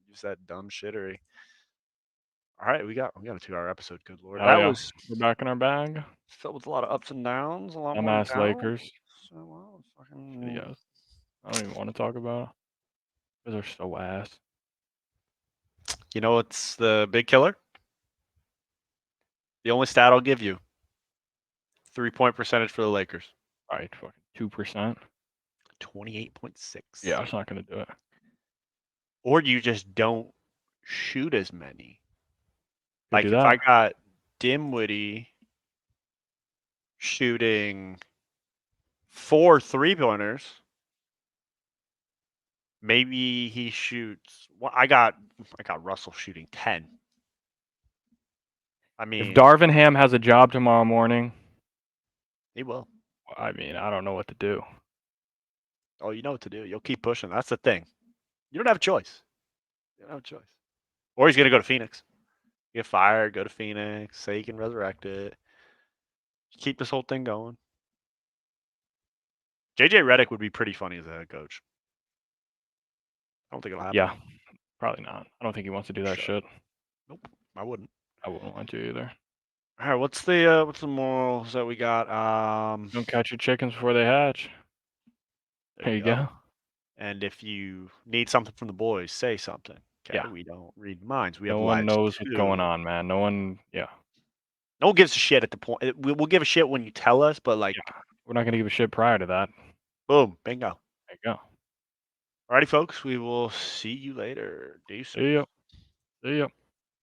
just that dumb shittery. All right, we got a 2-hour episode. Good lord, Oh, yeah. We're back in our bag. filled with a lot of ups and downs. A lot more Dumbass downs. Lakers. So, well, Videos. I don't even want to talk about it. Because they're so ass. You know what's the big killer? The only stat I'll give you: 3-point percentage for the Lakers. All right, fucking 2%. 28.6. Yeah, it's not gonna do it. Or you just don't shoot as many. Could Like, do if that. I got Dimwitty shooting 4 3-pointers, maybe he shoots. Well, I got Russell shooting 10. I mean, If Darvin Ham has a job tomorrow morning, He will. I mean, I don't know what to do. Oh, you know what to do. You'll keep pushing. That's the thing. You don't have a choice. You don't have a choice. Or he's gonna go to Phoenix. Get fired, go to Phoenix, say he can resurrect it. Keep this whole thing going. JJ Redick would be pretty funny as a head coach. I don't think it'll happen. Yeah, probably not. I don't think he wants to do that Sure. shit. Nope. I wouldn't. I wouldn't want to either. All right, what's the morals that we got? Don't catch your chickens before they hatch. There you go. And if you need something from the boys, say something. Okay, Yeah. we don't read minds. We No have one lives knows what's going too. on, man. No one. Yeah. No one gives a shit at the point. We'll give a shit when you tell us, but like, We're not gonna give a shit prior to that. boom, bingo. There you go. Alrighty, folks. We will see you later. See ya. See ya.